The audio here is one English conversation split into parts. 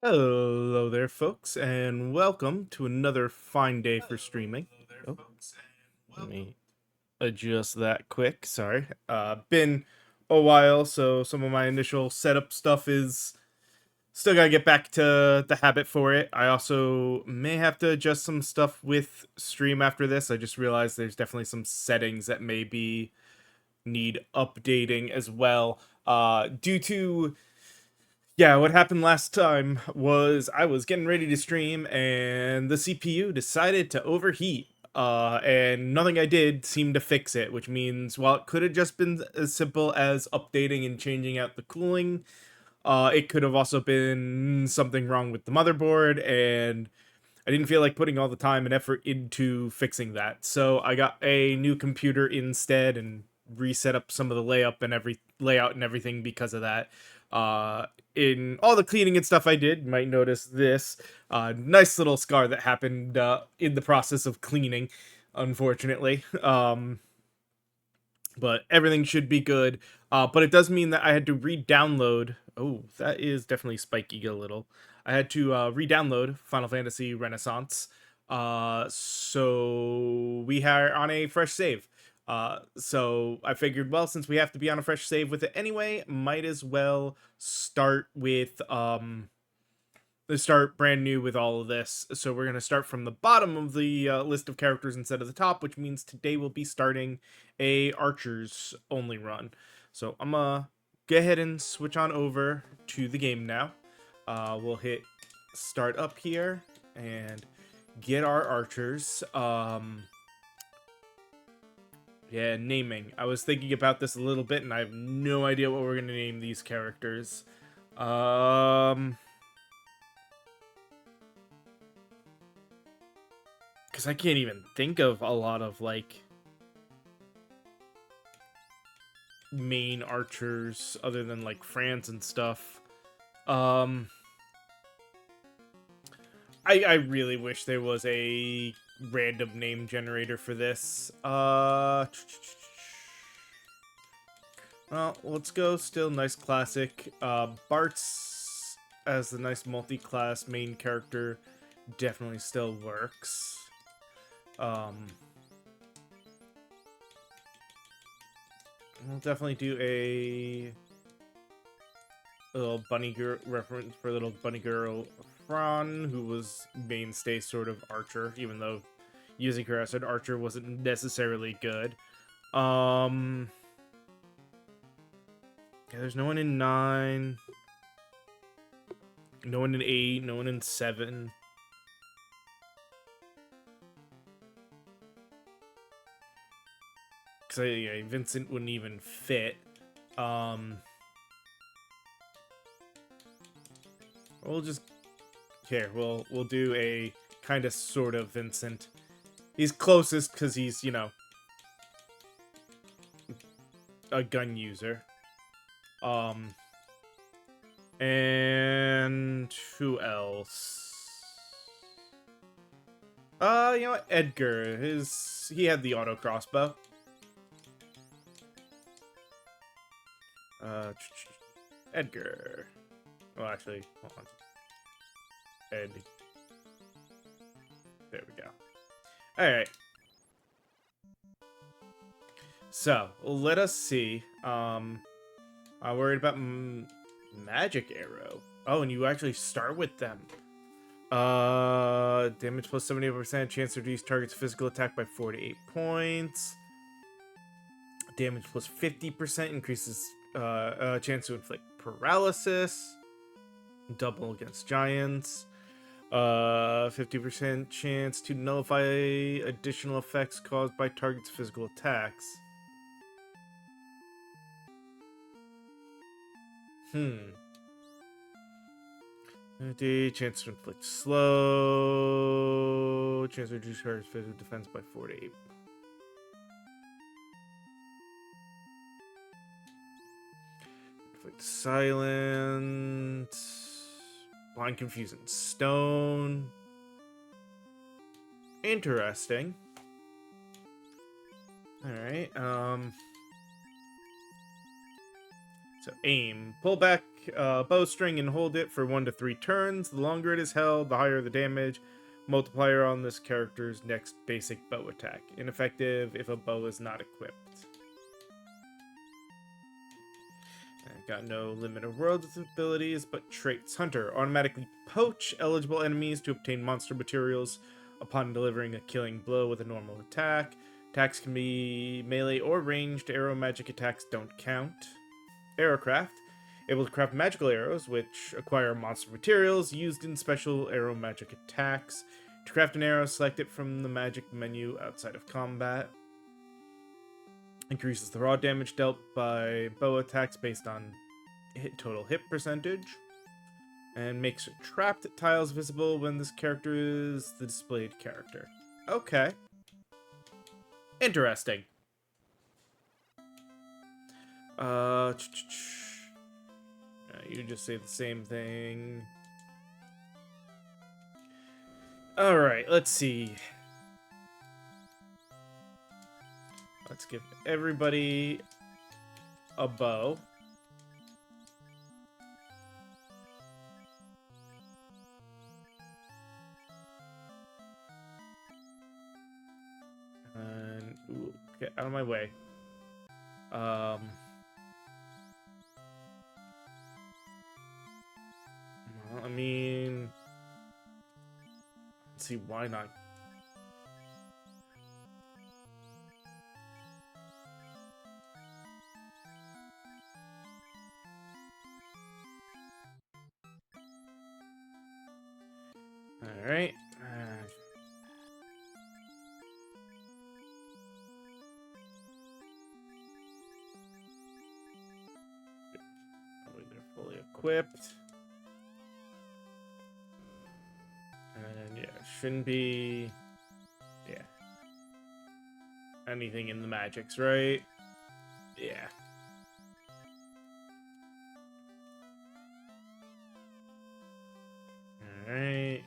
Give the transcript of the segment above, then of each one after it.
Hello there, folks, and welcome to another fine day for streaming. Oh, let me adjust that quick. Sorry. Been a while, so some of my initial setup stuff is still gotta get back to the habit for it. I also may have to adjust some stuff with stream after this. I just realized there's definitely some settings that maybe need updating as well. Due to what happened last time was I was getting ready to stream and the CPU decided to overheat. And nothing I did seemed to fix it, which means while it could have just been as simple as updating and changing out the cooling, it could have also been something wrong with the motherboard, and I didn't feel like putting all the time and effort into fixing that. So I got a new computer instead and reset up some of the layout and everything because of that. In all the cleaning and stuff I did, you might notice this nice little scar that happened in the process of cleaning, unfortunately. But everything should be good. But it does mean that I had to re-download. Oh, that is definitely spiky a little. I had to re-download Final Fantasy Renaissance. So we are on a fresh save. So I figured, well, since we have to be on a fresh save with it anyway, might as well start with let's start brand new with all of this. So we're going to start from the bottom of the list of characters instead of the top, which means today we'll be starting a archers only run. So I'm going to go ahead and switch on over to the game now. We'll hit start up here and get our archers. Yeah, naming. I was thinking about this a little bit and I have no idea what we're going to name these characters. Because I can't even think of a lot of, like, main archers other than, like, France and stuff. I really wish there was a random name generator for this. Well, let's go still nice classic. Bart's as the nice multi-class main character definitely still works. We'll definitely do a little bunny girl reference for little bunny girl Fran, who was mainstay sort of archer, even though using her as an archer wasn't necessarily good. Yeah, there's no one in 9, no one in 8, no one in 7. Because yeah, Vincent wouldn't even fit. We'll just here. We'll do a kind of sort of Vincent. He's closest because he's, you know, a gun user. And who else? You know what? Edgar. He had the auto crossbow. Edgar. Well, actually, hold on. Ed. There we go. Alright. So, let us see. I'm worried about Magic Arrow. Oh, and you actually start with them. Damage plus 70% chance to reduce target's physical attack by 4 to 8 points. Damage plus 50% increases chance to inflict paralysis. Double against giants. 50% chance to nullify additional effects caused by target's physical attacks. Chance to inflict slow. Chance to reduce her physical defense by 4 to 8. Inflict silent. Blind confusing stone. Interesting. Alright, so aim. Pull back bowstring and hold it for 1 to 3 turns. The longer it is held, the higher the damage multiplier on this character's next basic bow attack. Ineffective if a bow is not equipped. Got no limit of world abilities, but traits. Hunter. Automatically poach eligible enemies to obtain monster materials upon delivering a killing blow with a normal attack. Attacks can be melee or ranged. Arrow magic attacks don't count. Arrowcraft. Able to craft magical arrows, which acquire monster materials used in special arrow magic attacks. To craft an arrow, select it from the magic menu outside of combat. Increases the raw damage dealt by bow attacks based on total hit percentage. And makes trapped tiles visible when this character is the displayed character. Okay. Interesting. You just say the same thing. Alright, let's see. Let's give everybody a bow. And ooh, get out of my way. Well, I mean, let's see, why not? All right. They're fully equipped. And yeah, shouldn't be, yeah, anything in the magics, right? Yeah. All right.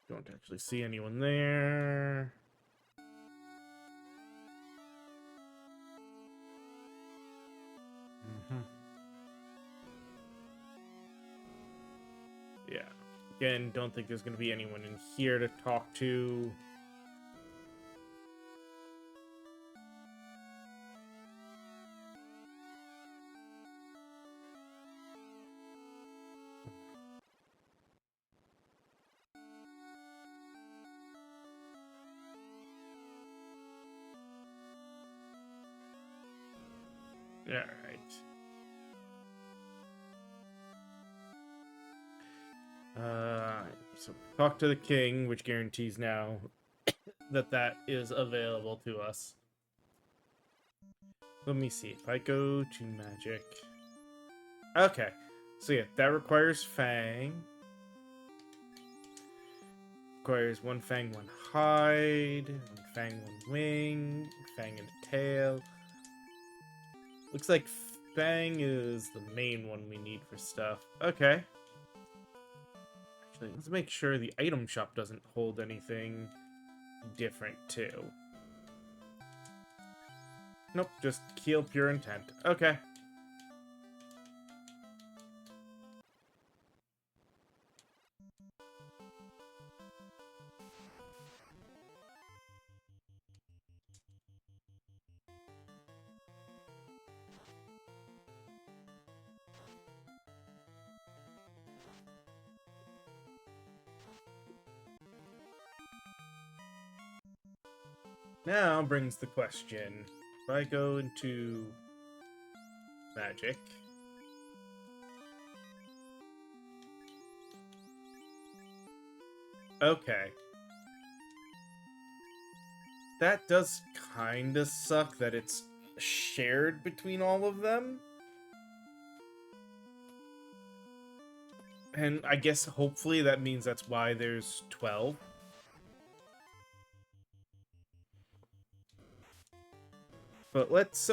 Don't actually see anyone there. Yeah. Again, don't think there's going to be anyone in here to talk to. Alright. So talk to the king, which guarantees now that that is available to us. Let me see. If I go to magic... Okay. So yeah, that requires Fang. Requires 1 Fang, 1 hide, 1 Fang, 1 wing, Fang and a tail. Looks like Fang is the main one we need for stuff. Okay. Actually, let's make sure the item shop doesn't hold anything different, too. Nope, just Keel Pure Intent. Okay. Now brings the question. If I go into magic... Okay. That does kinda suck that it's shared between all of them. And I guess hopefully that means that's why there's 12. But let's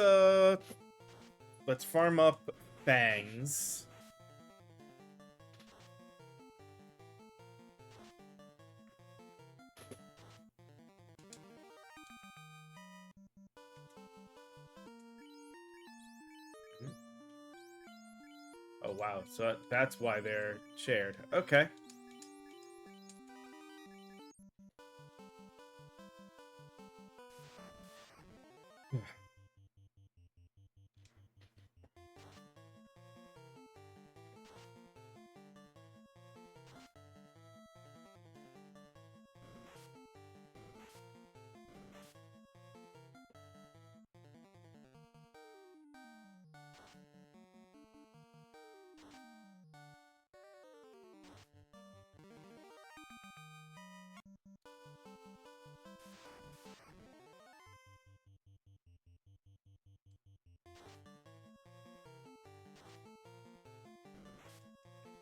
farm up fangs. Oh wow, so that's why they're shared. Okay.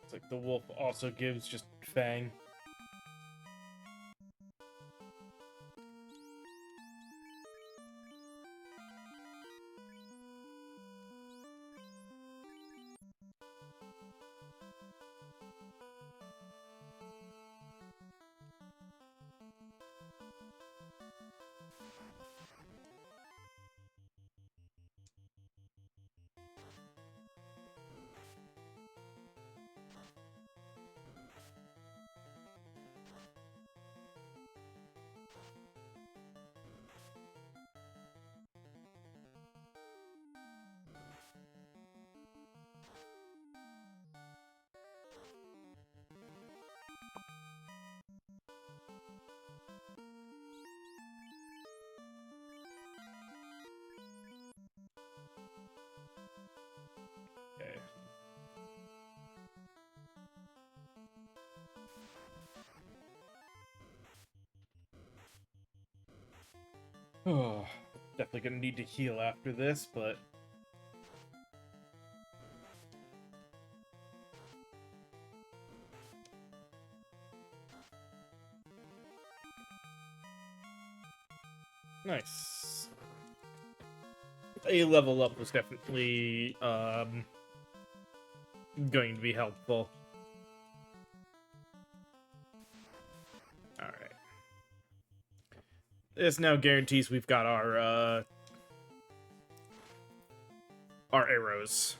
It's like the wolf also gives just fang. Okay. Oh, definitely gonna need to heal after this, but nice. A level up was definitely going to be helpful. All right. This now guarantees we've got our arrows.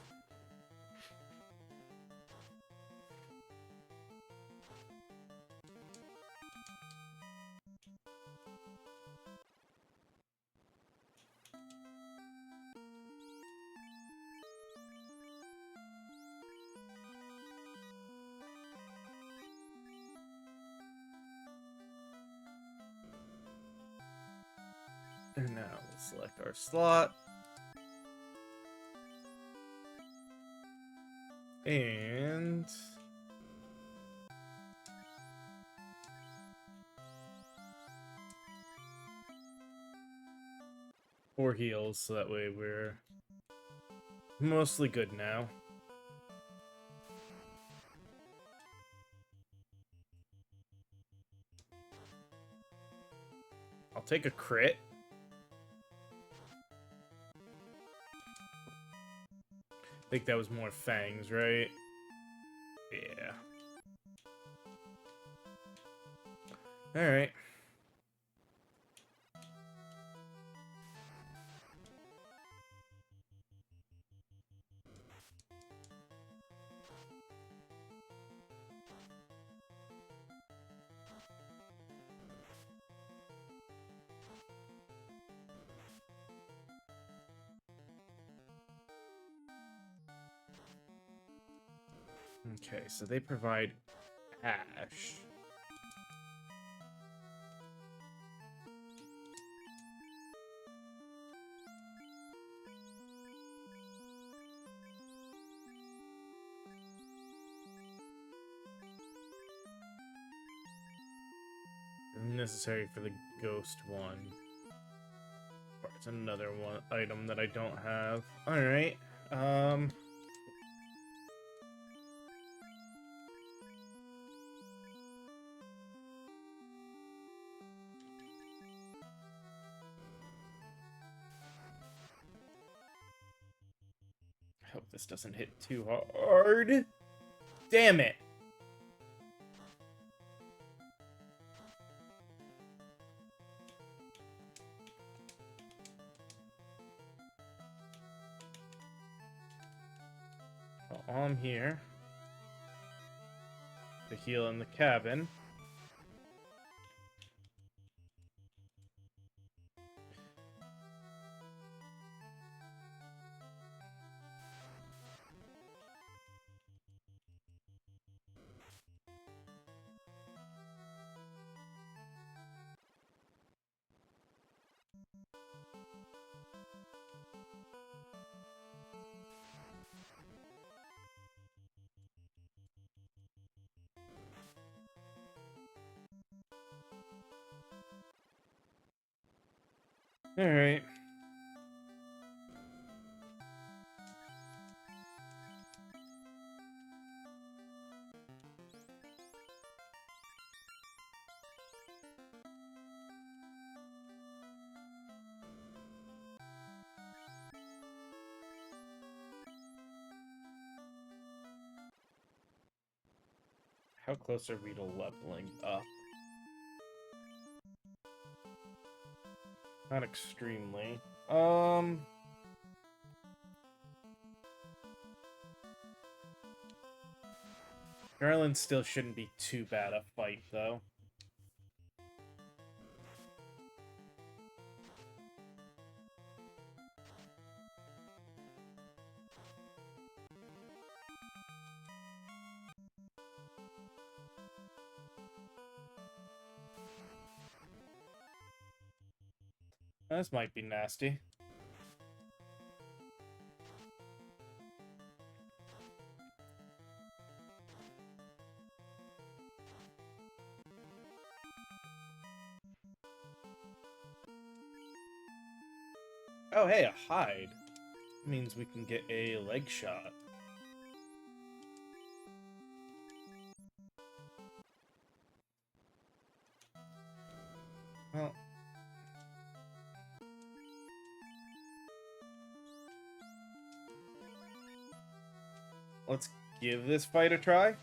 And now we'll select our slot. And 4 heals, so that way we're mostly good now. I'll take a crit. I think that was more fangs, right? Yeah. Alright. Okay, so they provide ash. Necessary for the ghost one. It's another one item that I don't have. Alright. this doesn't hit too hard. Damn it! While I'm here to heal in the cabin. All right. How close are we to leveling up? Not extremely. Garland still shouldn't be too bad a fight, though. This might be nasty. Oh, hey, a hide. Means we can get a leg shot. Well, let's give this fight a try.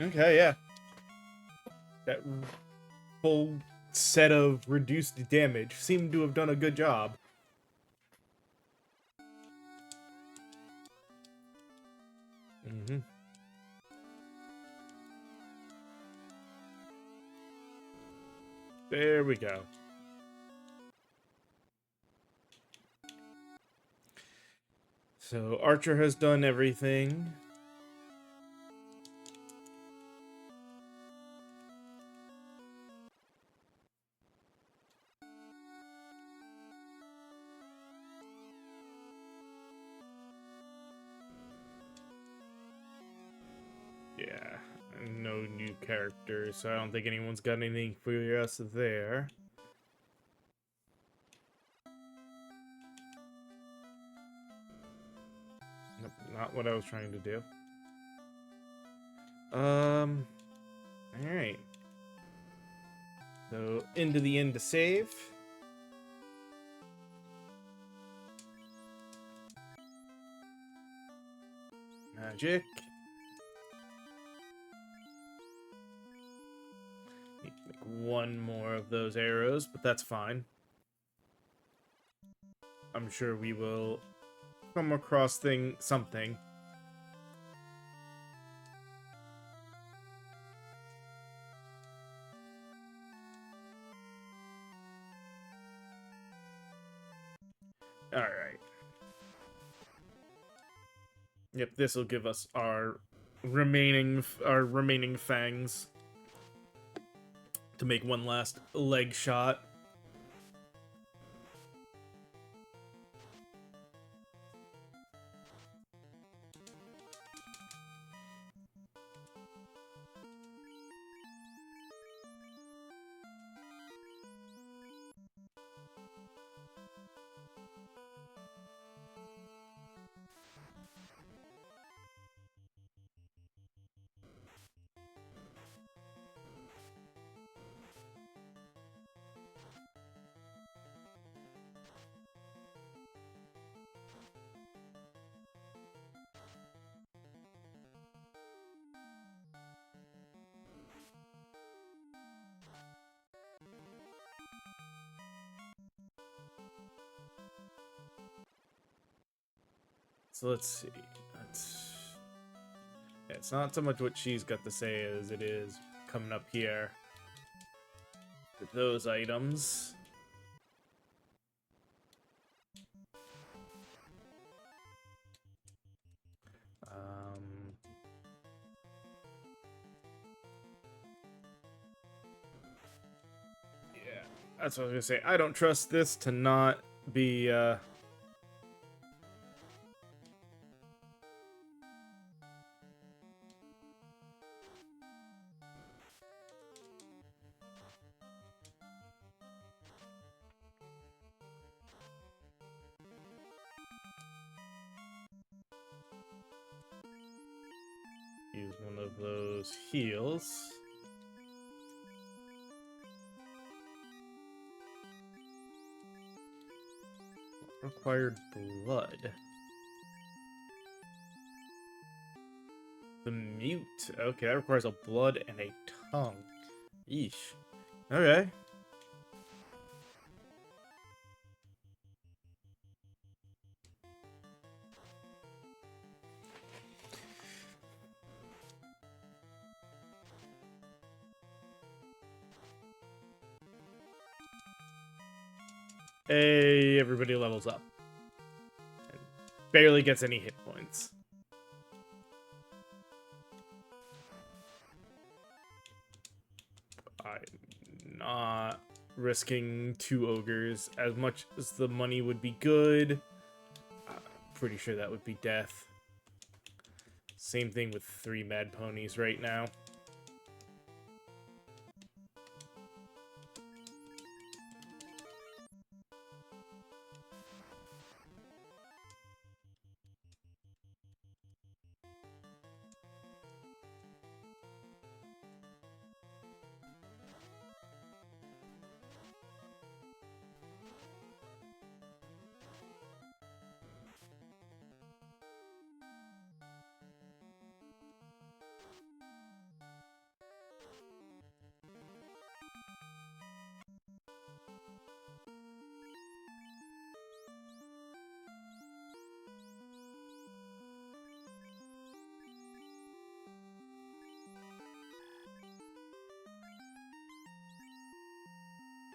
Okay, yeah. That full set of reduced damage seemed to have done a good job. Mm-hmm. There we go. So Archer has done everything. Yeah, no new characters, so I don't think anyone's got anything for us there. Nope, not what I was trying to do. Alright. So, into the end to save. Magic. Need to make one more of those arrows, but that's fine. I'm sure we will come across something. Alright. Yep, this will give us our remaining fangs. to make one last leg shot. So let's see. It's not so much what she's got to say as it is coming up here with those items. Yeah, that's what I was gonna say. I don't trust this to not be use one of those heals. Required blood. The mute. Okay, that requires a blood and a tongue. Yeesh. Okay. Hey, everybody levels up. And barely gets any hit points. I'm not risking 2 ogres as much as the money would be good. I'm pretty sure that would be death. Same thing with 3 mad ponies right now.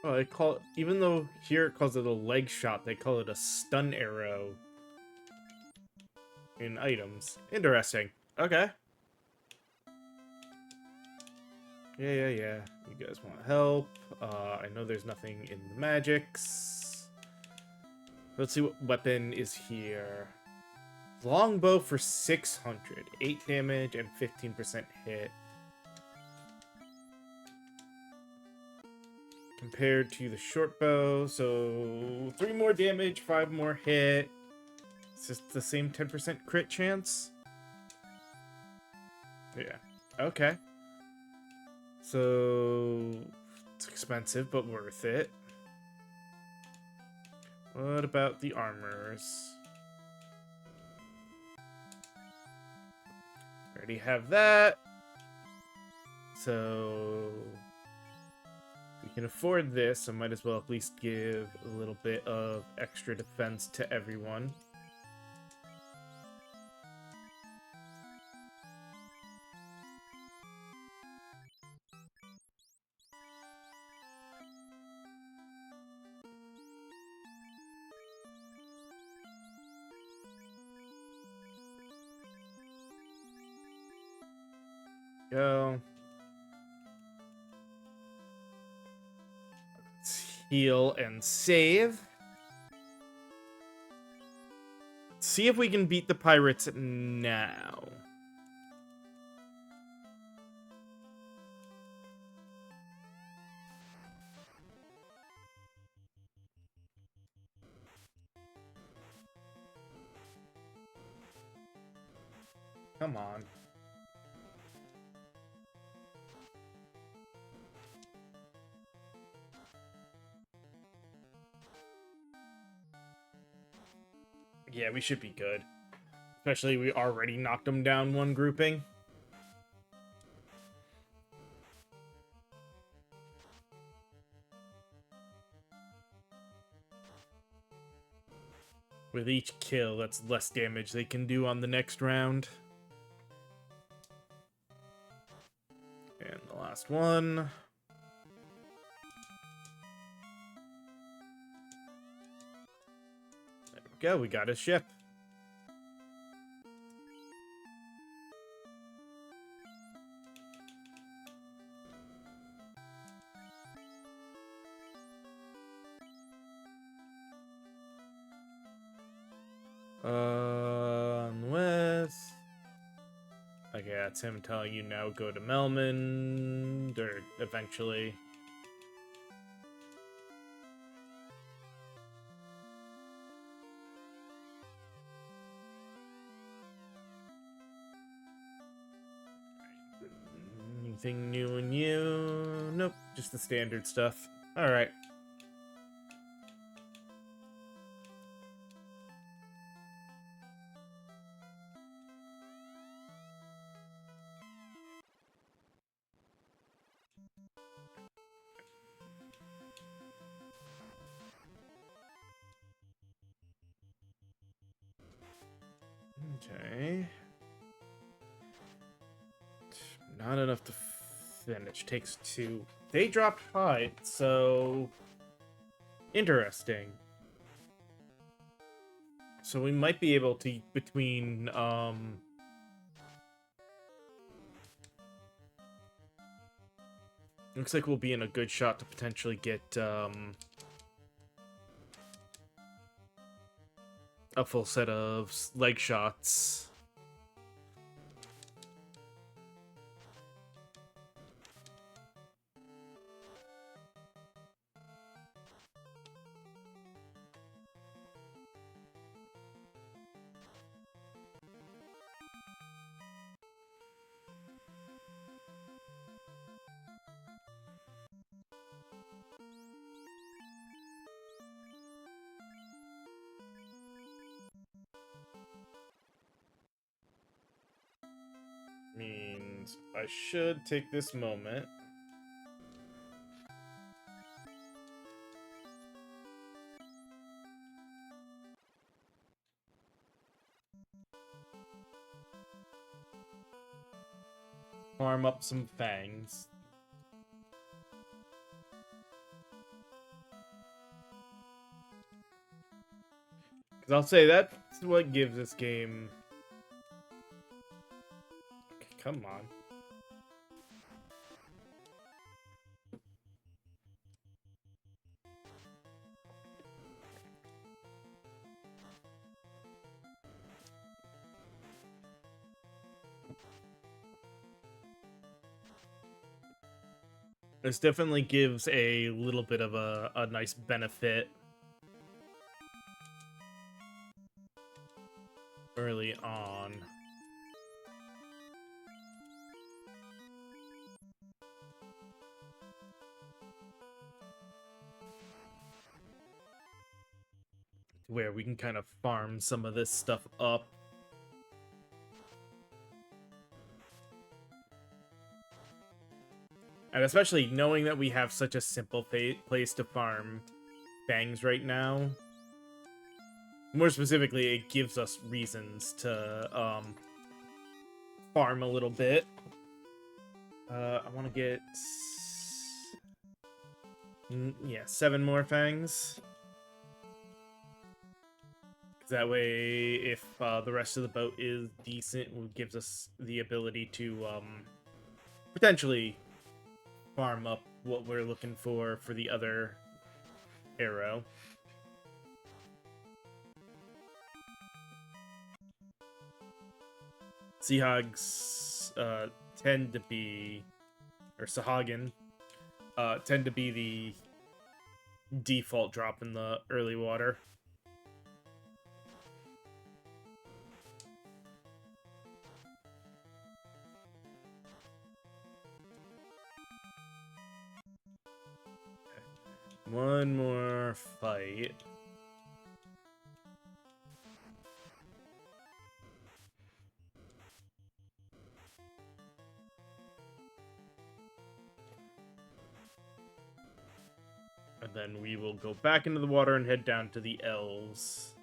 Oh, they call it, even though here it calls it a leg shot, they call it a stun arrow in items. Interesting. Okay. Yeah. You guys want help? I know there's nothing in the magics. Let's see what weapon is here. Longbow for 600. 8 damage and 15% hit. Compared to the short bow, so 3 more damage, 5 more hit. It's just the same 10% crit chance. Yeah. Okay. So it's expensive, but worth it. What about the armors? Already have that. So we can afford this, so might as well at least give a little bit of extra defense to everyone. Go. heal and save. See if we can beat the pirates now. Come on. Yeah, we should be good. Especially we already knocked them down one grouping. With each kill, that's less damage they can do on the next round. And the last one. There we go, we got a ship. With... Okay, that's him telling you now go to Melman, or eventually. Anything new in you? Nope, just the standard stuff. Alright. Okay. Not enough to finish. Takes 2. They dropped height, so... Interesting. So we might be able to, between, looks like we'll be in a good shot to potentially get, a full set of leg shots. Means I should take this moment. Farm up some fangs. Because I'll say that's what gives this game... Come on. This definitely gives a little bit of a nice benefit early on. Where we can kind of farm some of this stuff up. And especially knowing that we have such a simple place to farm fangs right now. More specifically, it gives us reasons to farm a little bit. I want to get... yeah, 7 more fangs. That way, if the rest of the boat is decent, it gives us the ability to potentially farm up what we're looking for the other arrow. Seahogs tend to be, or Sahagin, tend to be the default drop in the early water. One more fight. And then we will go back into the water and head down to the elves.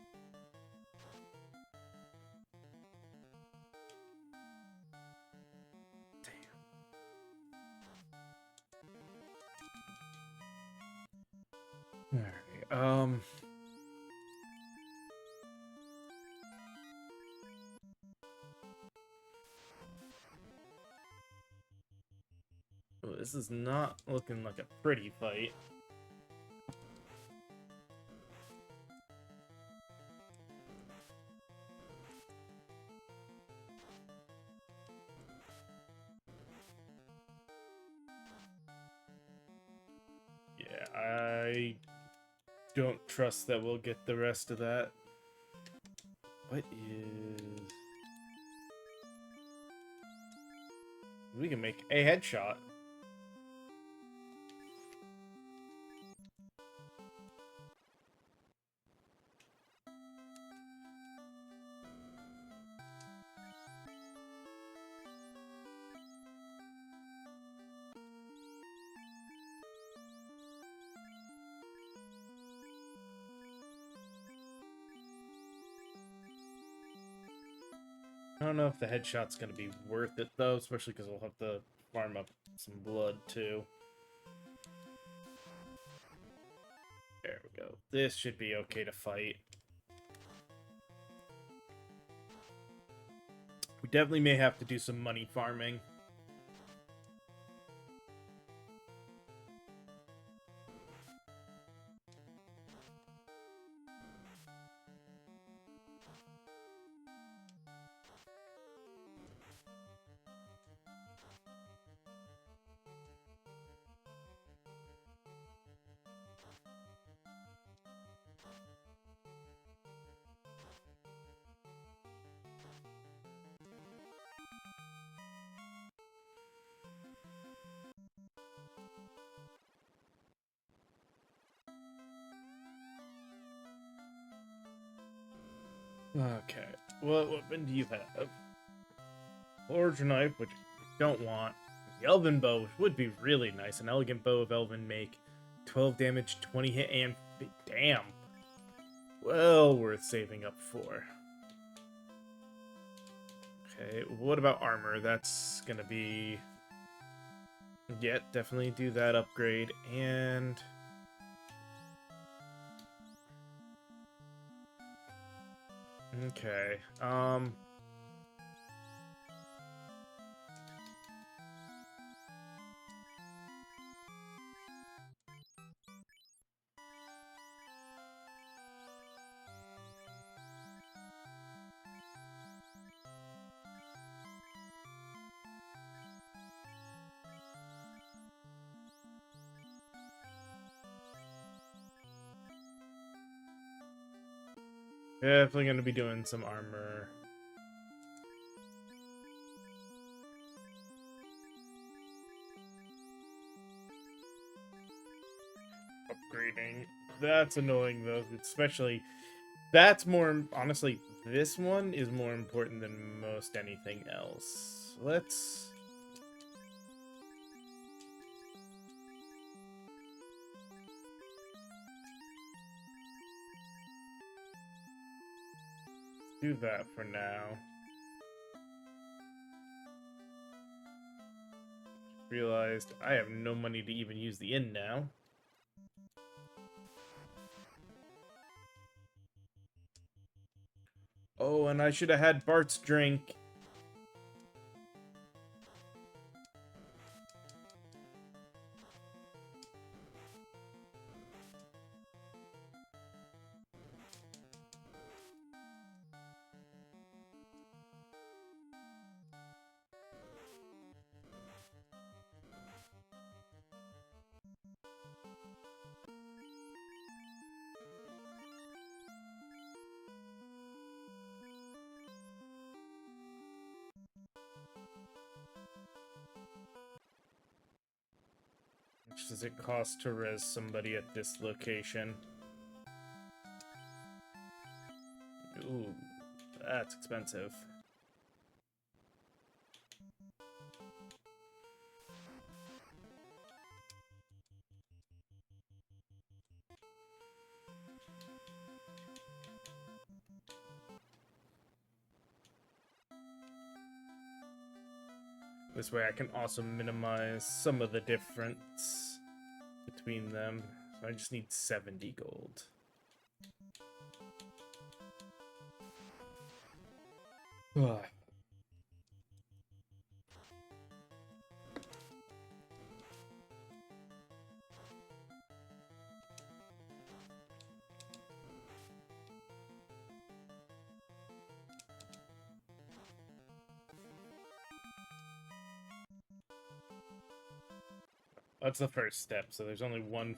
Damn. Alright, oh, this is not looking like a pretty fight. Yeah, I don't trust that we'll get the rest of that. What is... We can make a headshot. I don't know if the headshot's going to be worth it, though, especially because we'll have to farm up some blood, too. There we go. This should be okay to fight. We definitely may have to do some money farming. Okay, what weapon do you have? Forge knife, which I don't want. The elven bow, which would be really nice. An elegant bow of elven make. 12 damage, 20 hit, and... Damn! Well worth saving up for. Okay, what about armor? That's gonna be... Yeah, definitely do that upgrade. And... Okay, definitely gonna be doing some armor. Upgrading. That's annoying, though, especially... That's more... Honestly, this one is more important than most anything else. Let's... do that for now. Realized I have no money to even use the inn now. Oh, and I should have had Bart's drink. much does it cost to res somebody at this location? Ooh, that's expensive. This way I can also minimize some of the difference between them. So I just need 70 gold. Ugh. That's the first step, so there's only one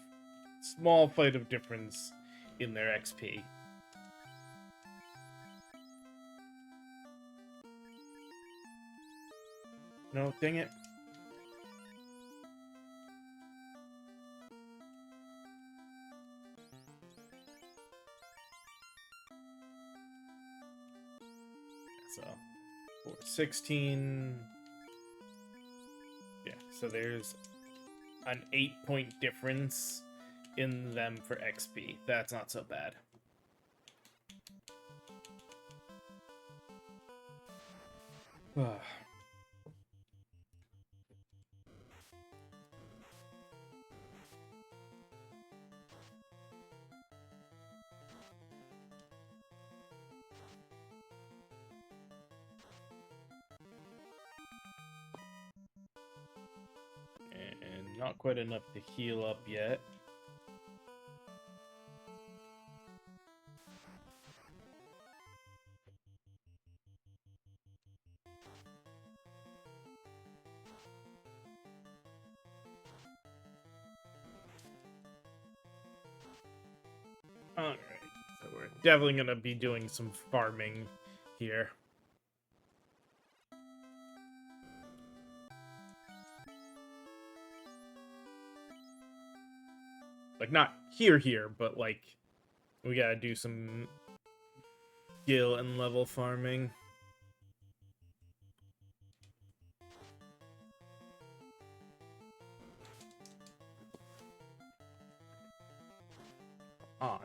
small fight of difference in their XP. No, dang it. So, 16. Yeah, so there's an 8-point difference in them for XP. That's not so bad. And not quite enough to heal up yet. Alright, so we're definitely going to be doing some farming here. Like, not here, but, like, we gotta do some skill and level farming. On.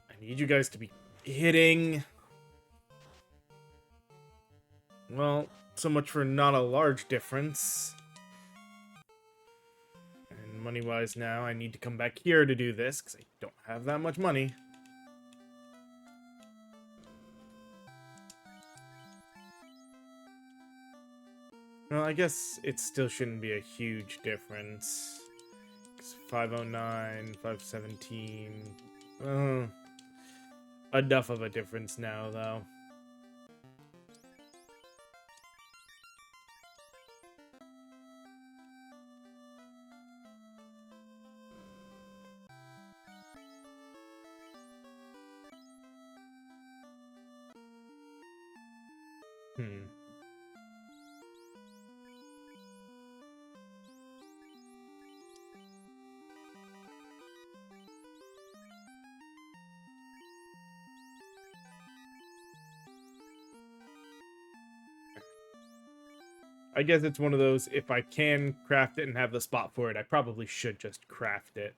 I need you guys to be hitting. Well, so much for not a large difference. And money-wise now, I need to come back here to do this, because I don't have that much money. Well, I guess it still shouldn't be a huge difference. 509, 517. Enough of a difference now, though. I guess it's one of those, if I can craft it and have the spot for it, I probably should just craft it.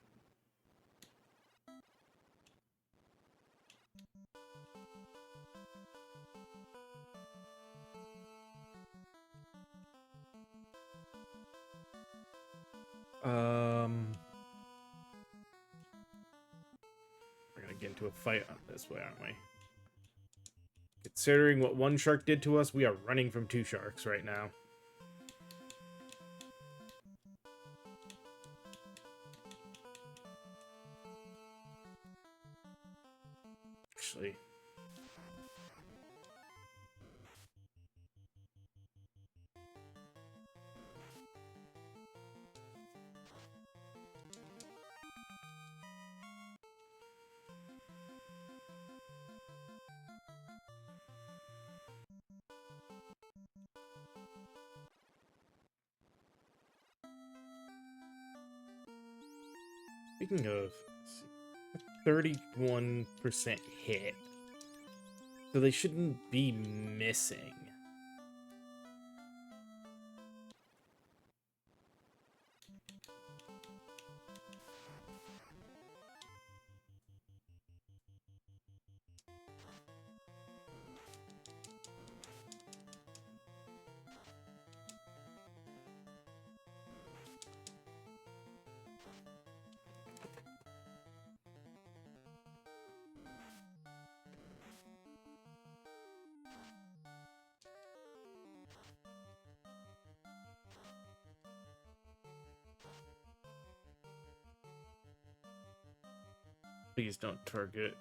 We're gonna get into a fight on this way, aren't we? Considering what one shark did to us, we are running from 2 sharks right now. Actually, Speaking of, 31% hit. So they shouldn't be missing. Please don't target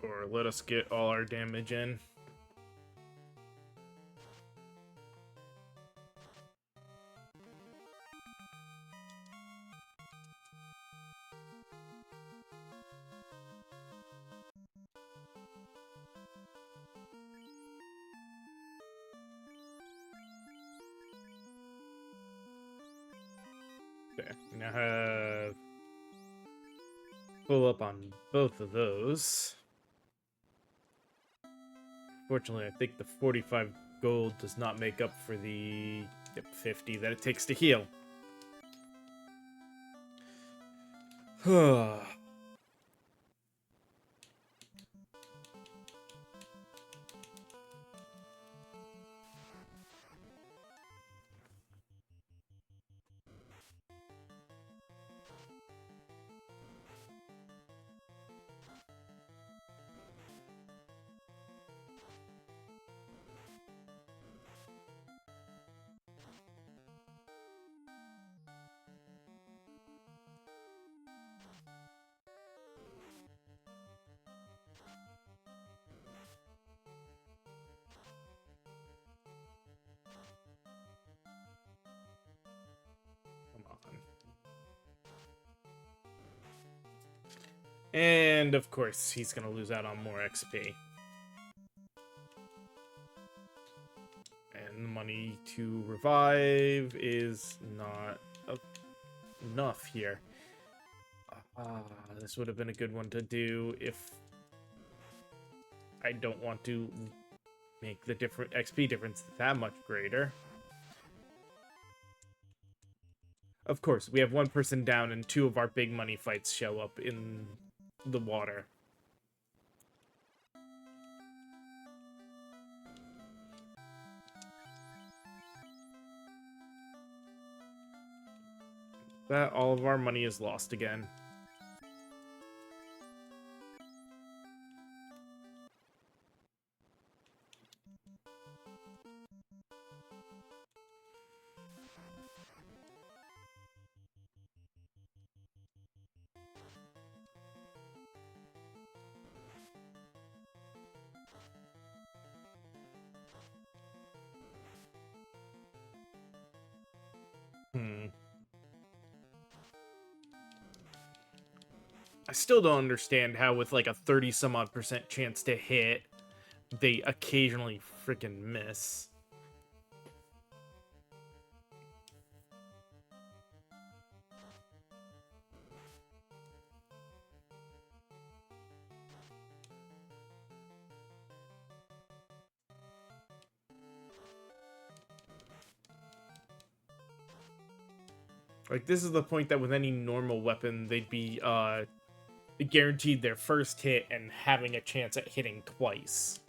or let us get all our damage in. Okay, now have pull up on both of those. Fortunately, I think the 45 gold does not make up for the 50 that it takes to heal. Come on. And of course, he's gonna lose out on more XP. And the money to revive is not enough here. This would have been a good one to do if I don't want to make the different XP difference that much greater. Of course, we have one person down and two of our big money fights show up in the water. That all of our money is lost again. I still don't understand how with like a 30 some odd % chance to hit, they occasionally freaking miss. Like, this is the point that with any normal weapon, they'd be guaranteed their first hit and having a chance at hitting twice.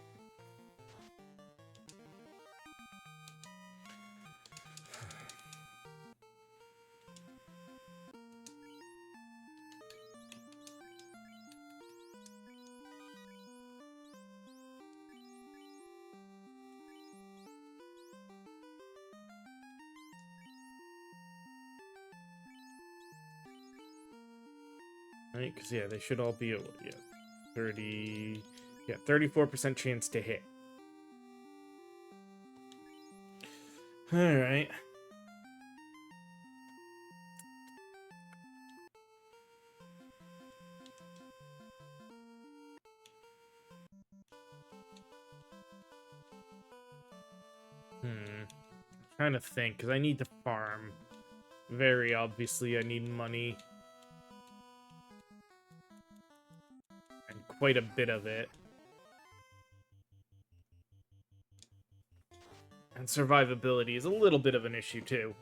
Right? Because, yeah, they should all be, 34% chance to hit. Alright. Trying to think, because I need to farm. Very obviously, I need money. quite a bit of it. And survivability is a little bit of an issue, too.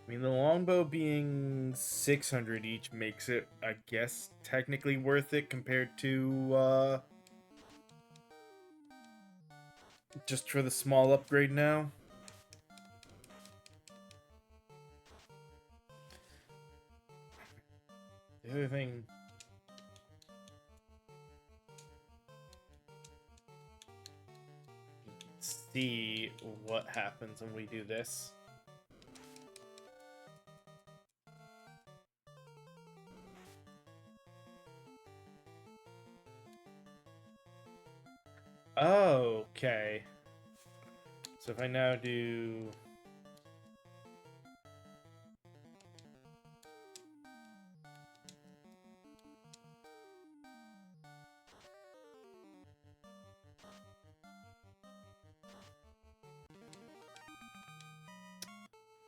I mean, the longbow being 600 each makes it, I guess, technically worth it compared to, just for the small upgrade now. The other thing... see what happens when we do this. Okay. So if I now do...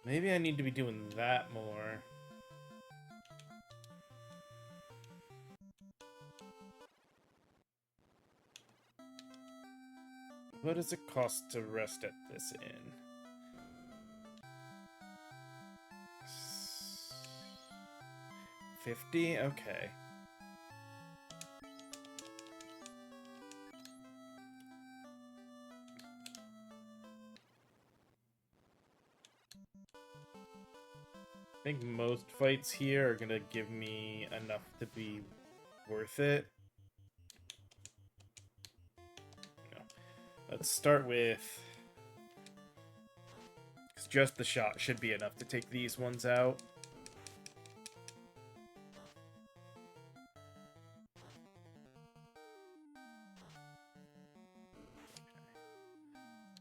maybe I need to be doing that more. What does it cost to rest at this inn? 50? Okay. I think most fights here are gonna give me enough to be worth it. No. Let's start with... because just the shot should be enough to take these ones out.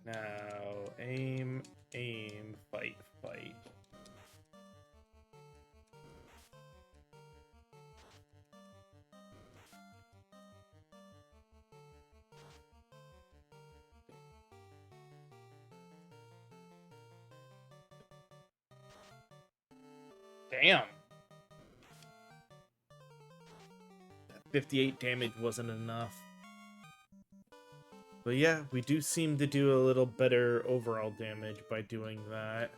Now, aim, aim, fight, fight. Damn! That 58 damage wasn't enough. But yeah, we do seem to do a little better overall damage by doing that.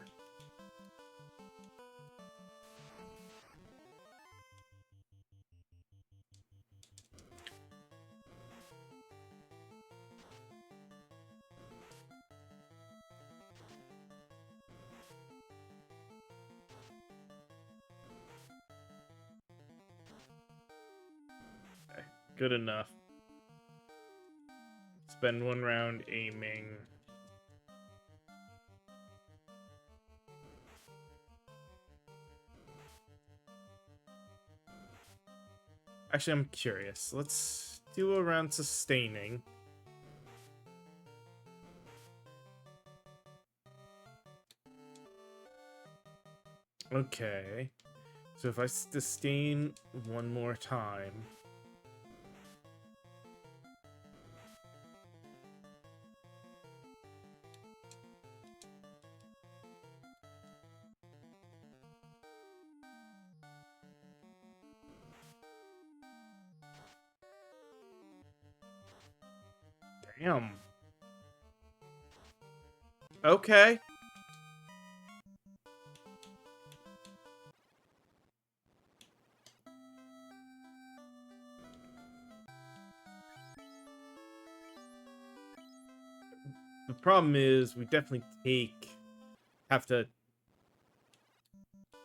Okay, good enough. Spend one round aiming. Actually, I'm curious. Let's do a round sustaining. Okay. So if I sustain one more time... Damn. Okay. The problem is we definitely have to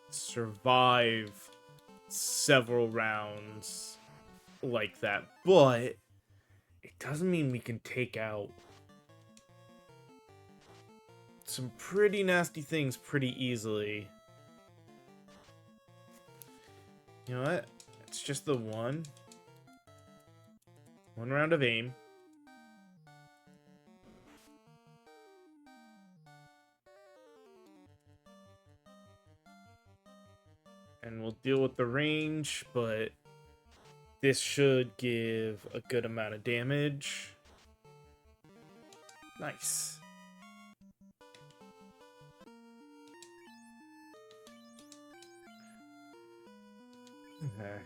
survive several rounds like that, but it doesn't mean we can take out some pretty nasty things pretty easily. You know what? It's just the one round of aim. And we'll deal with the range, but this should give a good amount of damage. Nice. Okay.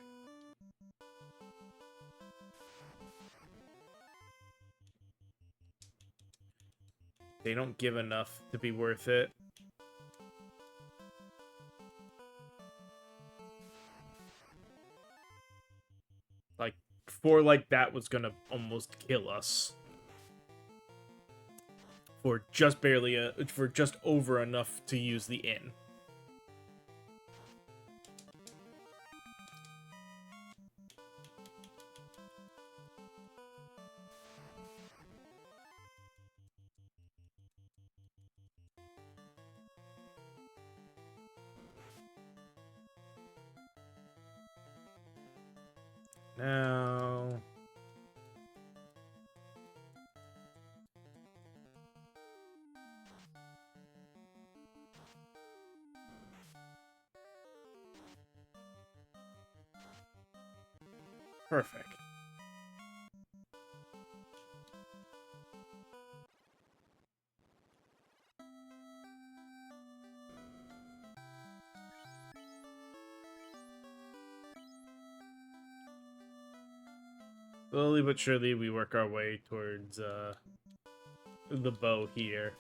They don't give enough to be worth it. Like, 4 like that was gonna almost kill us. For just barely, for just over enough to use the inn. Now... Perfect. Slowly but surely, we work our way towards the bow here.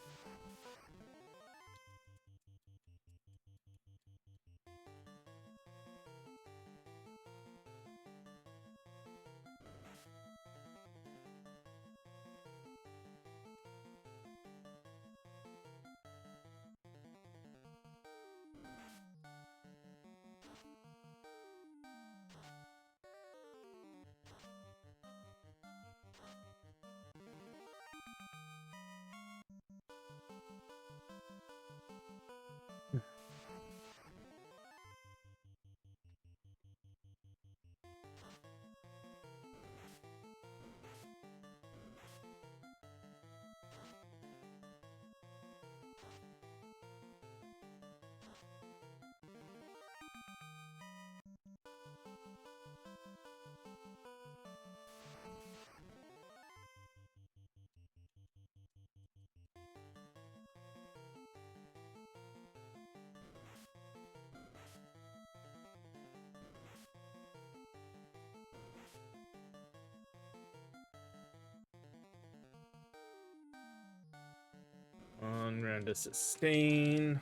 On round to sustain.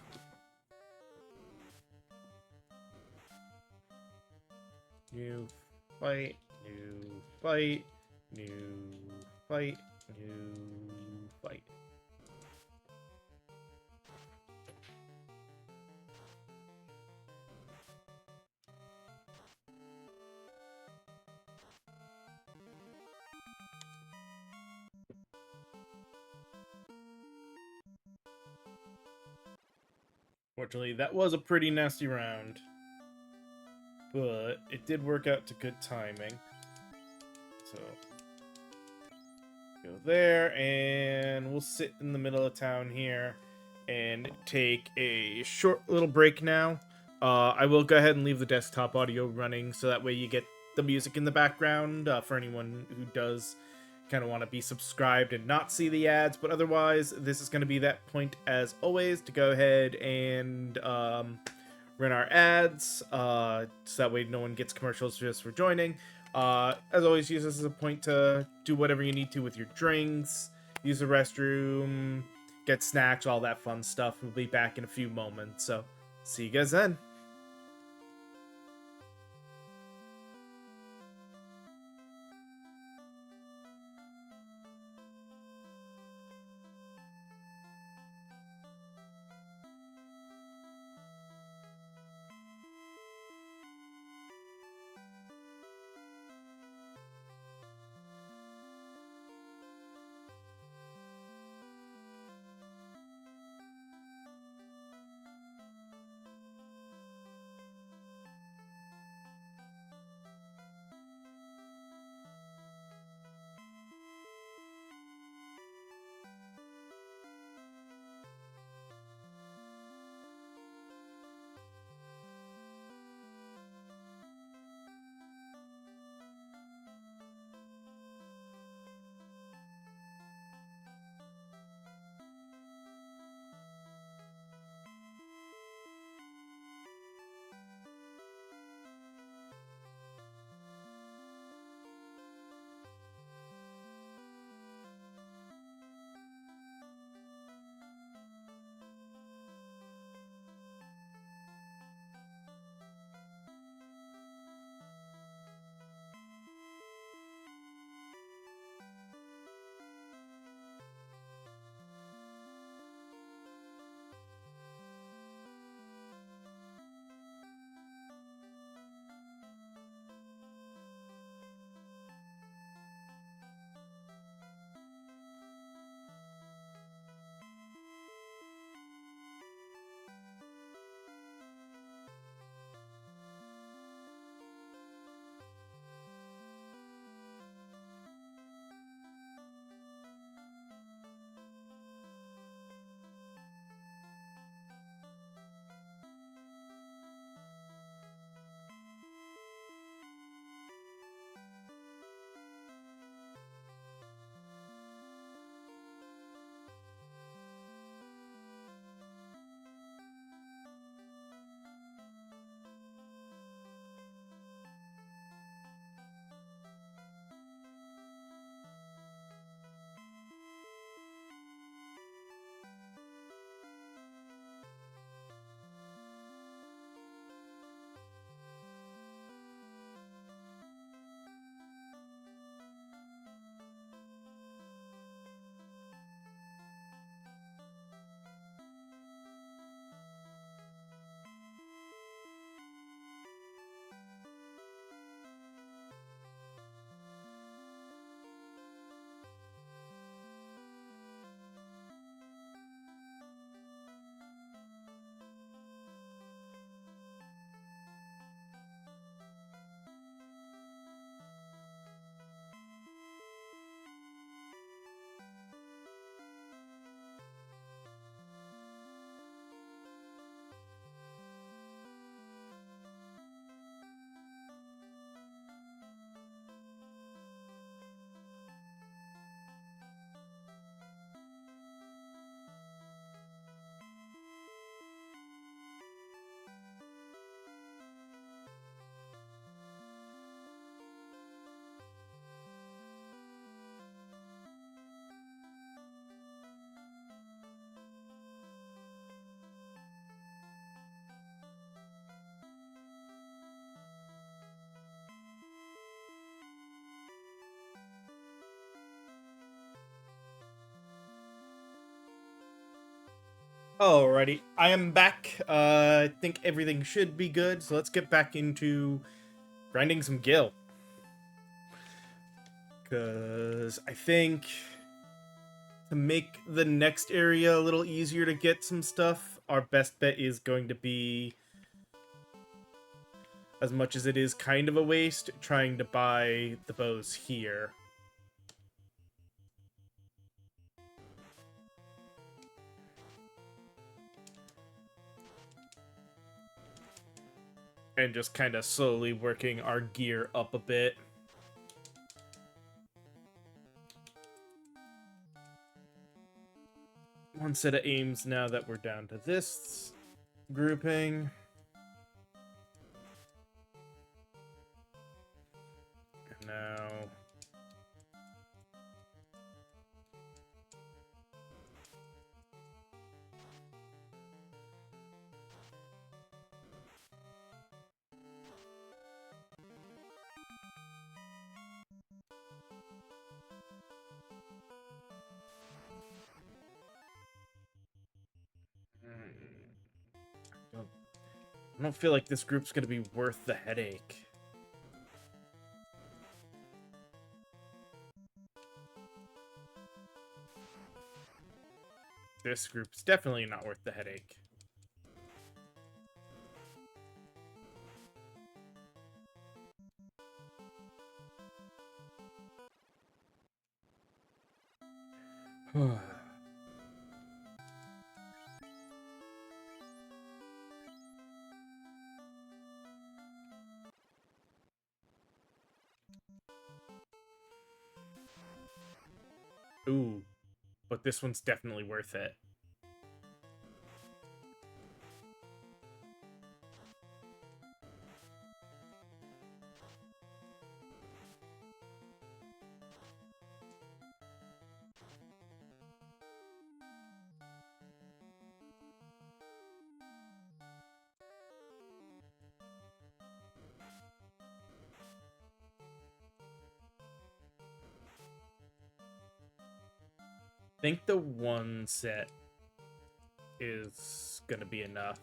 New fight, new fight, new fight, new fight. Fortunately, that was a pretty nasty round. But it did work out to good timing. So, go there, and we'll sit in the middle of town here and take a short little break now. I will go ahead and leave the desktop audio running so that way you get the music in the background for anyone who does kind of want to be subscribed and not see the ads. But otherwise, this is going to be that point as always to go ahead and run our ads so that way no one gets commercials just for joining. As always, use this as a point to do whatever you need to with your drinks, use the restroom, get snacks, all that fun stuff. We'll be back in a few moments, so see you guys then. Alrighty, I am back. I think everything should be good, so let's get back into grinding some gil. Because I think to make the next area a little easier to get some stuff, our best bet is going to be, as much as it is kind of a waste, trying to buy the bows here. And just kind of slowly working our gear up a bit. One set of aims now that we're down to this grouping. And now... I don't feel like this group's gonna be worth the headache. This group's definitely not worth the headache. Ooh, but this one's definitely worth it. I think the one set is gonna be enough.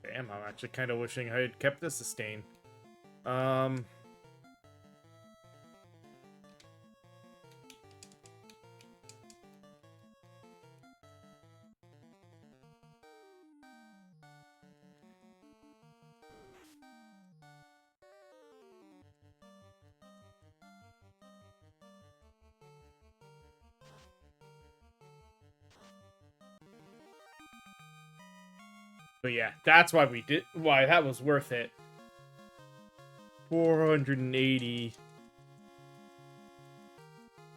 Damn, I'm actually kind of wishing I had kept the sustain. But yeah, that's why we did. Why that was worth it. 480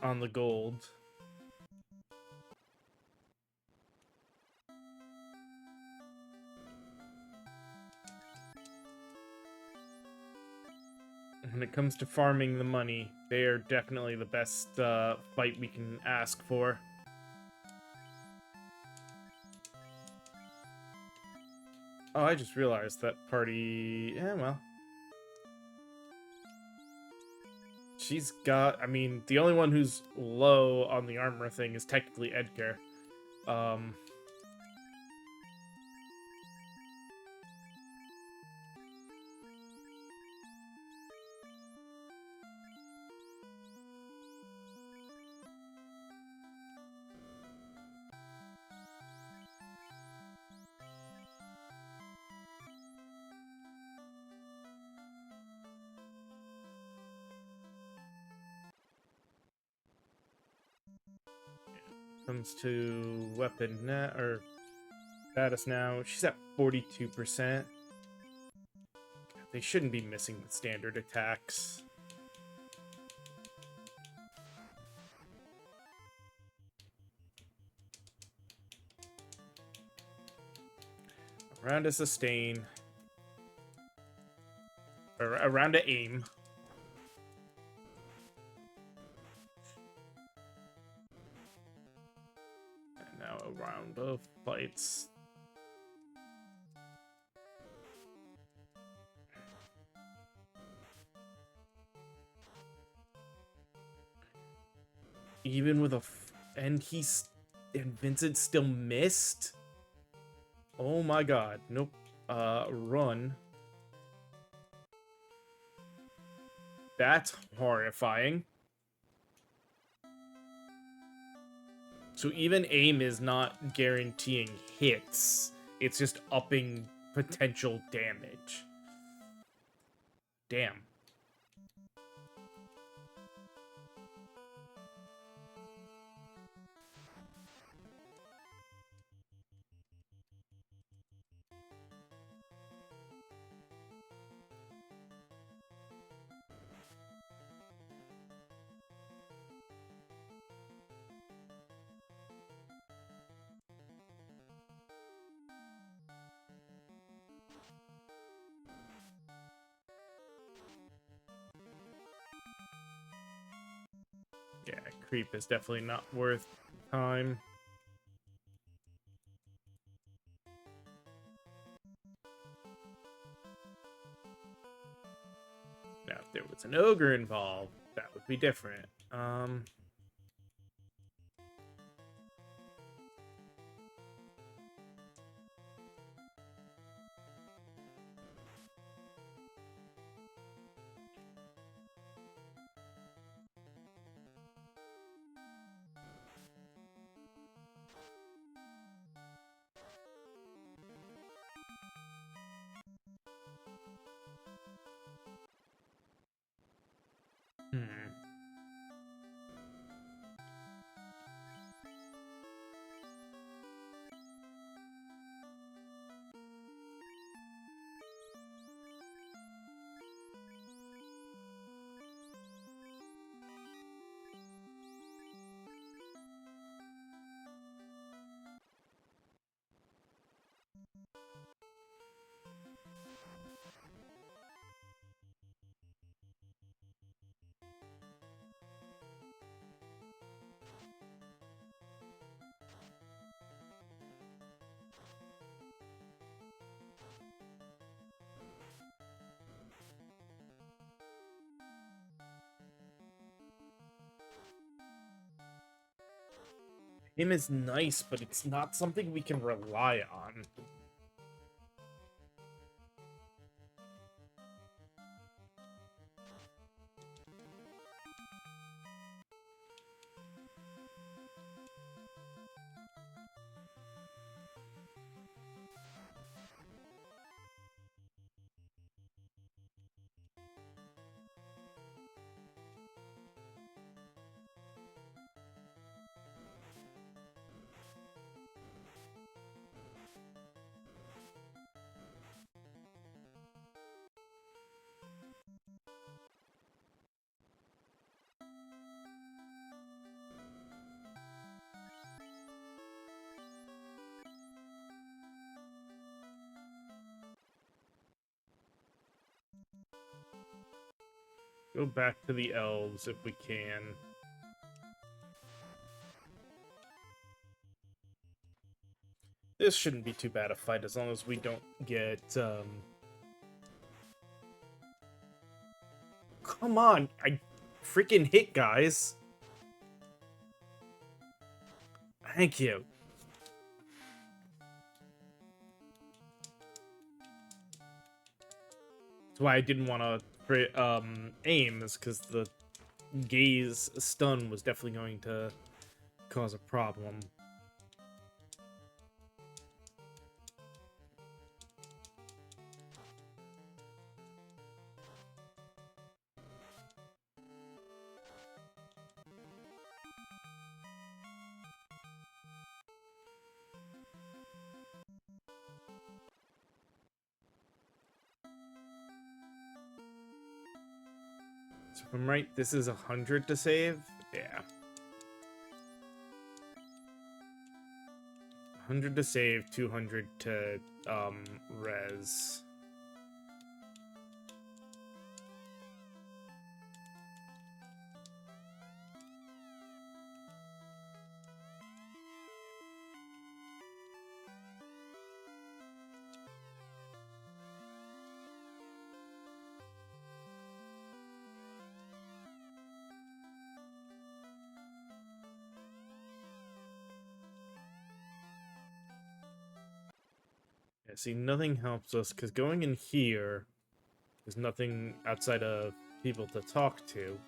on the gold. When it comes to farming the money, they are definitely the best fight we can ask for. Oh, I just realized that party... Yeah, well. She's got... I mean, the only one who's low on the armor thing is technically Edgar. Comes to weapon net or status now. She's at 42%. They shouldn't be missing the standard attacks. Around a sustain. Or around a aim. And now a round of fights. Even with a... and Vincent still missed? Oh my god. Nope. Run. That's horrifying. So even aim is not guaranteeing hits. It's just upping potential damage. Damn. Yeah, creep is definitely not worth time. Now, if there was an ogre involved, that would be different. Hmm. Him is nice, but it's not something we can rely on. Go back to the elves if we can. This shouldn't be too bad a fight as long as we don't get, Come on! I freaking hit, guys! Thank you. That's why I didn't want to aim, is because the gaze stun was definitely going to cause a problem. So if I'm right, this is 100 to save? Yeah. 100 to save, 200 to res. See, nothing helps us, because going in here, there's nothing outside of people to talk to.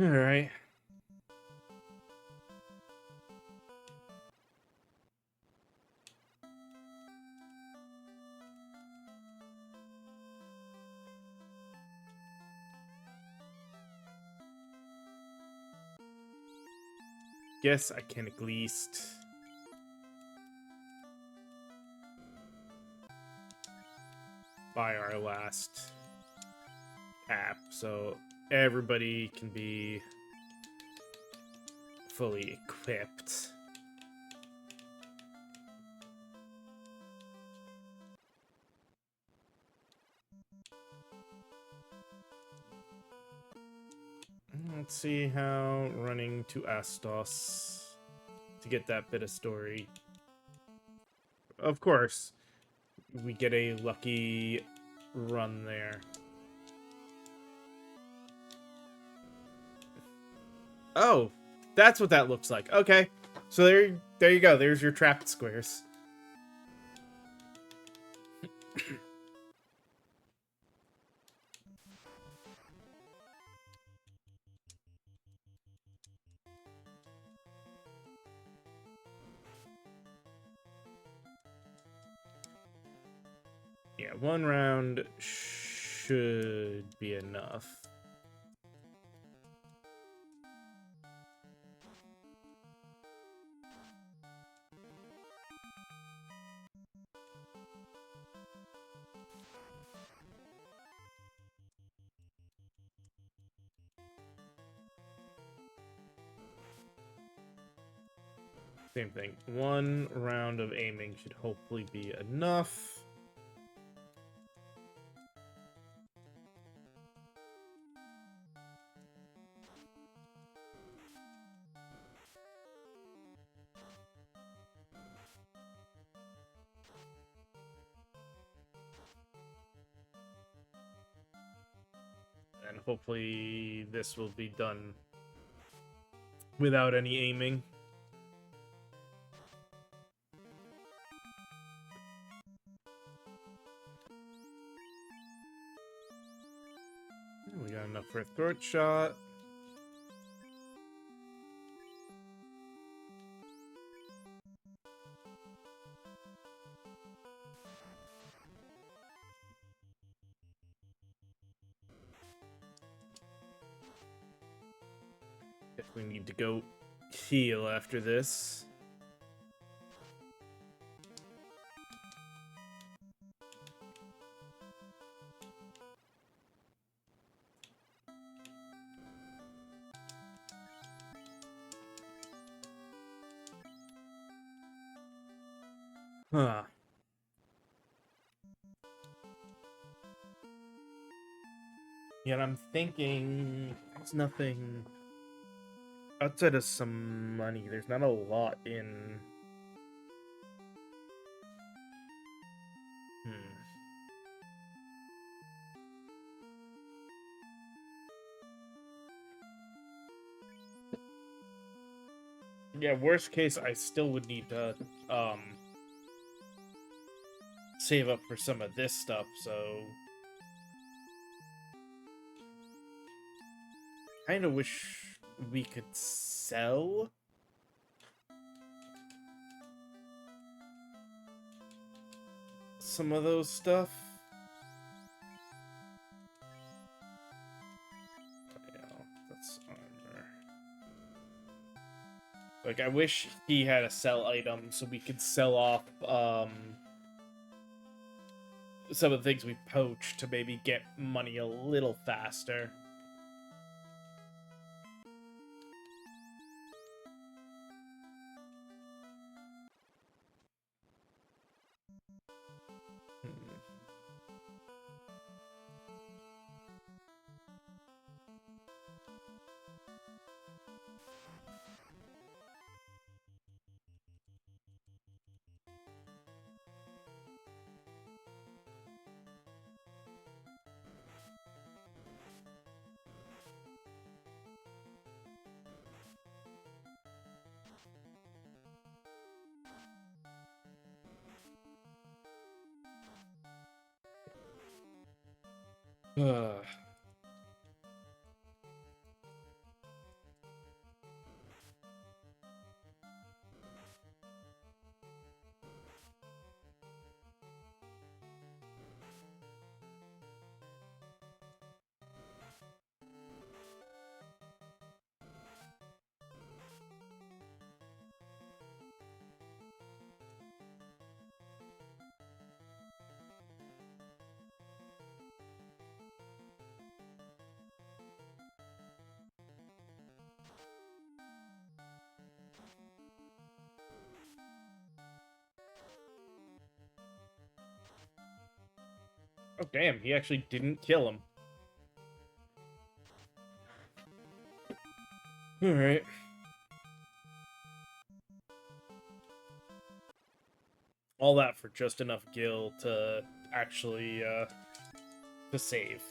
Alright. Guess I can at least buy our last cap, so everybody can be fully equipped. Let's see how running to Astos to get that bit of story. Of course, we get a lucky run there. Oh, that's what that looks like. Okay, so there you go. There's your trapped squares. Yeah, one round should be enough. Same thing. One round of aiming should hopefully be enough. And hopefully this will be done without any aiming. We got enough for a throat shot. If we need to go heal after this. Huh. Yet I'm thinking there's nothing outside of some money. There's not a lot in. Yeah, worst case, I still would need to save up for some of this stuff, so kind of wish we could sell some of those stuff. Yeah, that's armor. Like, I wish he had a sell item so we could sell off some of the things we poached to maybe get money a little faster. Ugh. Oh, damn, he actually didn't kill him. Alright. All that for just enough gil to actually, to save.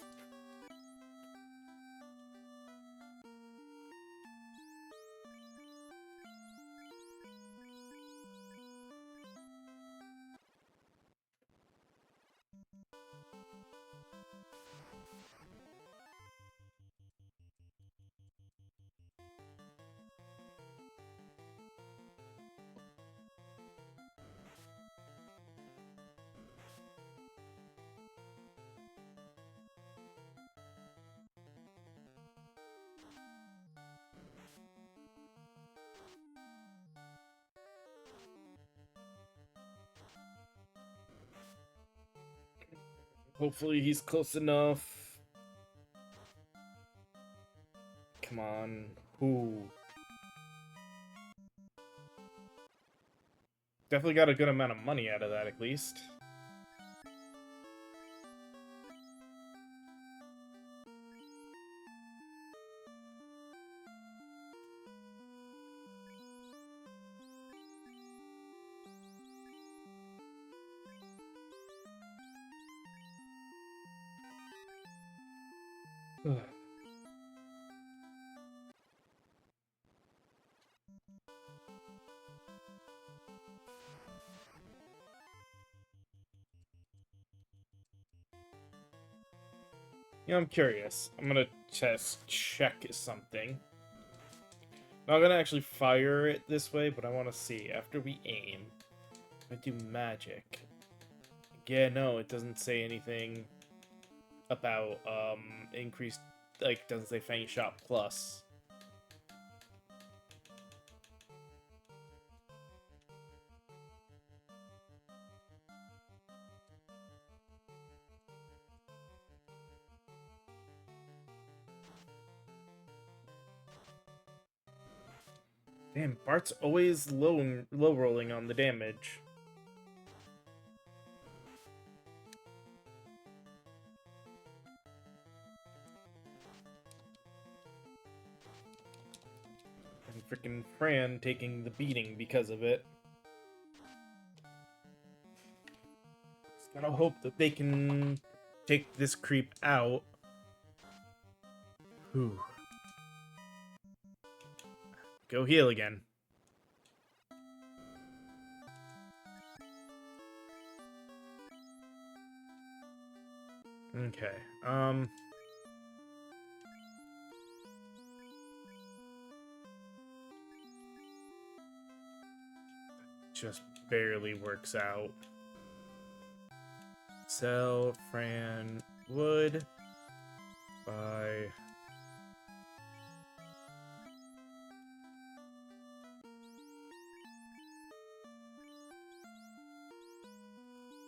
Hopefully he's close enough. Come on. Ooh. Definitely got a good amount of money out of that, at least. Yeah, I'm curious. I'm gonna check something. Not gonna actually fire it this way, but I want to see. After we aim, I do magic. Yeah, no, it doesn't say anything about, increased, like, doesn't say Fang Shot Plus. Damn, Bart's always low rolling on the damage. And freaking Fran taking the beating because of it. Just gotta hope that they can take this creep out. Whew. Go heal again. Okay, just barely works out. Sell Fran wood. Buy.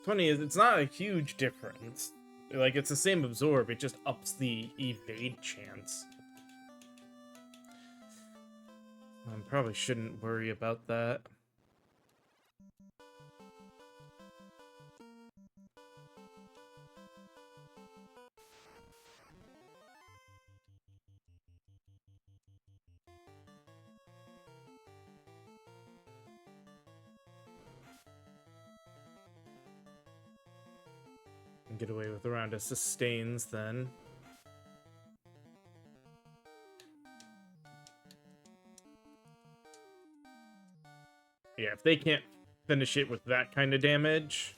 Funny is, it's not a huge difference. Like, it's the same absorb, it just ups the evade chance. I probably shouldn't worry about that. And get away with a round of sustains then. Yeah, if they can't finish it with that kind of damage...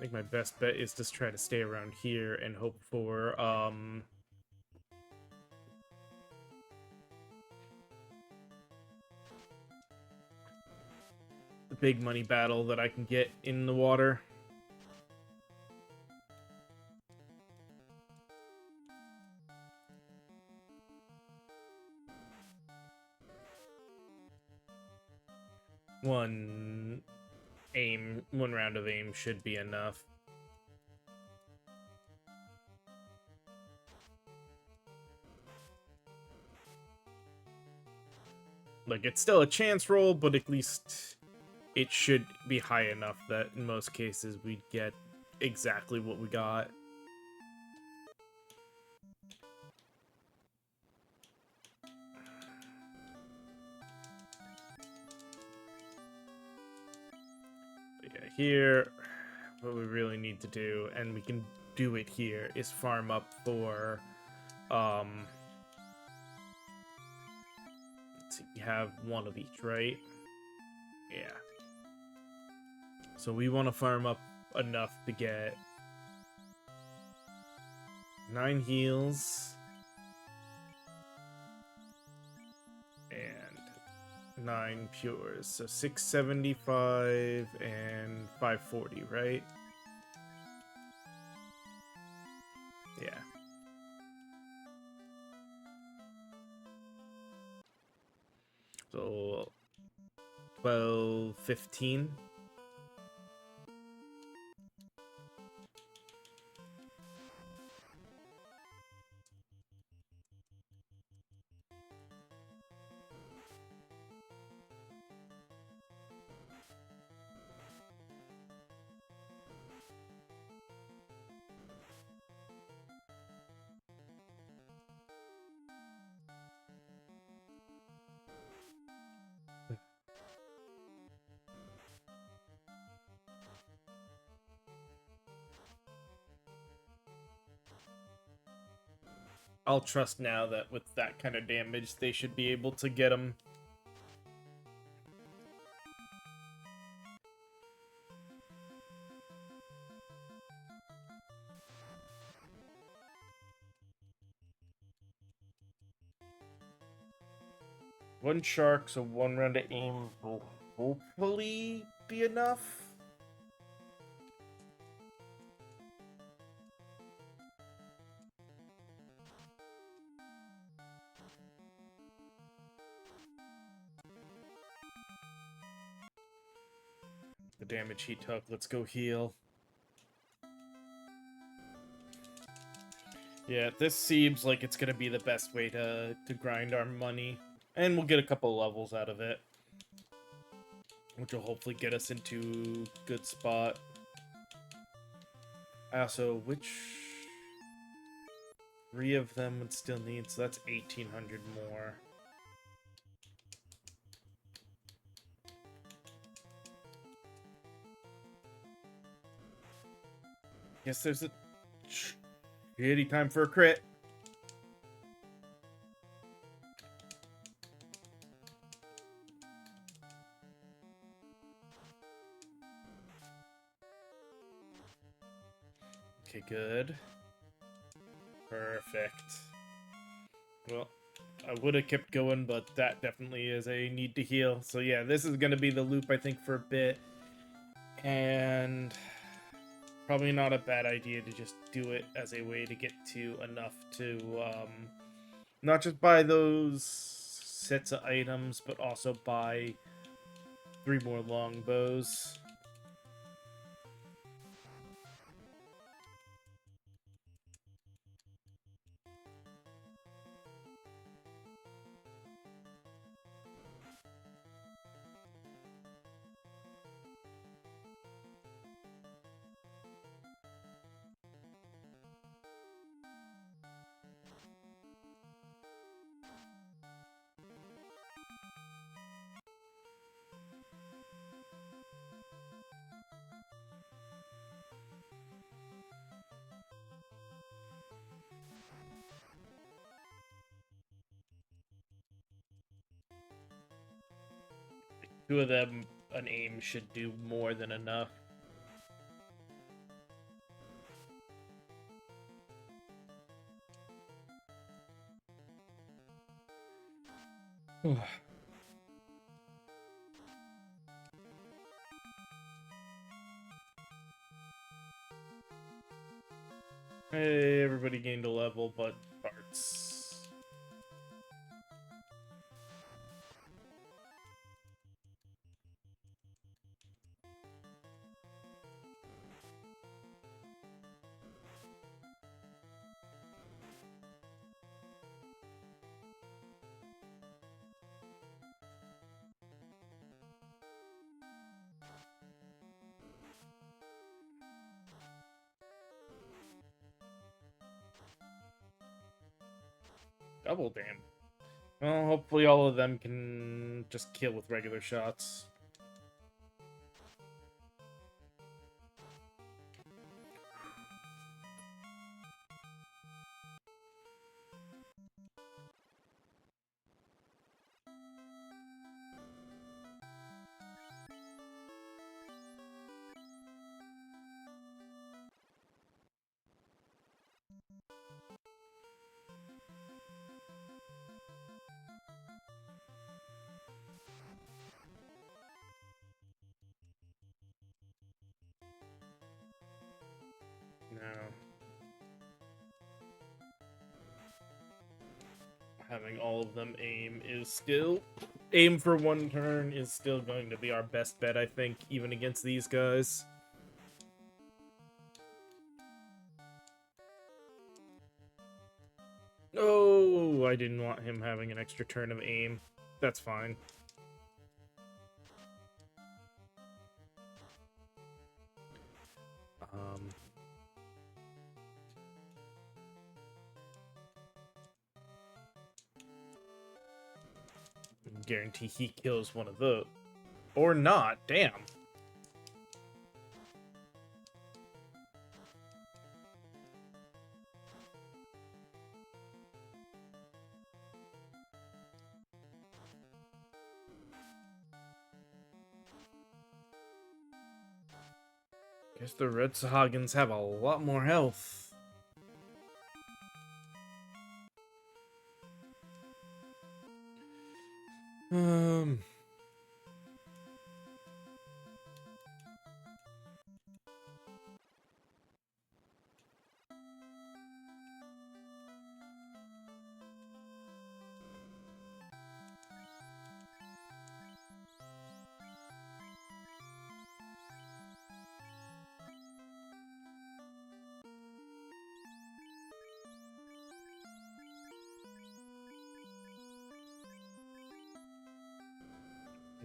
think my best bet is just try to stay around here and hope for the big money battle that I can get in the water. One round of aim should be enough. Like, it's still a chance roll, but at least it should be high enough that in most cases we'd get exactly what we got. But yeah, here, what we really need to do, and we can do it here, is farm up for, let's see, we have one of each, right? Yeah. So we want to farm up enough to get 9 heals and 9 pures. So 675 and 540, right? Yeah. So 12, 15. I'll trust now that with that kind of damage, they should be able to get him. One shark, so 1 round of aim will hopefully be enough. The damage he took. Let's go heal. Yeah, this seems like it's gonna be the best way to grind our money. And we'll get a couple levels out of it. Which will hopefully get us into good spot. Also, which 3 of them would still need, so that's 1,800 more. Guess there's a shitty time for a crit. Okay, good. Perfect. Well, I would have kept going, but that definitely is a need to heal. So yeah, this is going to be the loop, I think, for a bit. And probably not a bad idea to just do it as a way to get to enough to not just buy those sets of items, but also buy 3 more longbows. Two of them, an aim should do more than enough. Hey, everybody gained a level, but parts. Double damage. Well, hopefully all of them can just kill with regular shots. No. Having all of them aim for one turn is still going to be our best bet, I think, even against these guys. Oh, I didn't want him having an extra turn of aim. That's fine. Guarantee he kills one of those. Or not, damn. Guess the Red Sahagins have a lot more health.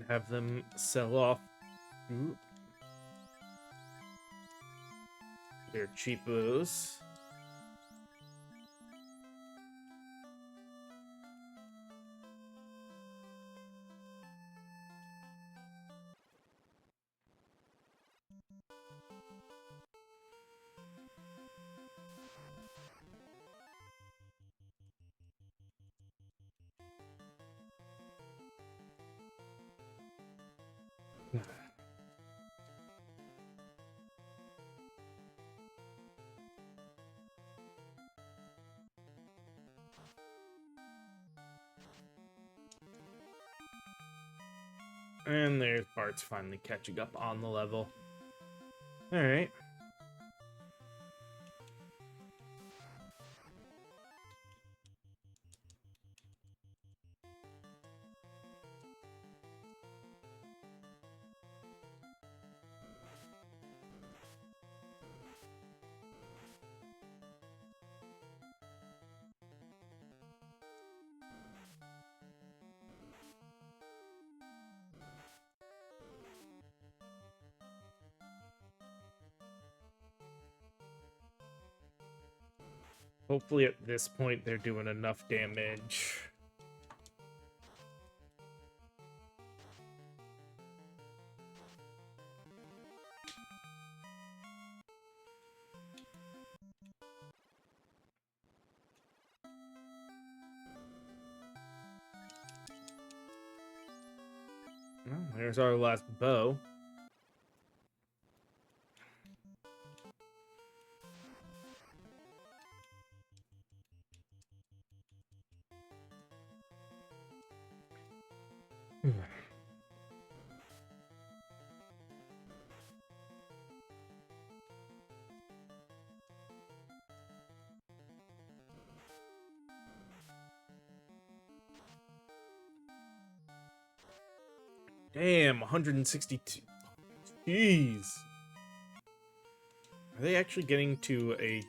Have them sell off their cheapos. And there's Bart's finally catching up on the level. Alright. Hopefully at this point they're doing enough damage. Well, there's our last bow. Damn, 162. Jeez. Are they actually getting to a,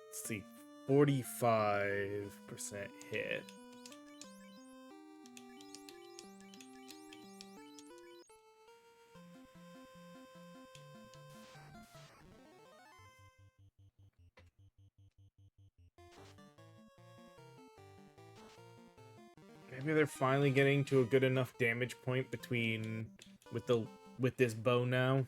let's see, 45% hit? Maybe they're finally getting to a good enough damage point between with this bow now.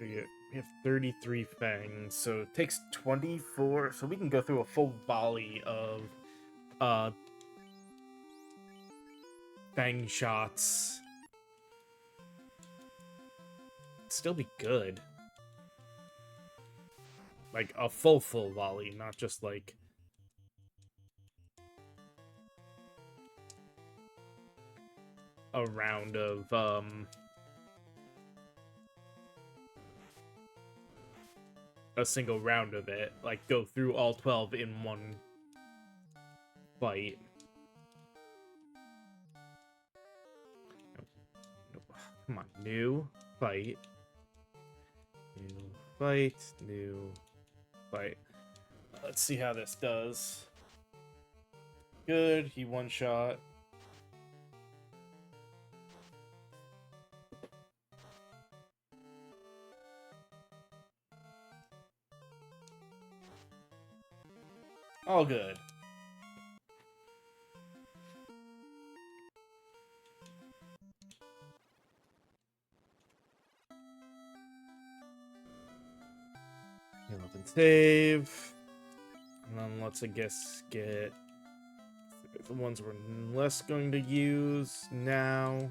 We have 33 fangs, so it takes 24. So we can go through a full volley of uh fang shots. Still be good. Like a full volley, not just like a round of a single round of it, like go through all 12 in one fight. Come on, new fight. New fight, new fight. Let's see how this does. Good, he one shot. All good. Heal up and save. And then let's, I guess, get the ones we're less going to use now.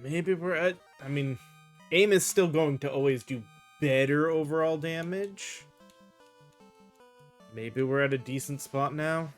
Maybe we're at... I mean, aim is still going to always do better overall damage. Maybe we're at a decent spot now.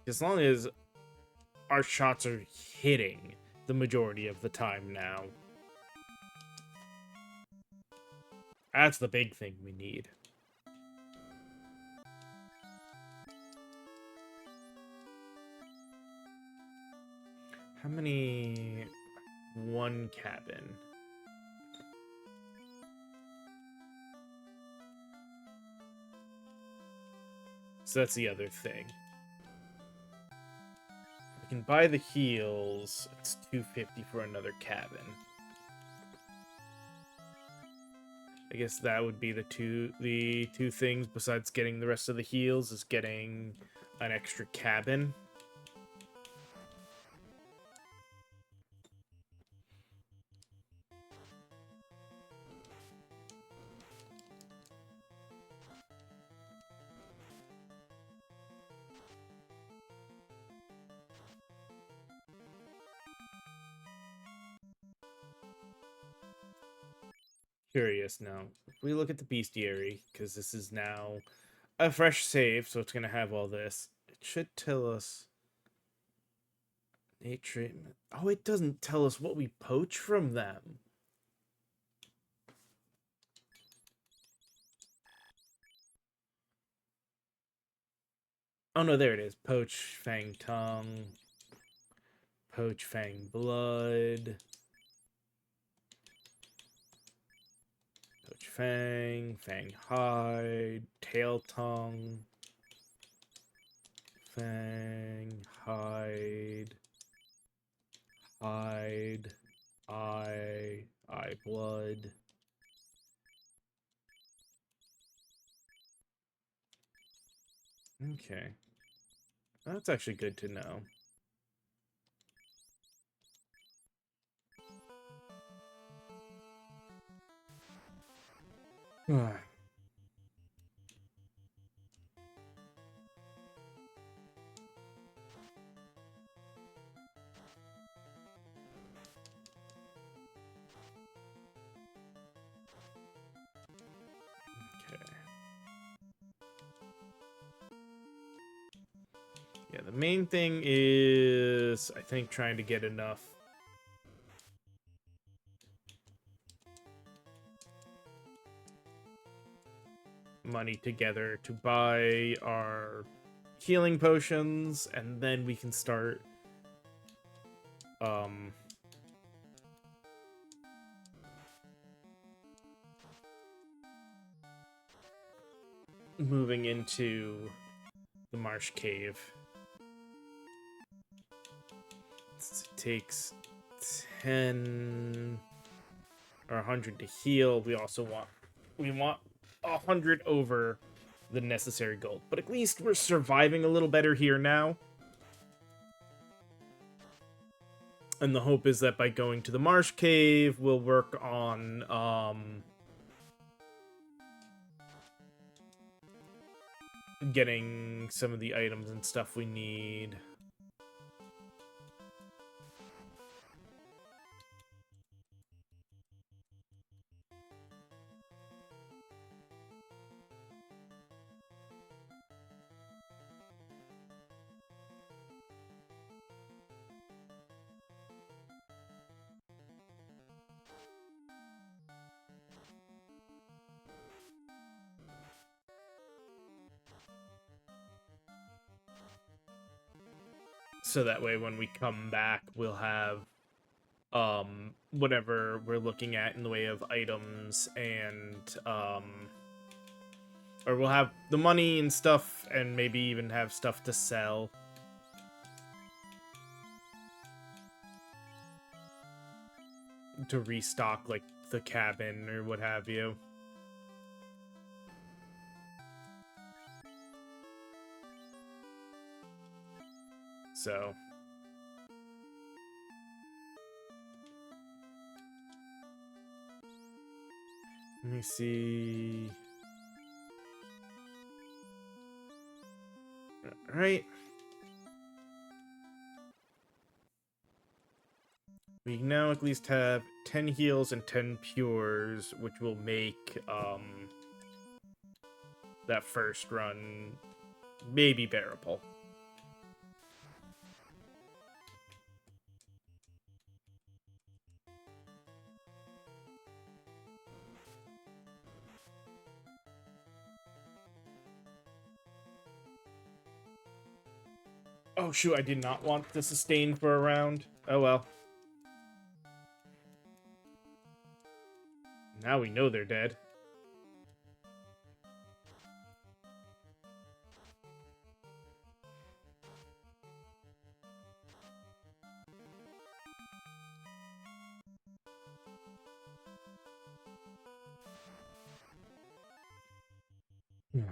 As long as our shots are hitting the majority of the time now. That's the big thing we need. How many... One cabin. So that's the other thing. We can buy the heals. It's $250 for another cabin. I guess that would be the two things besides getting the rest of the heals is getting an extra cabin. Curious now. If we look at the bestiary, because this is now a fresh save, so it's going to have all this. It should tell us... Nate treatment. Oh, it doesn't tell us what we poach from them. Oh no, there it is. Poach Fang Tongue. Poach Fang Blood. Poach Fang. Fang Hide. Tail Tongue. Fang. Hide. Hide. Eye. Eye Blood. Okay. That's actually good to know. Yeah, the main thing is, I think, trying to get enough money together to buy our healing potions, and then we can start moving into the marsh cave. It takes 10 or 100 to heal. We want 100 over the necessary gold. But at least we're surviving a little better here now. And the hope is that by going to the marsh cave, we'll work on getting some of the items and stuff we need. So that way when we come back, we'll have whatever we're looking at in the way of items and or we'll have the money and stuff and maybe even have stuff to sell. To restock like the cabin or what have you. So let me see. All right. We now at least have 10 heals and 10 pures, which will make that first run maybe bearable. Oh shoot, I did not want to sustain for a round. Oh well. Now we know they're dead. Yeah.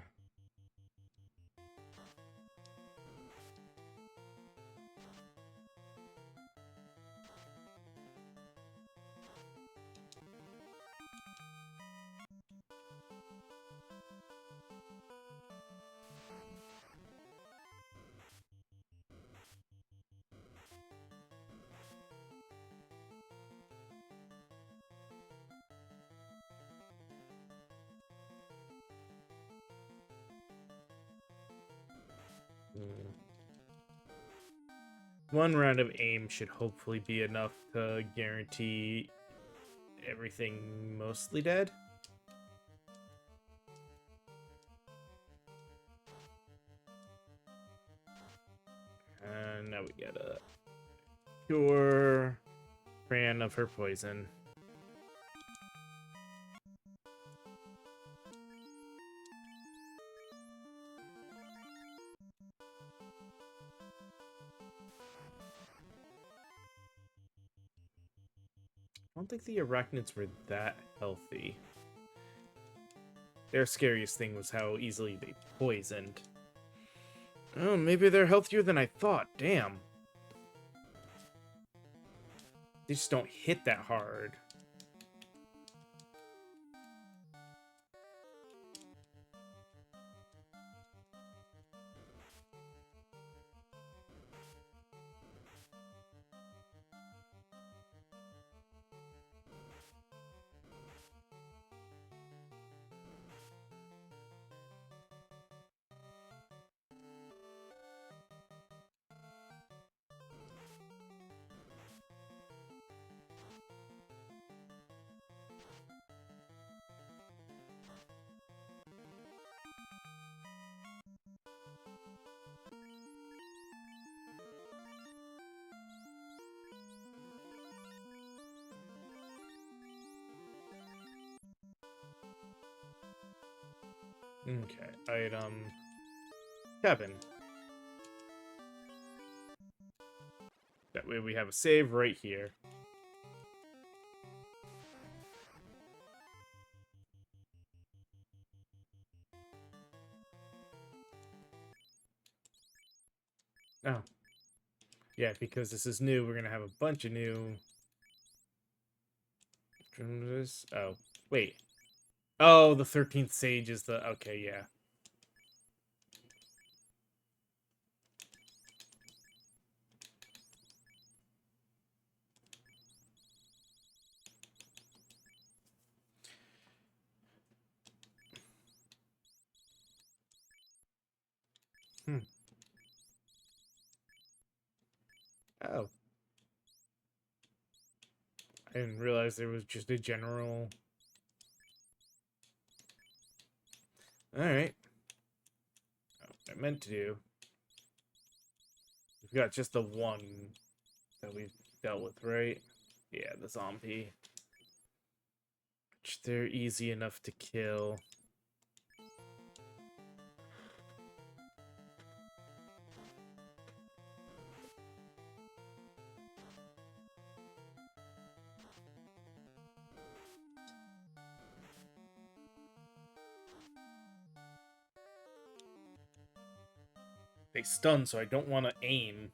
Hmm. One round of aim should hopefully be enough to guarantee everything mostly dead. And now we get a cure Fran of her poison. I don't think the arachnids were that healthy. Their scariest thing was how easily they poisoned. Oh, maybe they're healthier than I thought. Damn. They just don't hit that hard. Okay, item... Kevin. That way we have a save right here. Oh. Yeah, because this is new, we're gonna have a bunch of new... Oh, wait. Oh, the 13th Sage is the... Okay, yeah. Oh. I didn't realize there was just a general... Alright. Oh, what I meant to do... We've got just the one that we've dealt with, right? Yeah, the zombie. Which they're easy enough to kill. They stun, so I don't want to aim.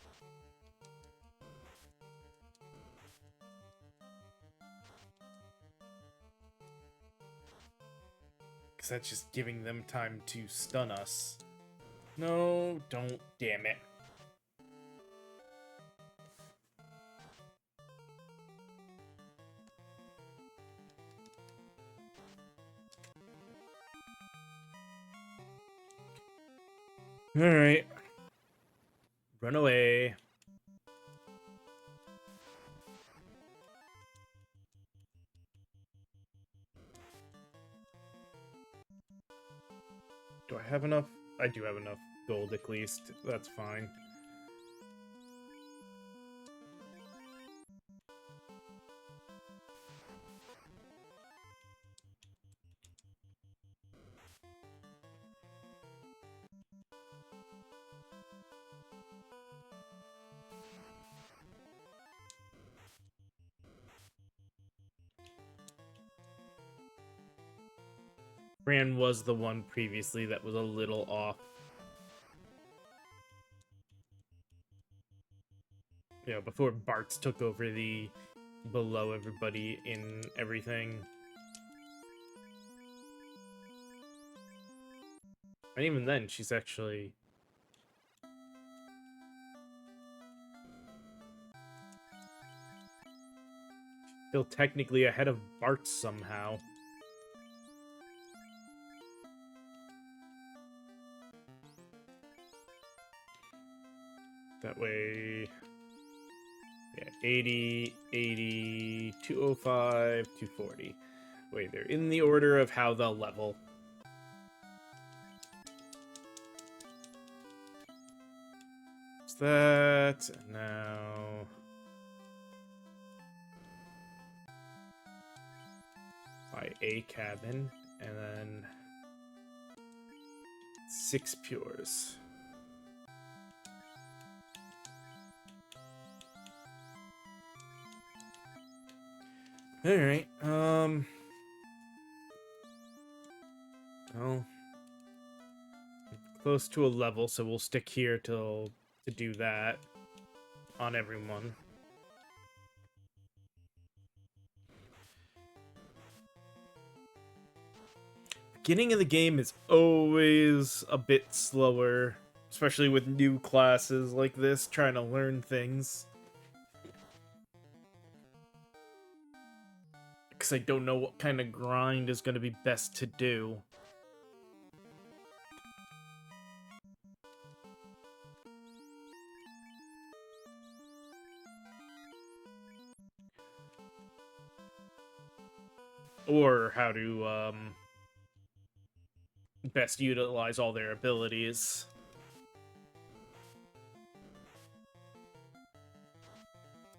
Because that's just giving them time to stun us. No, don't. Damn it. Alright. Run away. Do I have enough? I do have enough gold, at least. That's fine. Fran was the one previously that was a little off. You know, before Bartz took over the below everybody in everything. And even then, she's actually... still technically ahead of Bartz somehow. That way, yeah, 80, 80, 205, 240. Wait, they're in the order of how they'll level. It's that, and now... Buy a cabin, and then 6 pures. Alright, well, close to a level, so we'll stick here to do that on everyone. Beginning of the game is always a bit slower, especially with new classes like this, trying to learn things. Because I don't know what kind of grind is going to be best to do. Or how to, best utilize all their abilities.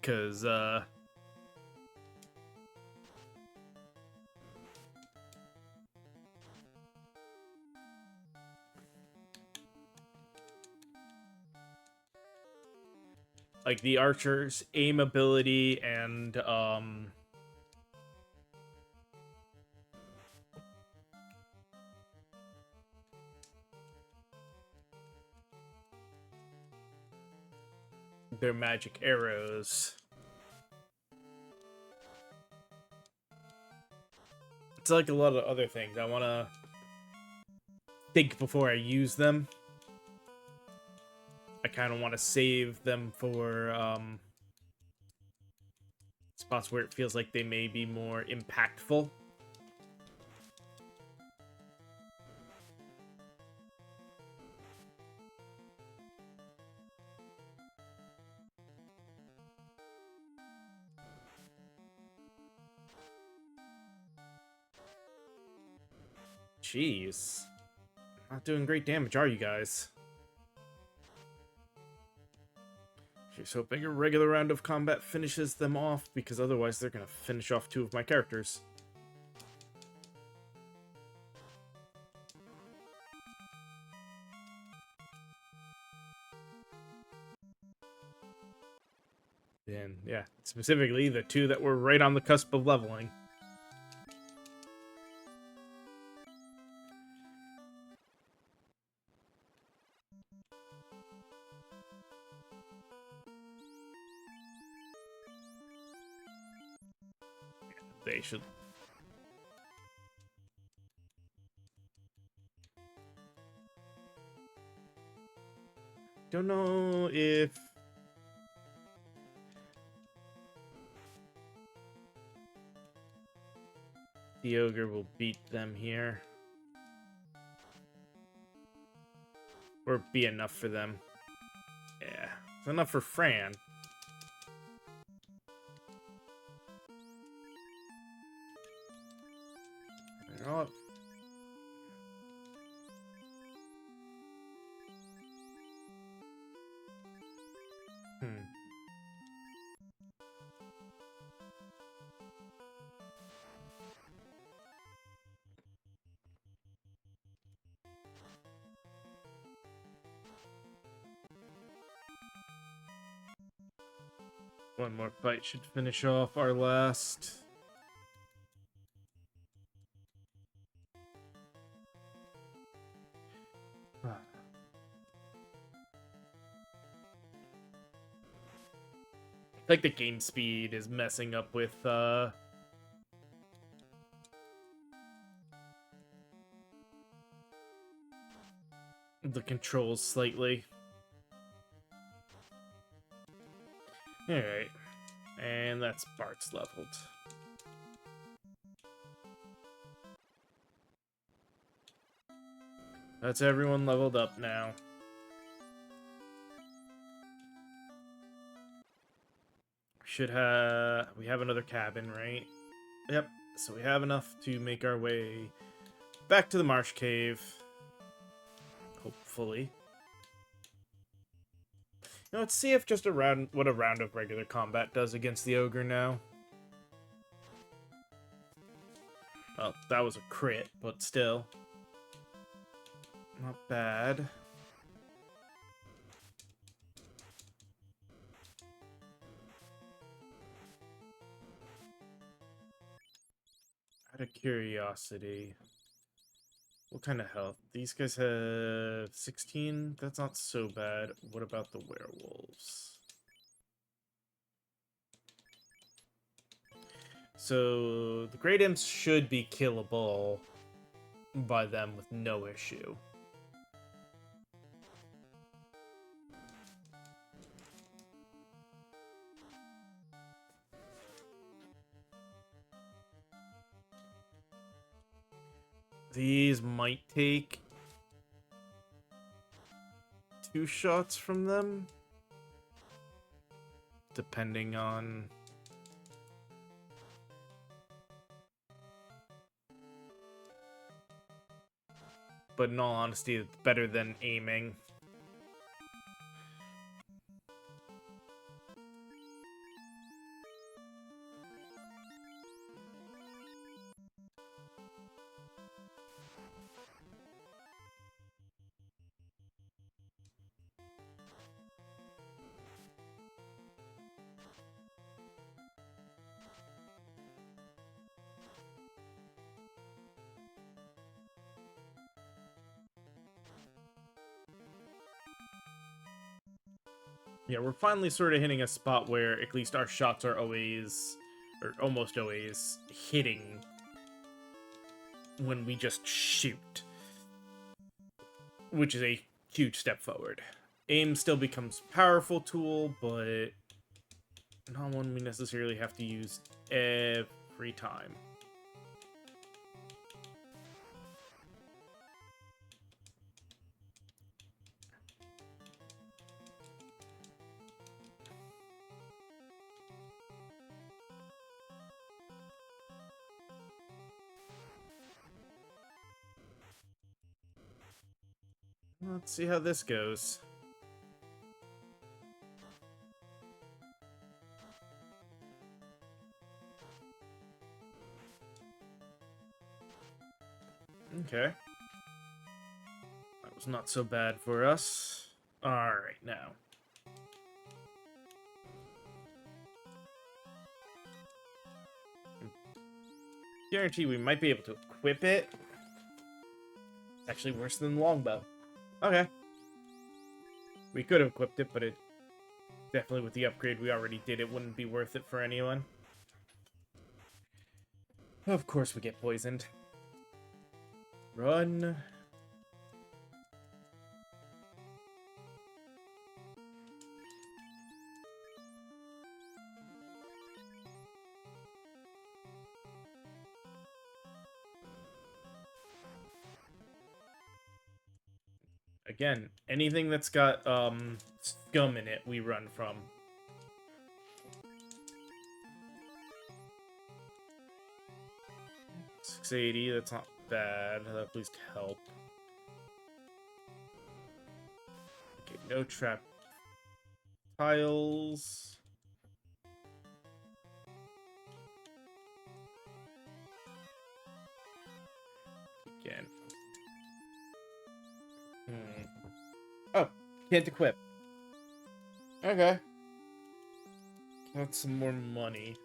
Because, like, the archer's aim ability and, their magic arrows. It's like a lot of other things. I want to think before I use them. I kind of want to save them for spots where it feels like they may be more impactful. Jeez. Not doing great damage, are you guys? Just hoping a regular round of combat finishes them off, because otherwise they're gonna finish off 2 of my characters. And yeah, specifically the 2 that were right on the cusp of leveling. They should... Don't know if... the ogre will beat them here. Or be enough for them. Yeah, it's enough for Fran. Oh. One more fight should finish off our last. Like the game speed is messing up with the controls slightly. Alright. And that's Bart's leveled. That's everyone leveled up now. should have... We have another cabin, right? Yep. So we have enough to make our way back to the Marsh Cave. Hopefully. Now let's see if just what a round of regular combat does against the ogre now. Well, that was a crit, but still. Not bad. Out of curiosity, what kind of health? These guys have 16? That's not so bad. What about the werewolves? So, the Great Imps should be killable by them with no issue. These might take 2 shots from them, depending on... But in all honesty, it's better than aiming. Yeah, we're finally sort of hitting a spot where at least our shots are always, or almost always, hitting when we just shoot. Which is a huge step forward. Aim still becomes a powerful tool, but not one we necessarily have to use every time. Let's see how this goes. Okay. That was not so bad for us. Alright, now. Guarantee we might be able to equip it. It's actually worse than the longbow. Okay. We could have equipped it, but it definitely with the upgrade we already did, it wouldn't be worth it for anyone. Of course we get poisoned. Run. Again, anything that's got scum in it, we run from. $680, that's not bad. That'll at least help. Okay, no trap tiles. Again. Oh, can't equip. Okay. That's some more money.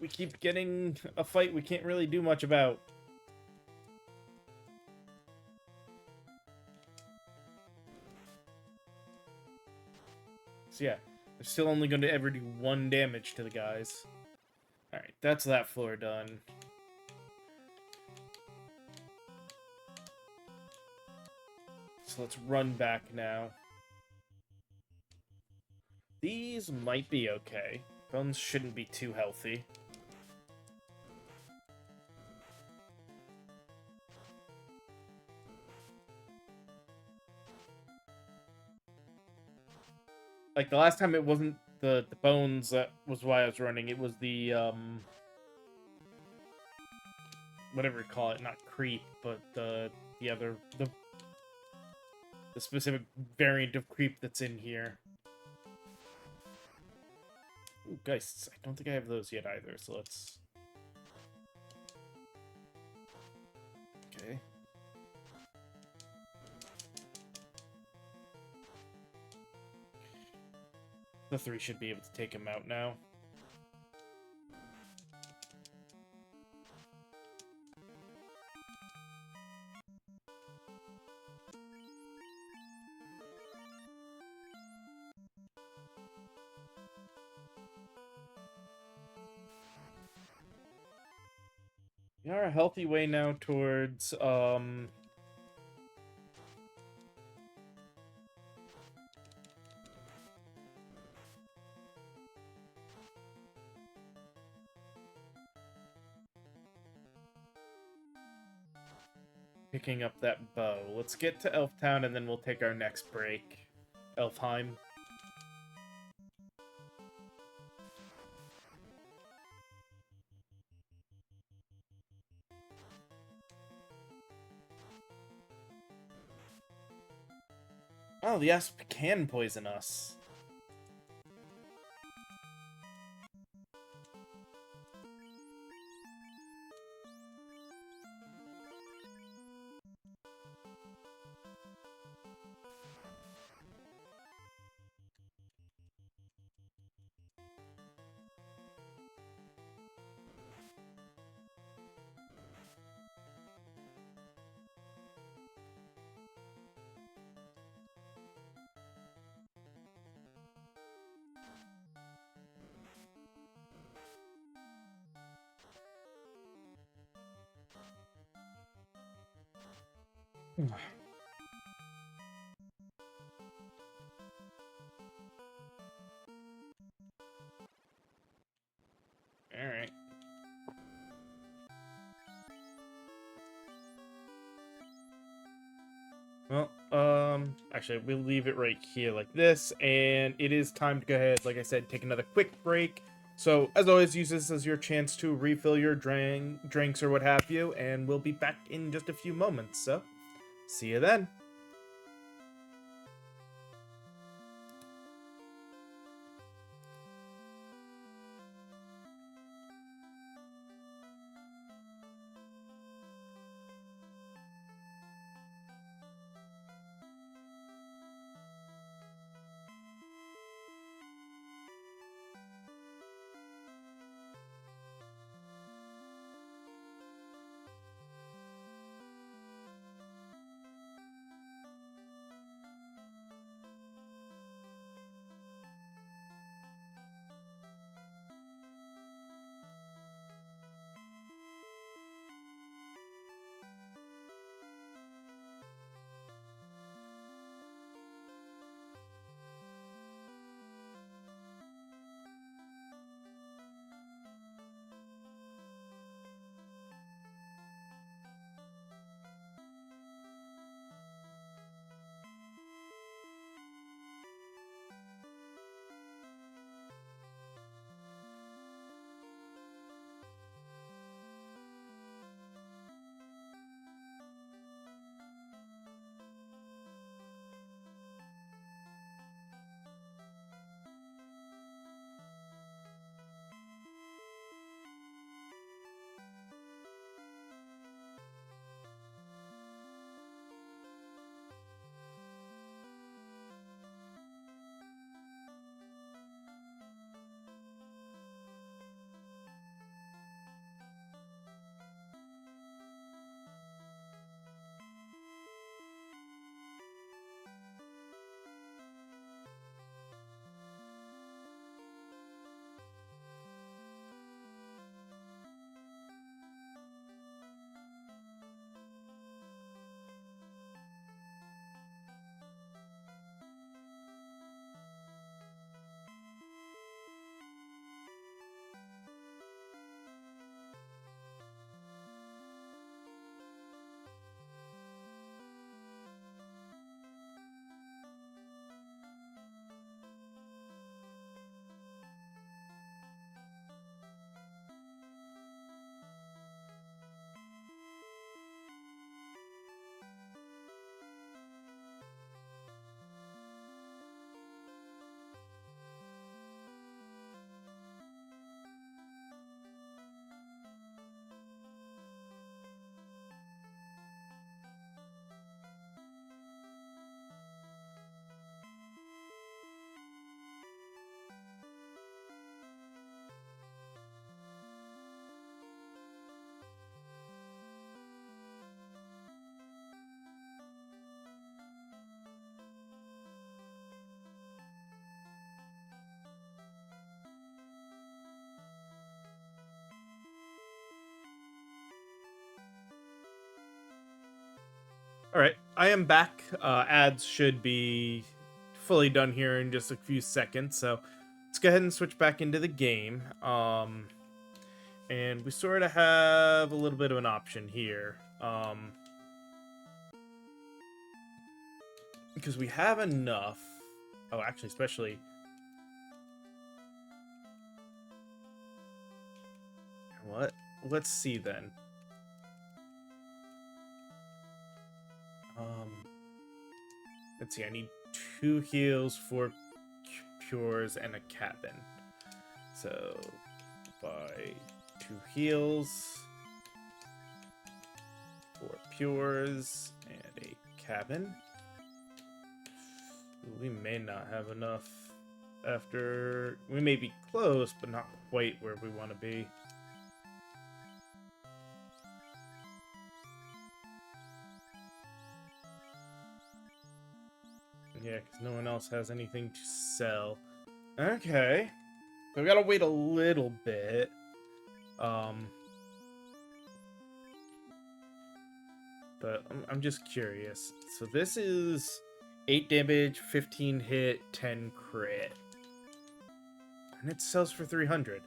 We keep getting a fight we can't really do much about. So yeah, they're still only going to ever do 1 damage to the guys. Alright, that's that floor done. So let's run back now. These might be okay. Bones shouldn't be too healthy. Like, the last time it wasn't the bones that was why I was running. It was the, whatever you call it. Not creep, but the other... The specific variant of creep that's in here. Ooh, geists. I don't think I have those yet either, so let's... Okay. The 3 should be able to take him out now. We are a healthy way now towards, picking up that bow. Let's get to Elftown and then we'll take our next break. Elfheim. Oh, the asp can poison us. Alright. Well, actually, we'll leave it right here like this, and it is time to go ahead, like I said, take another quick break. So, as always, use this as your chance to refill your drinks or what have you, and we'll be back in just a few moments, so see you then. All right, I am back. Ads should be fully done here in just a few seconds, so let's go ahead and switch back into the game. And we sort of have a little bit of an option here. Because we have enough. Oh, actually, especially. What? Let's see then. Let's see. I need 2 heals, 4 cures, and a cabin. So, buy 2 heals, 4 pures, and a cabin. We may not have enough after... We may be close, but not quite where we want to be. Yeah, because no one else has anything to sell. Okay. So we gotta wait a little bit. But I'm just curious. So this is 8 damage, 15 hit, 10 crit. And it sells for 300.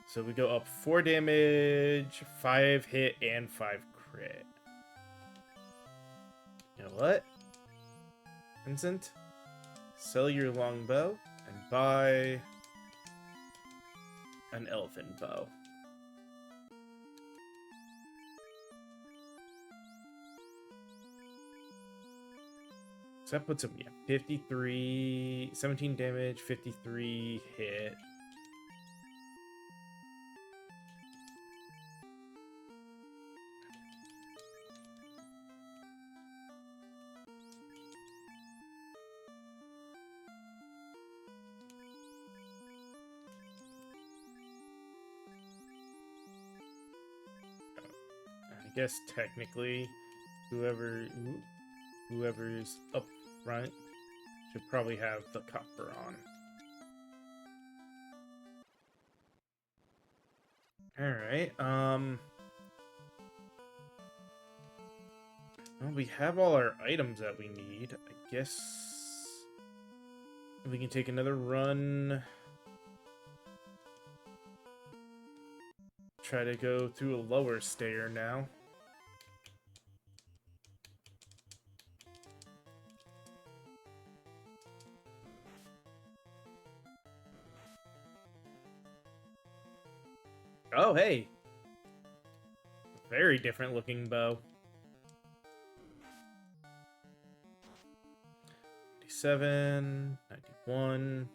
So we go up 4 damage, 5 hit, and 5 crit. You know what? Vincent, sell your longbow and buy an elven bow. So that puts him, 53, 17 damage, 53 hit. I guess technically, whoever's up front should probably have the copper on. Alright, well, we have all our items that we need. I guess we can take another run. Try to go through a lower stair now. Oh, hey! Very different looking bow. 97, 91.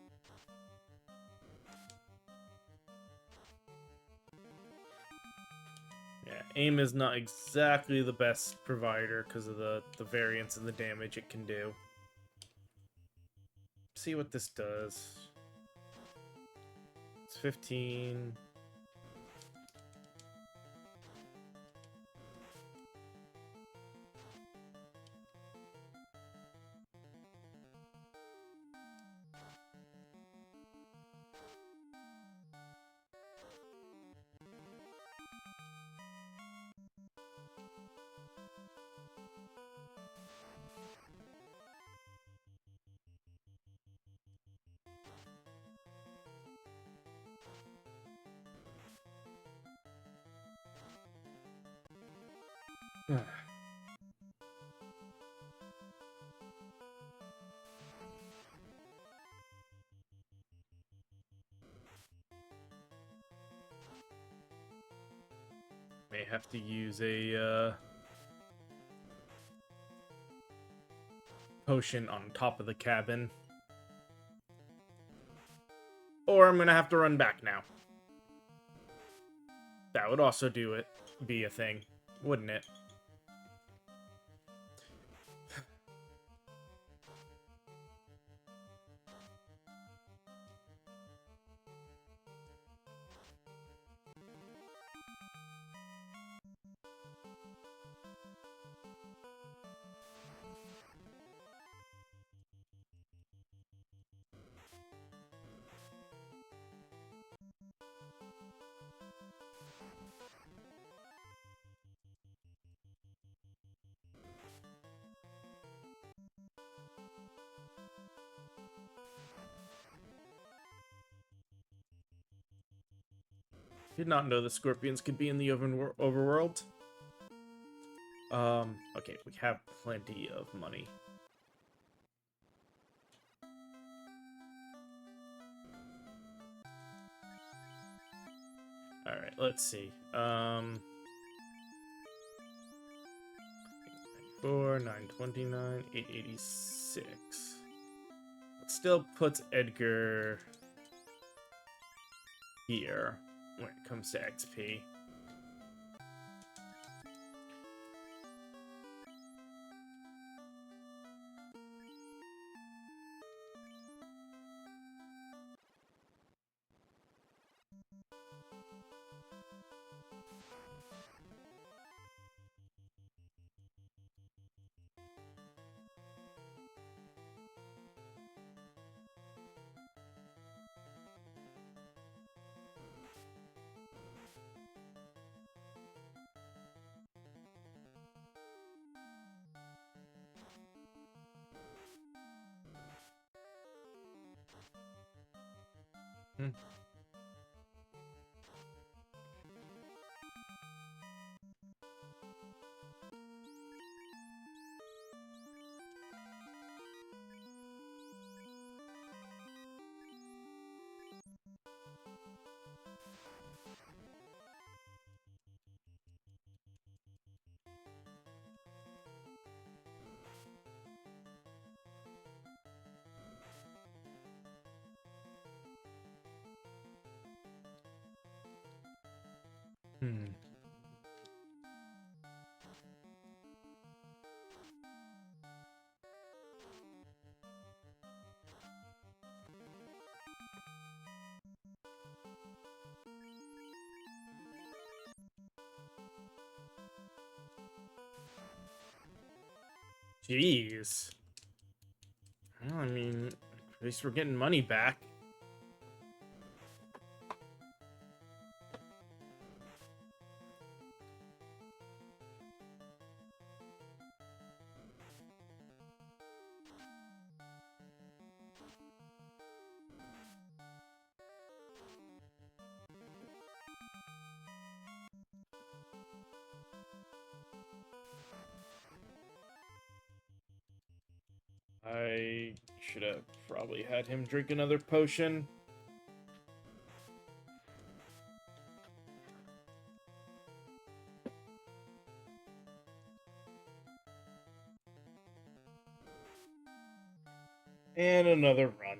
Yeah, aim is not exactly the best provider because of the variance and the damage it can do. See what this does. It's 15. May have to use a potion on top of the cabin. Or I'm gonna have to run back now. That would also be a thing, wouldn't it? Did not know the scorpions could be in the overworld. Okay, we have plenty of money. Alright, let's see. 4, 929, 886. It still puts Edgar here when it comes to XP. Hmm. Hmm. Jeez. Well, I mean, at least we're getting money back. I should have probably had him drink another potion. And another run.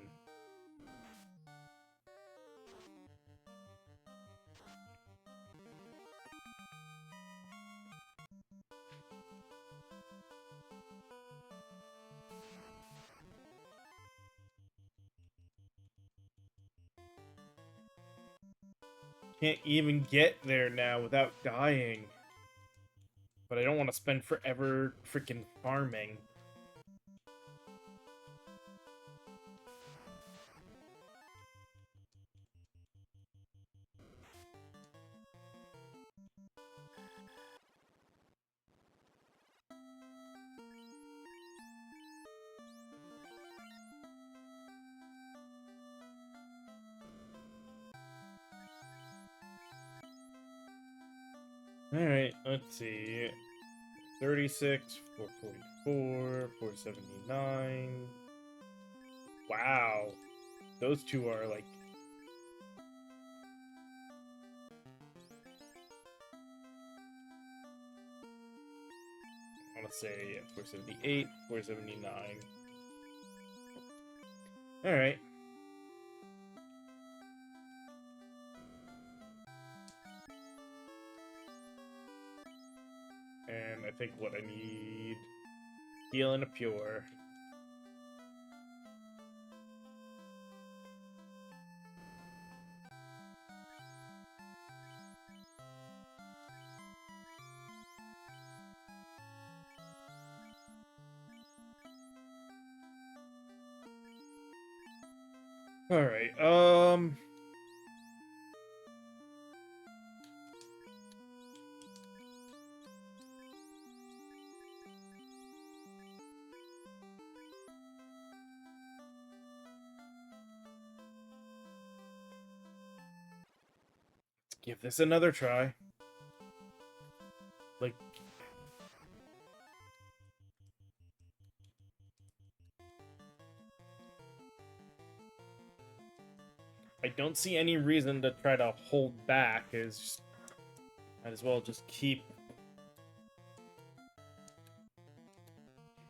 Can't even get there now without dying. But I don't want to spend forever freaking farming. Alright, let's see. 36, 444, 479. Wow. Those two are like... I want to say, yeah, 478, 479. Alright. And I think what I need... Heal and a pure. Alright, Give this another try. Like, I don't see any reason to try to hold back. Is might as well just keep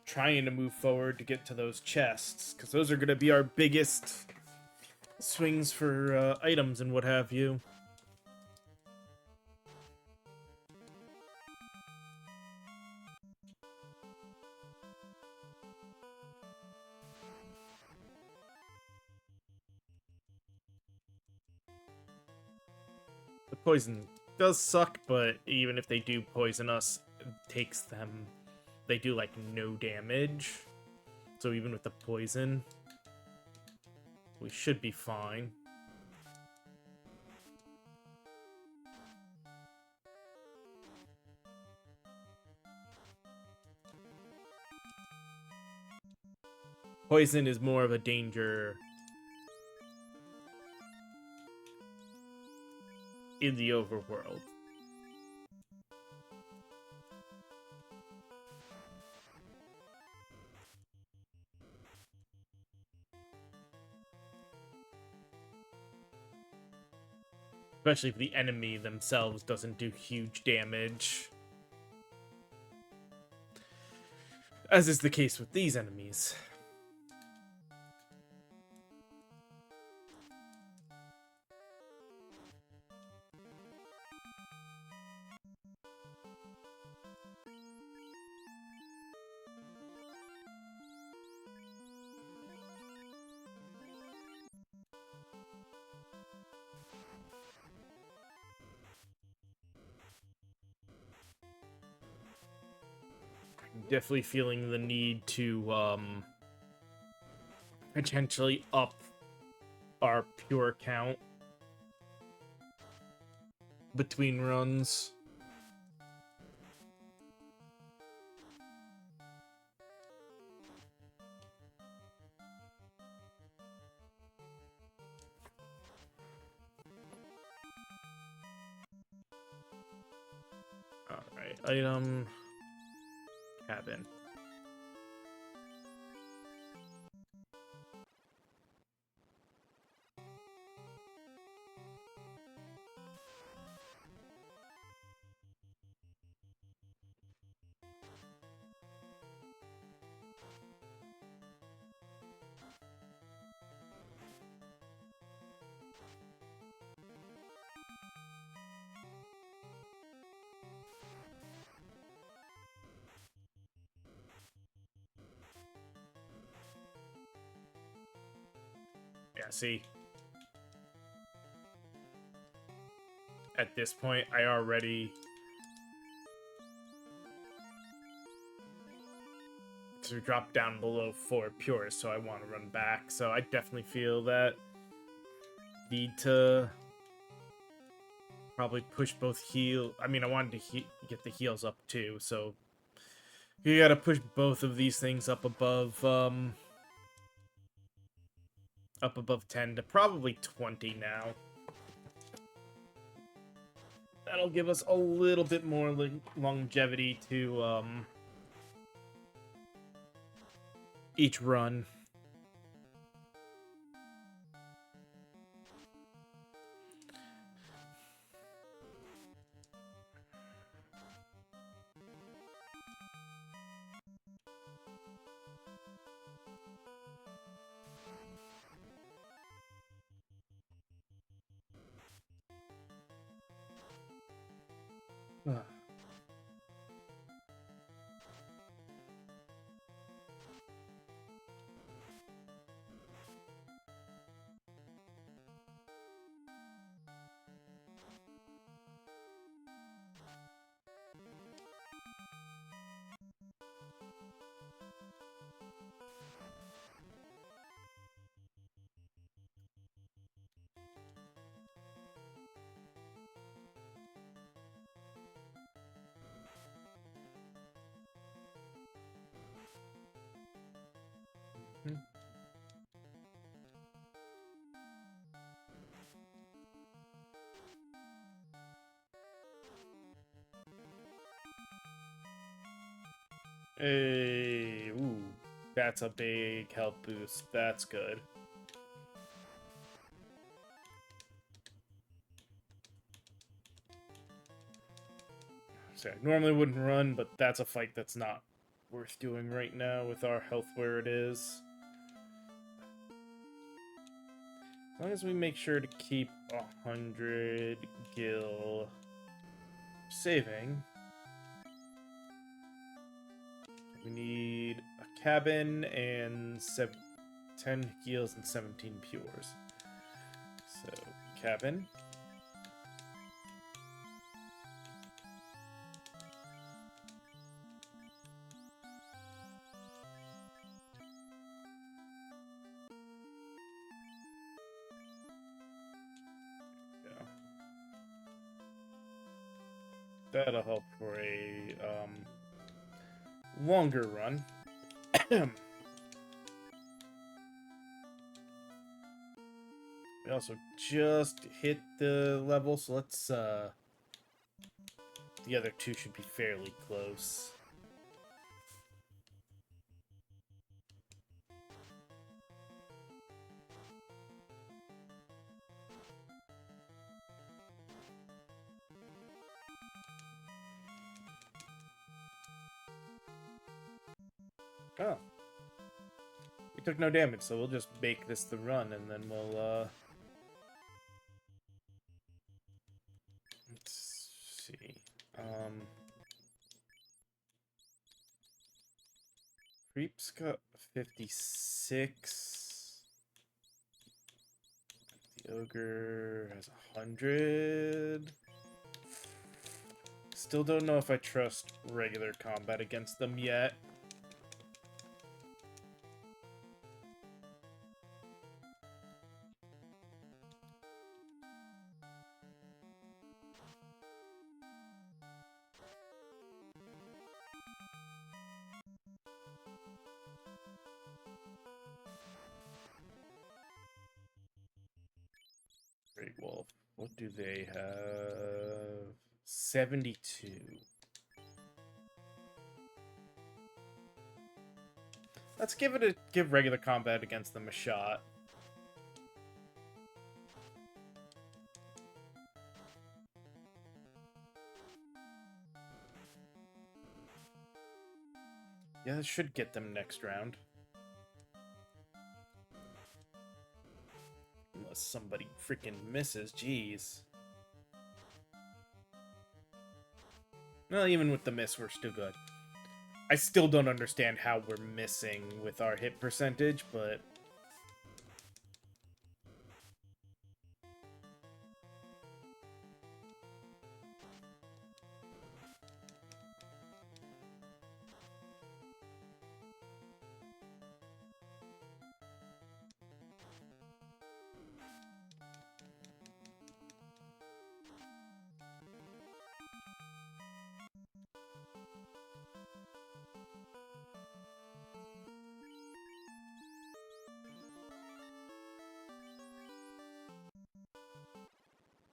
trying to move forward to get to those chests, because those are going to be our biggest swings for items and what have you. The poison does suck, but even if they do poison us, it takes them... They do, like, no damage. So even with the poison, we should be fine. Poison is more of a danger in the overworld. Especially if the enemy themselves doesn't do huge damage. As is the case with these enemies. Definitely feeling the need to potentially up our pure count between runs. Alright, item... cabin. Yeah, see. At this point, I already... to drop down below 4 pure, so I want to run back. So I definitely feel that need to probably push both heal... I mean, I wanted to get the heals up too, so... You gotta push both of these things up above 10 to probably 20 now. That'll give us a little bit more longevity to each run. Hey, ooh, that's a big health boost. That's good. Sorry, normally wouldn't run, but that's a fight that's not worth doing right now with our health where it is. As long as we make sure to keep 100 gil saving. We need a cabin and 10 gills and 17 pures. So, cabin. That'll help for a longer run. We also just hit the level, so let's the other two should be fairly close. Oh. We took no damage, so we'll just make this the run, and then we'll, let's see. Creep's got 56. The Ogre has 100. Still don't know if I trust regular combat against them yet. Great Wolf. What do they have? 72. Let's give regular combat against them a shot. Yeah, that should get them next round. Unless somebody freaking misses, jeez. Well, even with the miss, we're still good. I still don't understand how we're missing with our hit percentage, but...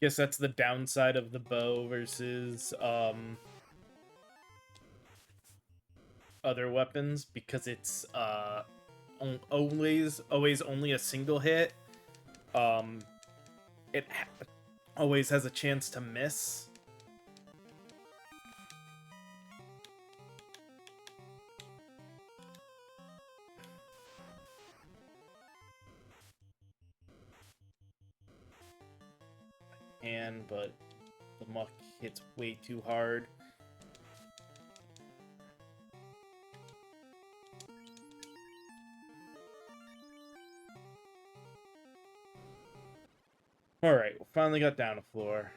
guess that's the downside of the bow versus other weapons, because it's always only a single hit. It always has a chance to miss. But the muck hits way too hard. Alright, we finally got down a floor.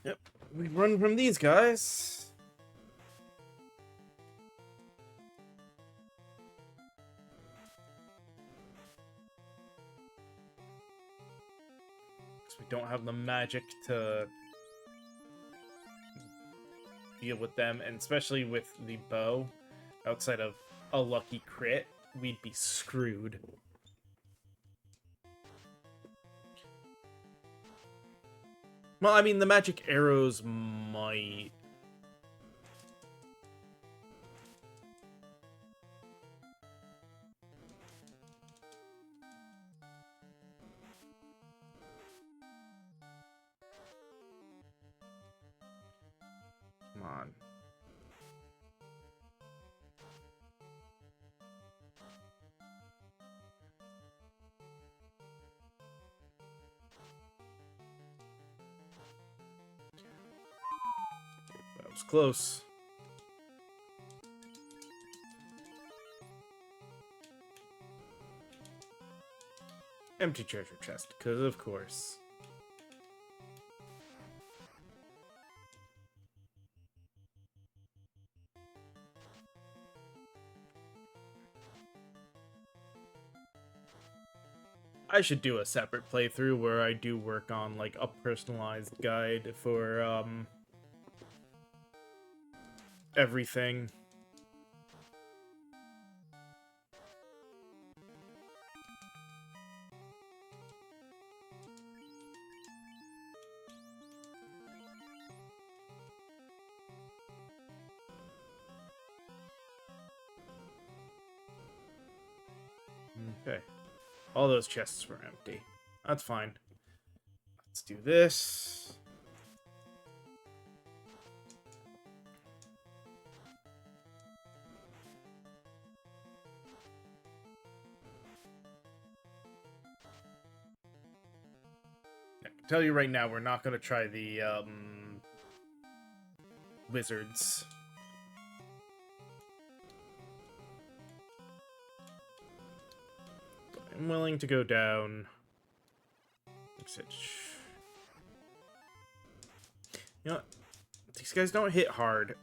Yep, we run from these guys. We don't have the magic to deal with them, and especially with the bow, outside of a lucky crit, we'd be screwed. Well, I mean, the magic arrows might... Come on. That was close. Empty treasure chest, because of course. I should do a separate playthrough where I do work on, like, a personalized guide for, everything. Okay. All those chests were empty. That's fine. Let's do this. I can tell you right now, we're not going to try the, wizards. I'm willing to go down. You know what? These guys don't hit hard.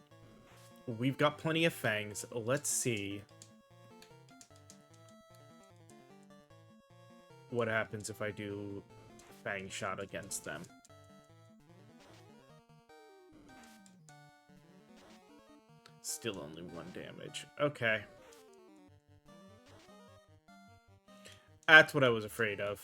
We've got plenty of fangs. Let's see what happens if I do fang shot against them. Still only 1 damage. Okay. That's what I was afraid of.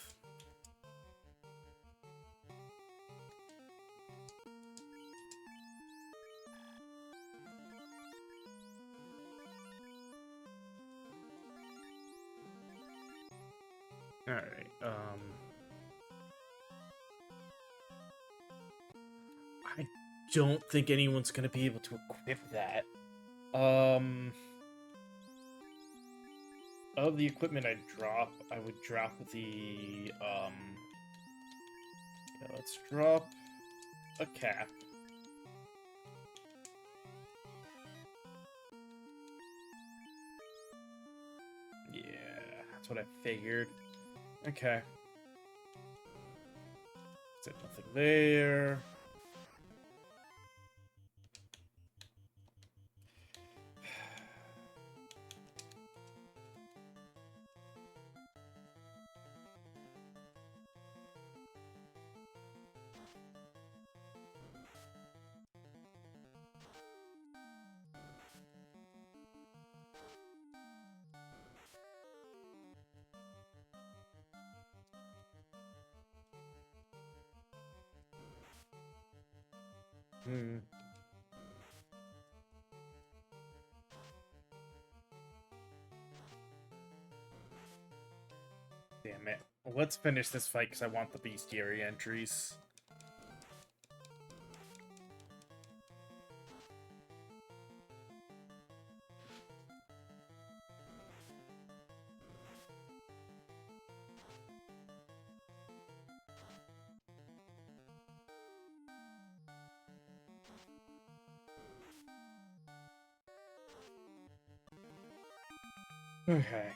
Alright, I don't think anyone's gonna be able to equip that. Of the equipment I would drop the, yeah, let's drop a cap. Yeah, that's what I figured. Okay. Said nothing there. Damn it. Let's finish this fight because I want the bestiary entries. Okay.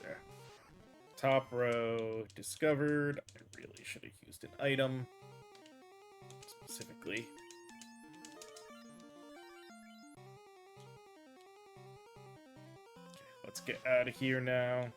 There. Top row discovered. I really should have used an item. Specifically. Okay, let's get out of here now.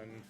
on.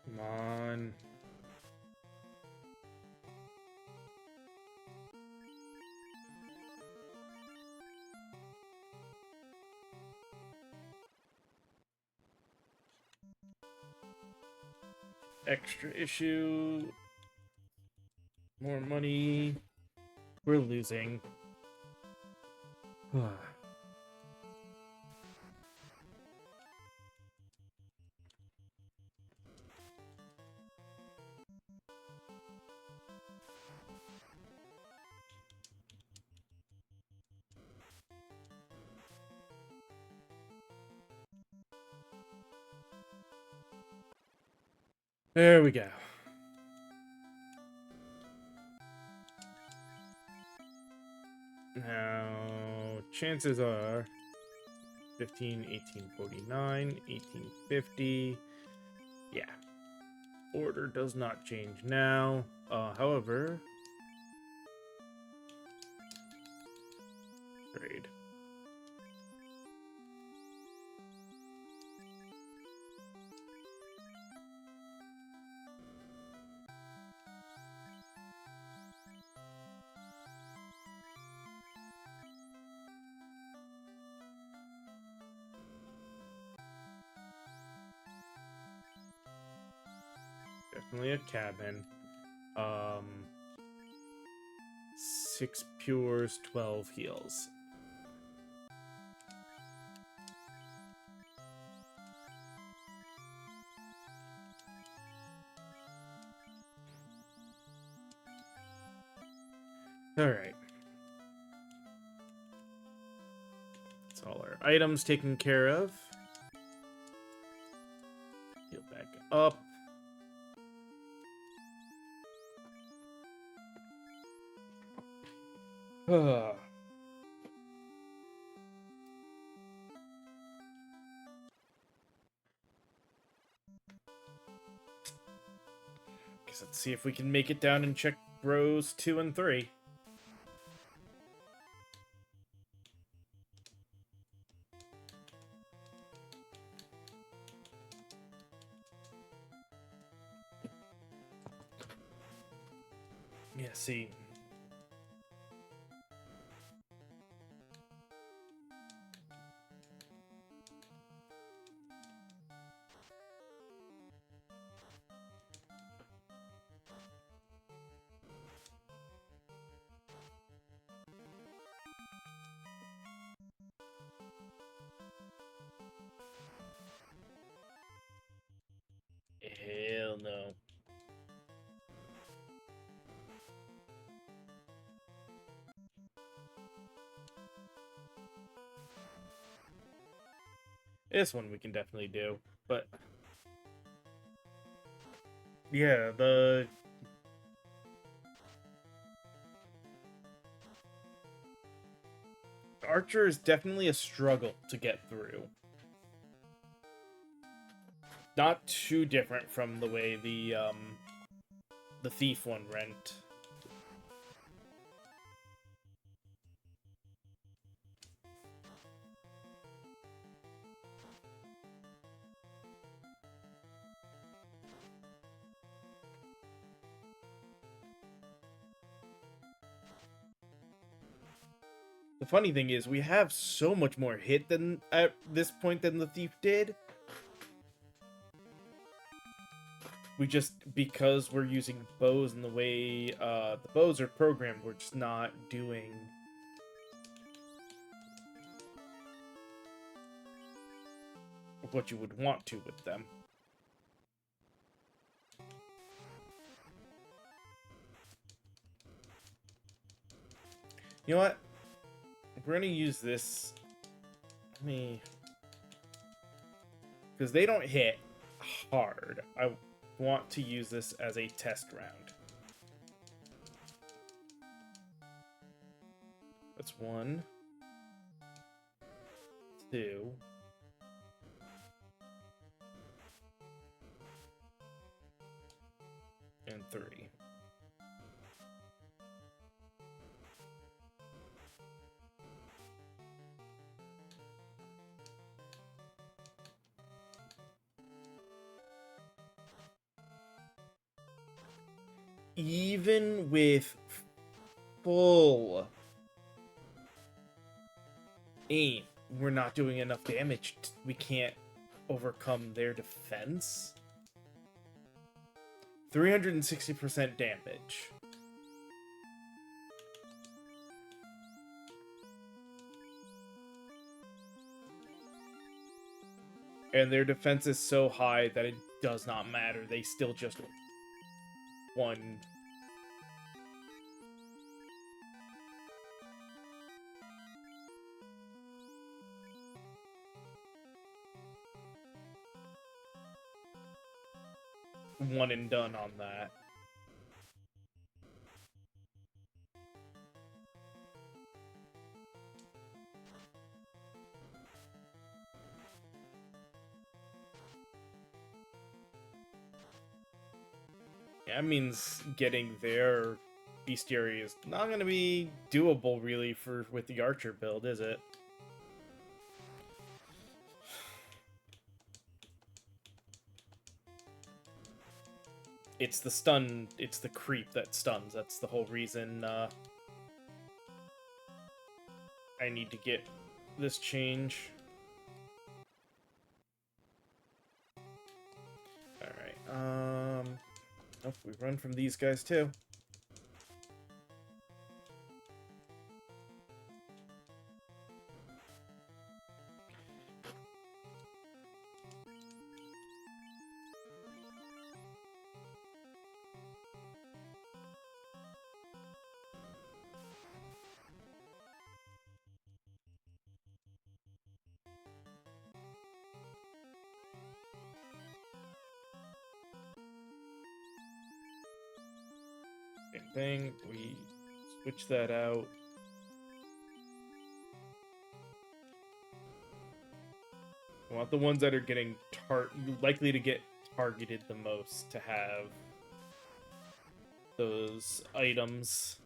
Come on. Extra issue. More money. We're losing. There we go. Now, chances are 15, 1849, 1850. Yeah. Order does not change now. However, trade. Definitely a cabin. 6 pures, 12 heals. Alright. That's all our items taken care of. Heal back up. Guess let's see if we can make it down and check rows 2 and 3. Yeah, see. Hell no. This one we can definitely do, but yeah, the Archer is definitely a struggle to get through. Not too different from the way the Thief one went. The funny thing is, we have so much more hit than at this point than the Thief did. We just, because we're using bows and the way the bows are programmed, we're just not doing what you would want to with them. You know what? we're gonna use this. Let me, because they don't hit hard. I want to use this as a test round. That's 1, 2. And 3. Even with full aim, we're not doing enough damage. We can't overcome their defense. 360% damage. And their defense is so high that it does not matter. They still just won. One and done on that. Yeah, that means getting their bestiary is not going to be doable, really, with the archer build, is it? It's the stun, it's the creep that stuns. That's the whole reason I need to get this change. Alright, oh, we run from these guys too. Same thing, we switch that out. I want the ones that are getting likely to get targeted the most to have those items.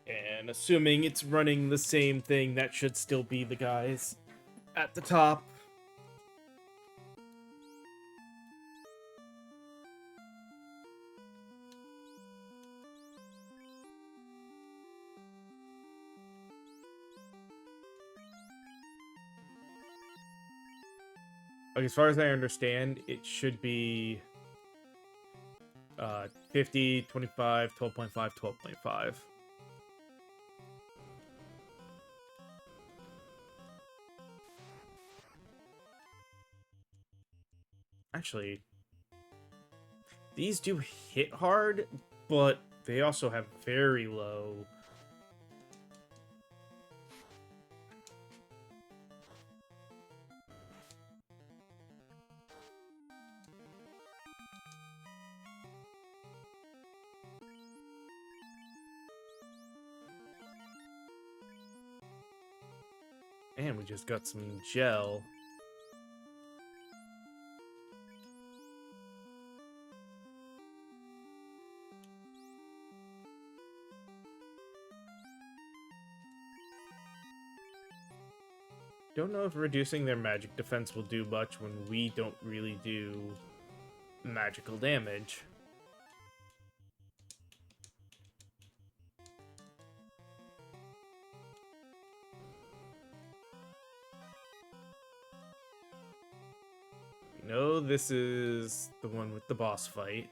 And assuming it's running the same thing, that should still be the guys at the top. Like, as far as I understand, it should be 50, 25, 12.5, 12.5. Actually, these do hit hard, but they also have very low. And we just got some gel. Don't know if reducing their magic defense will do much when we don't really do magical damage. We know this is the one with the boss fight.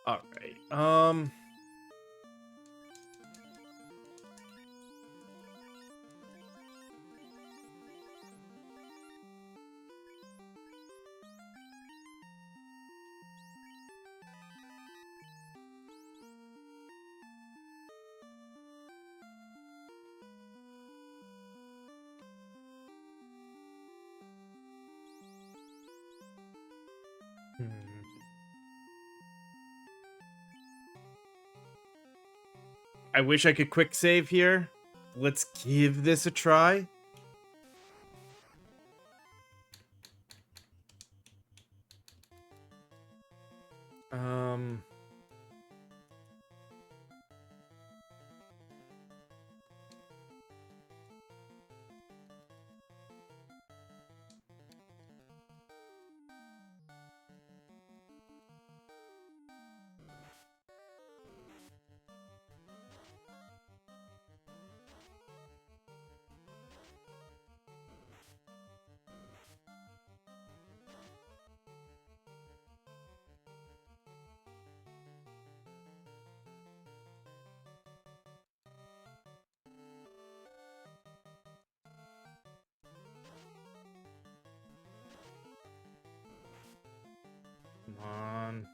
All right. I wish I could quick save here. Let's give this a try. Um, come on.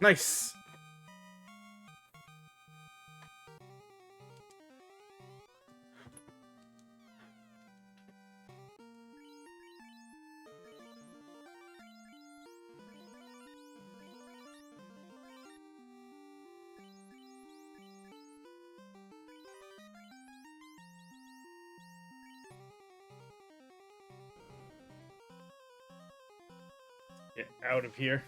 Nice. Get out of here.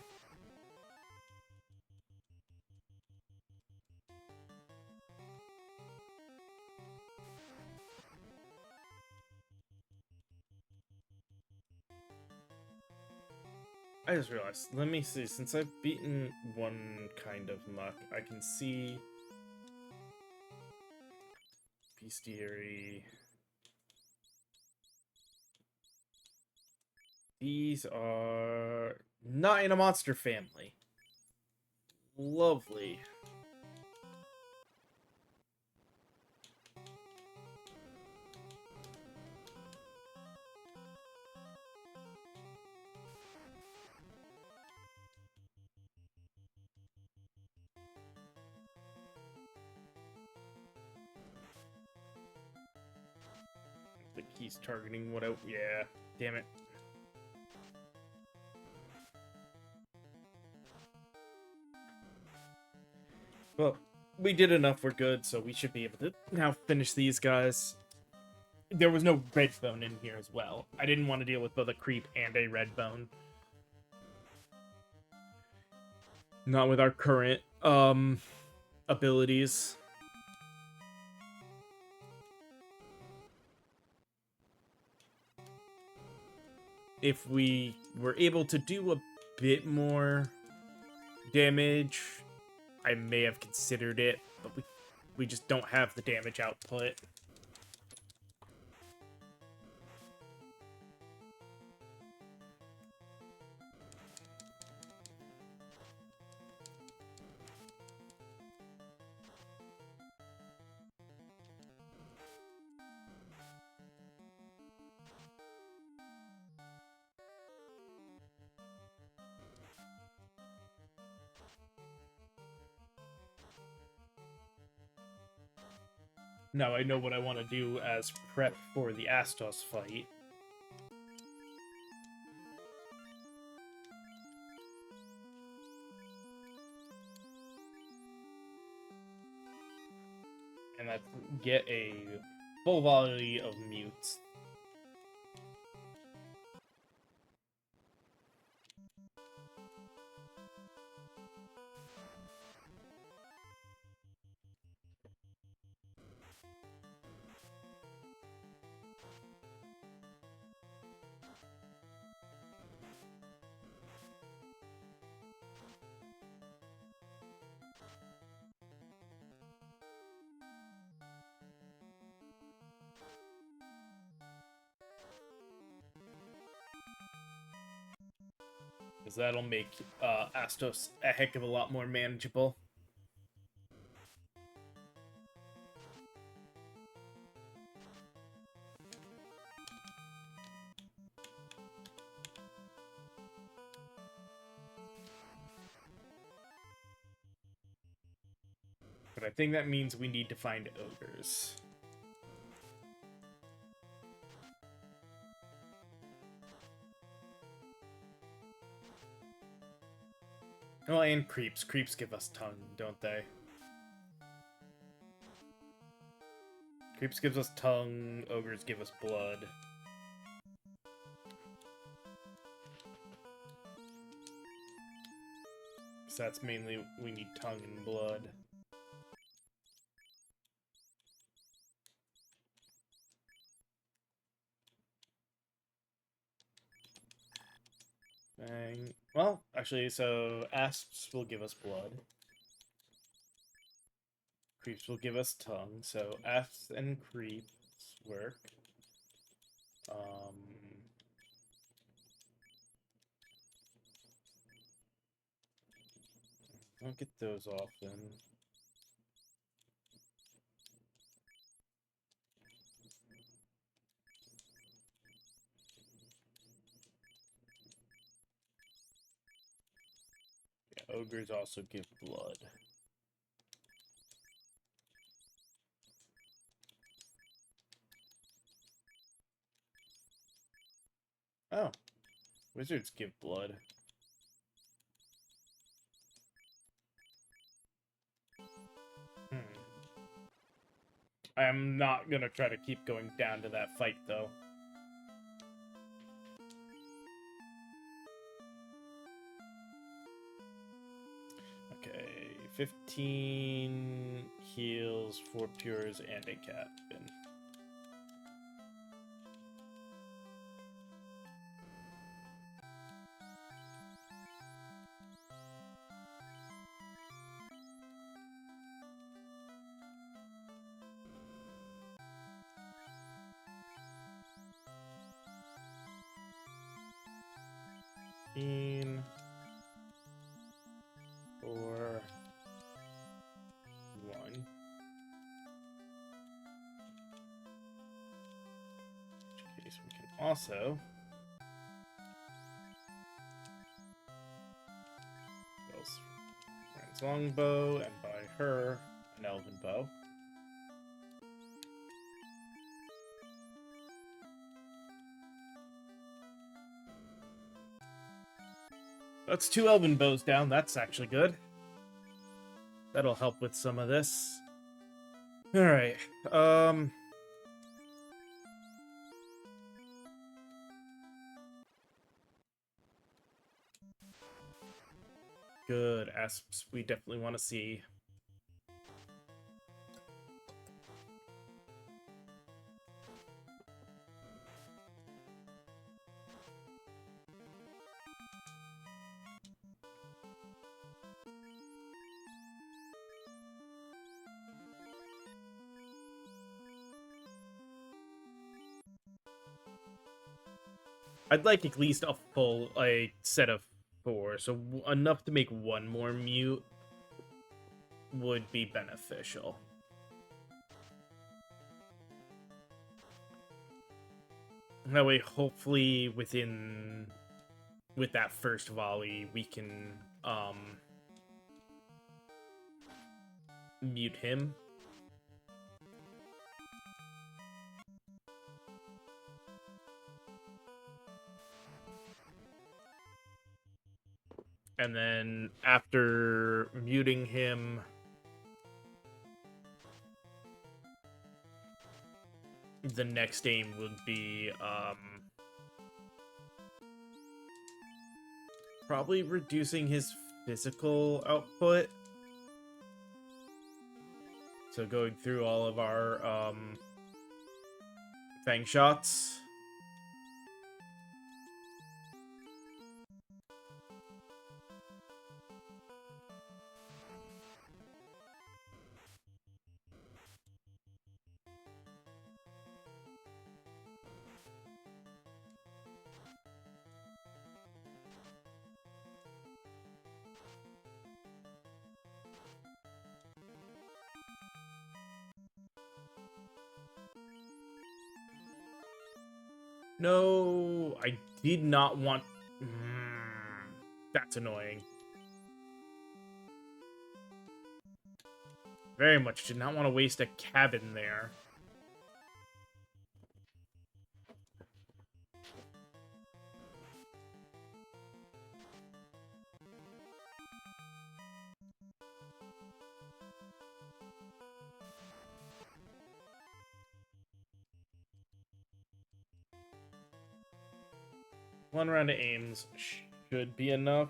I just realized, let me see, since I've beaten one kind of muck, I can see bestiary. These are not in a monster family. Lovely. I think he's targeting what I... Yeah, damn it. Well, we did enough, we're good, so we should be able to now finish these guys. There was no red bone in here as well. I didn't want to deal with both a creep and a red bone. Not with our current, abilities. If we were able to do a bit more damage, I may have considered it, but we just don't have the damage output. Now I know what I want to do as prep for the Astos fight. And that's get a full volley of mutes. because that'll make Astos a heck of a lot more manageable. But I think that means we need to find ogres. Oh, and creeps. Creeps give us tongue, don't they? Creeps gives us tongue, ogres give us blood. So that's mainly, we need tongue and blood. Bang. Well, actually, so asps will give us blood. Creeps will give us tongue, so asps and creeps work. Don't get those often. Yeah, ogres also give blood. Oh, wizards give blood. I'm not gonna try to keep going down to that fight, though. Okay, 15 heals, 4 pures, and a captain. Four, 1. In case we can also Friend's longbow, and by her, an elven bow. That's 2 elven bows down. That's actually good. That'll help with some of this. Alright, good. Asps we definitely want to see. I'd like at least a full set of 4, so enough to make 1 more mute would be beneficial. That way, hopefully, with that first volley, we can mute him. And then after muting him, the next aim would be probably reducing his physical output. So going through all of our fang shots. No, I did not want... that's annoying. Very much did not want to waste a cabin there. One round of aims should be enough.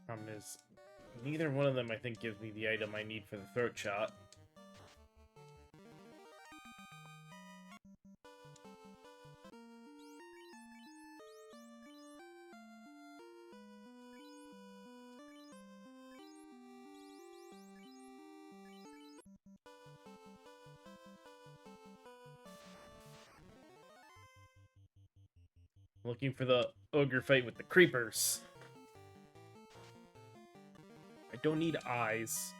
Problem is, neither one of them, I think, gives me the item I need for the throat shot. Looking for the ogre fight with the creepers. I don't need eyes.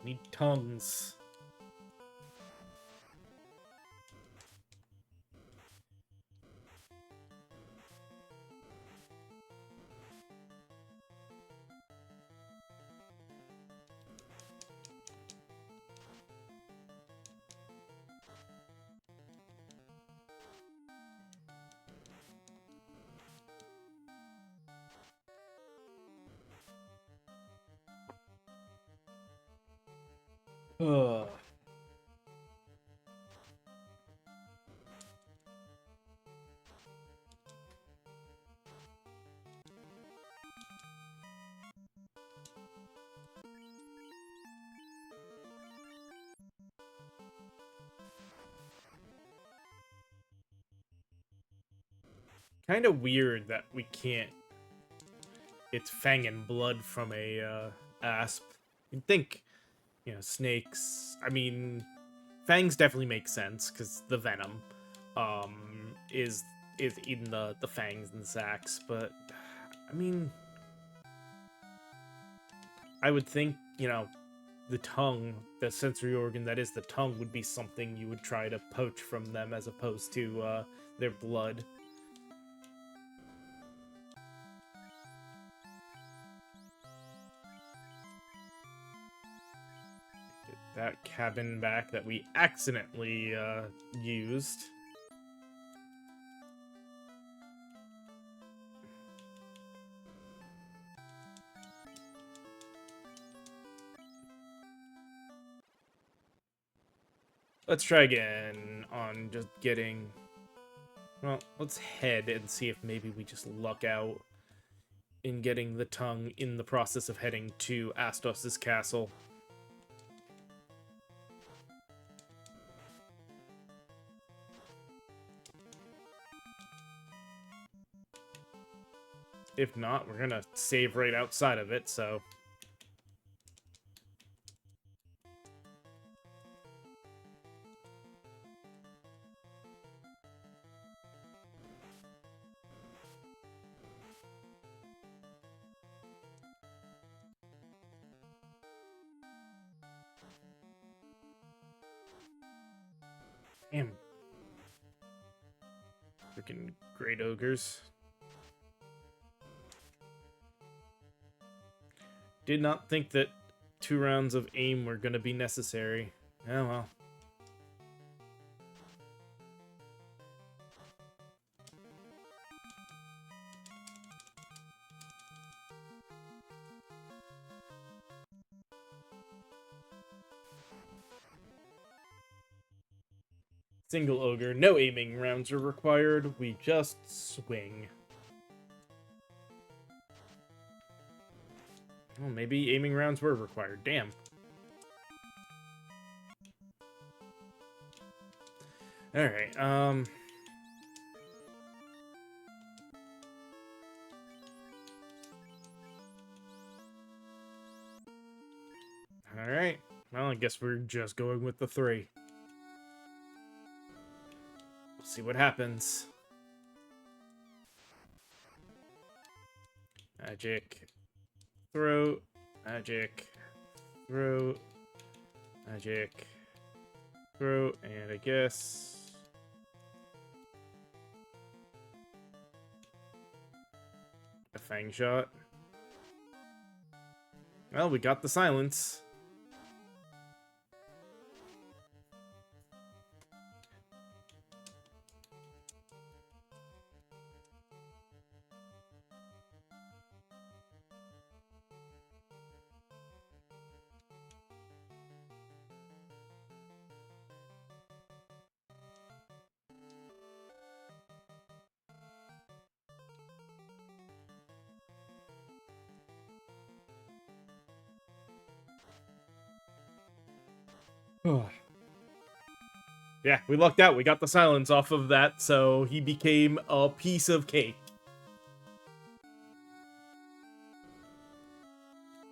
I need tongues. Ugh. Kind of weird that we can't... It's fang and blood from a asp. You'd think, you know, snakes... I mean, fangs definitely make sense, because the venom is eating the fangs and sacks, but, I mean... I would think, you know, the tongue, the sensory organ that is the tongue, would be something you would try to poach from them as opposed to their blood. Get that cabin back that we accidentally used. Let's try again on just getting... Well, let's head and see if maybe we just luck out in getting the tongue in the process of heading to Astos' castle. If not, we're gonna save right outside of it, so... Damn. Freaking great ogres. Did not think that 2 rounds of aim were gonna be necessary. Oh well. Single ogre, no aiming rounds are required, we just swing. Well, maybe aiming rounds were required, damn. Alright, Alright, well, I guess we're just going with the 3. We'll see what happens. Magic. Throat. Magic. Throat. Magic. Throat. And I guess... a Fang Shot. Well, we got the silence. Yeah, we lucked out. We got the silence off of that, so he became a piece of cake.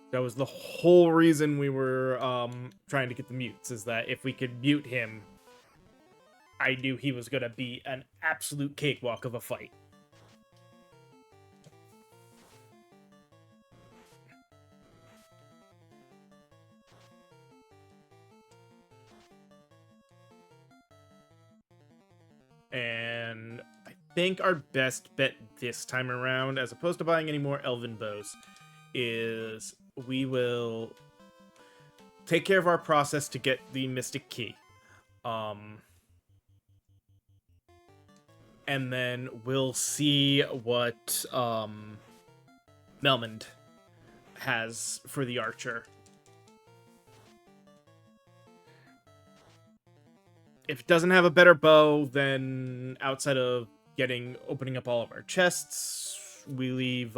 That was the whole reason we were trying to get the mutes, is that if we could mute him, I knew he was going to be an absolute cakewalk of a fight. And I think our best bet this time around, as opposed to buying any more Elven Bows, is we will take care of our process to get the Mystic Key. And then we'll see what Melmond has for the Archer. If it doesn't have a better bow, then outside of opening up all of our chests, we leave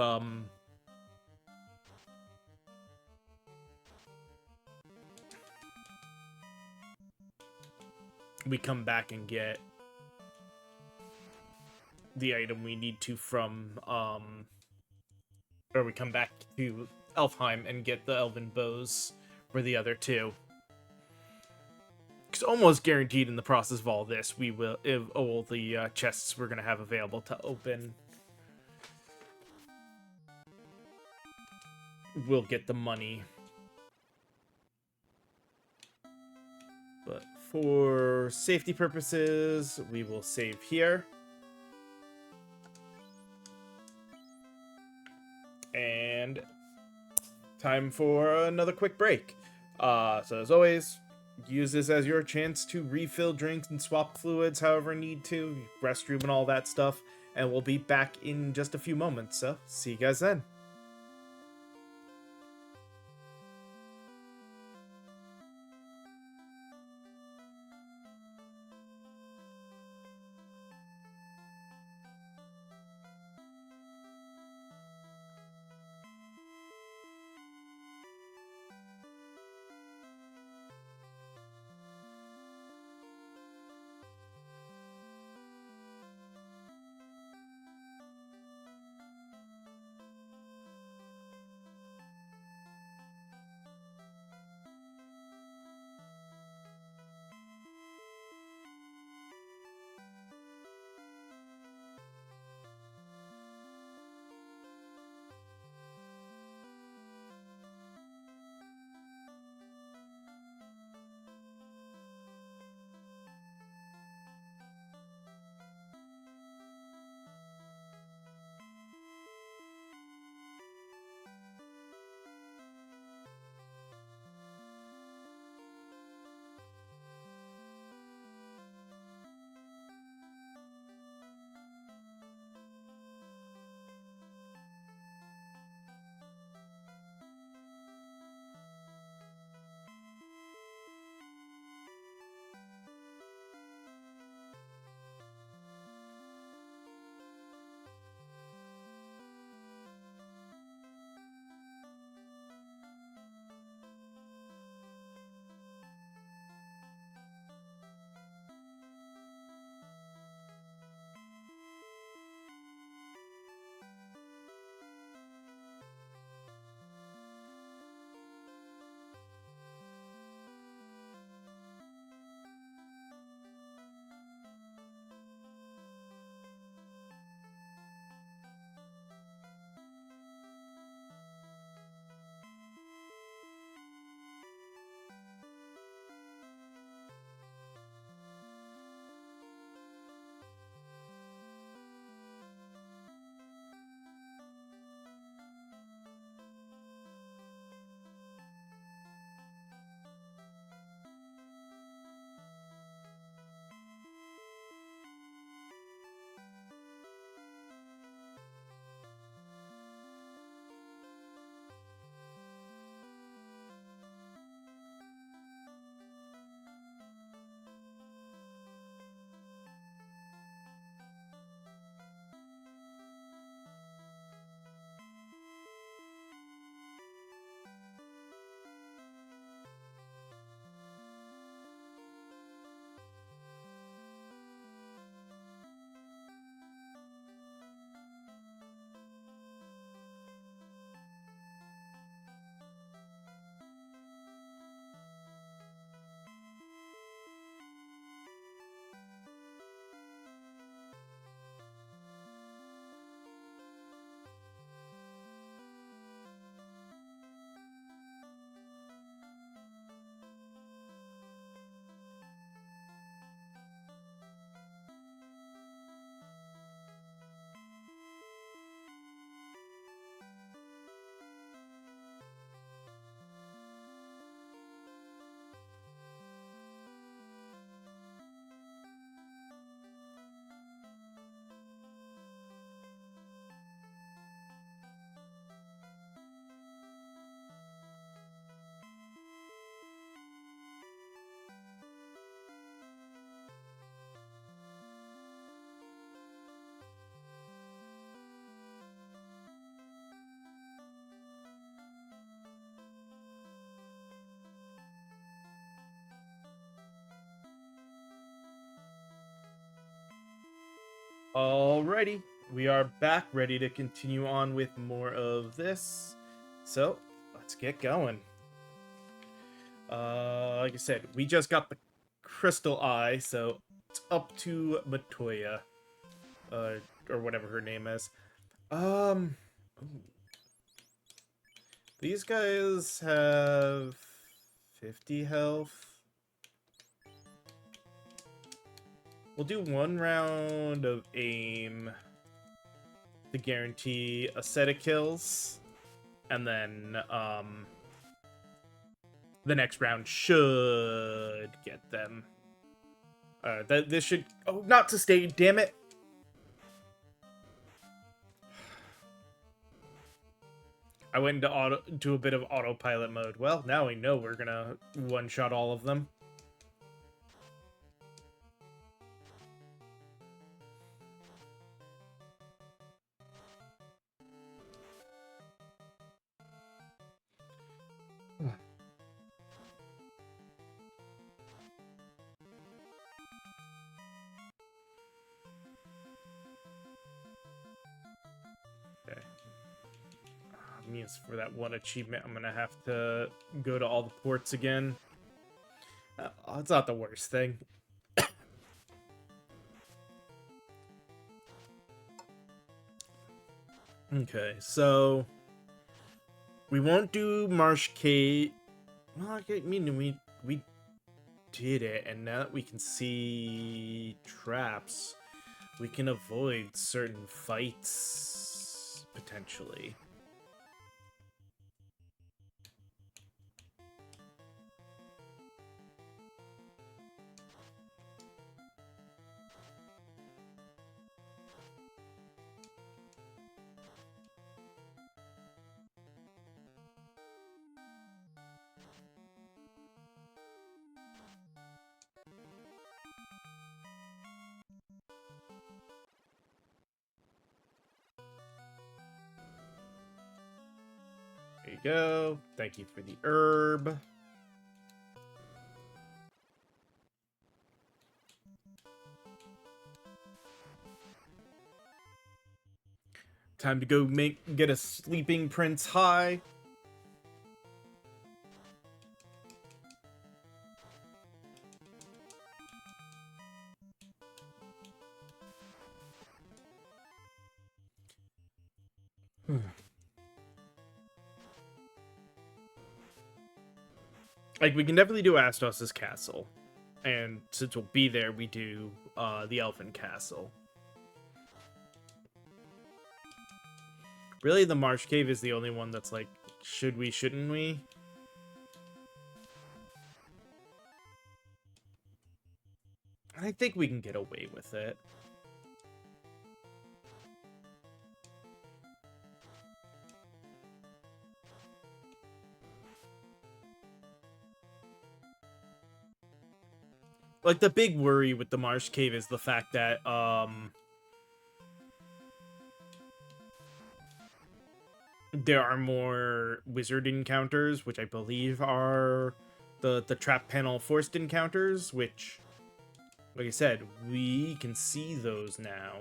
we come back and get the item we need to from or we come back to Elfheim and get the Elven Bows for the other two. It's almost guaranteed in the process of all this, we will, if all the chests we're going to have available to open, we'll get the money. But for safety purposes, we will save here. And time for another quick break. So as always, use this as your chance to refill drinks and swap fluids however need to, restroom and all that stuff, and we'll be back in just a few moments, so see you guys then. Alrighty, we are back ready to continue on with more of this. So, let's get going. Like I said, we just got the Crystal Eye, so it's up to Matoya. Or whatever her name is. Ooh. These guys have 50 health. We'll do one round of aim to guarantee a set of kills, and then the next round should get them. This should... Oh, not sustain, damn it! I went into a bit of autopilot mode. Well, now we know we're gonna one-shot all of them. Okay. Means for that one achievement, I'm gonna have to go to all the ports again. It's not the worst thing. Okay, so we won't do Marsh Cave. Well, I mean, we did it, and now that we can see traps, we can avoid certain fights potentially. There you go. Thank you for the herb. Time to go get a sleeping prince high. Like, we can definitely do Astos' castle. And since we'll be there, we do the Elfin Castle. Really, the Marsh Cave is the only one that's like, should we, shouldn't we? I think we can get away with it. Like, the big worry with the Marsh Cave is the fact that, there are more wizard encounters, which I believe are the trap panel forced encounters, which, like I said, we can see those now.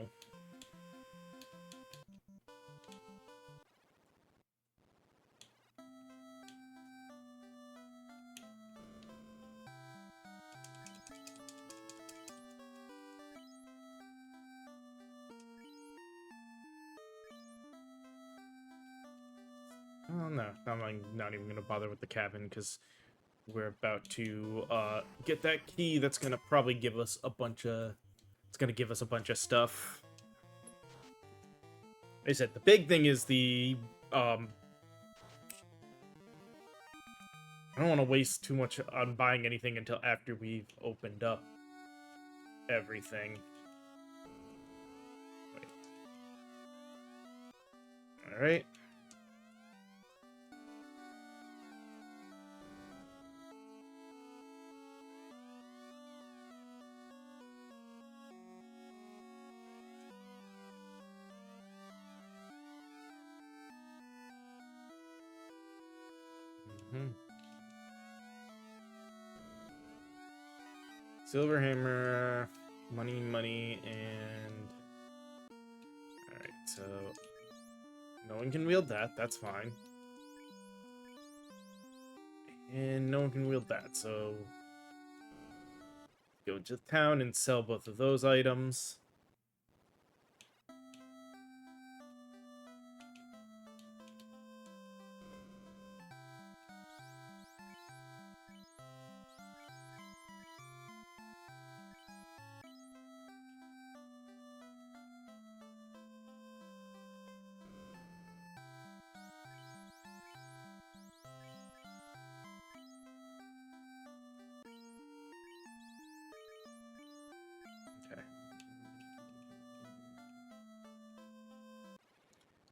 Oh, no, I'm not even going to bother with the cabin, because we're about to get that key that's going to probably give us a bunch of... It's going to give us a bunch of stuff. Like I said, the big thing is the... I don't want to waste too much on buying anything until after we've opened up everything. Alright. Silver hammer, money, and so no one can wield that. That's fine. And no one can wield that, so go into the town and sell both of those items.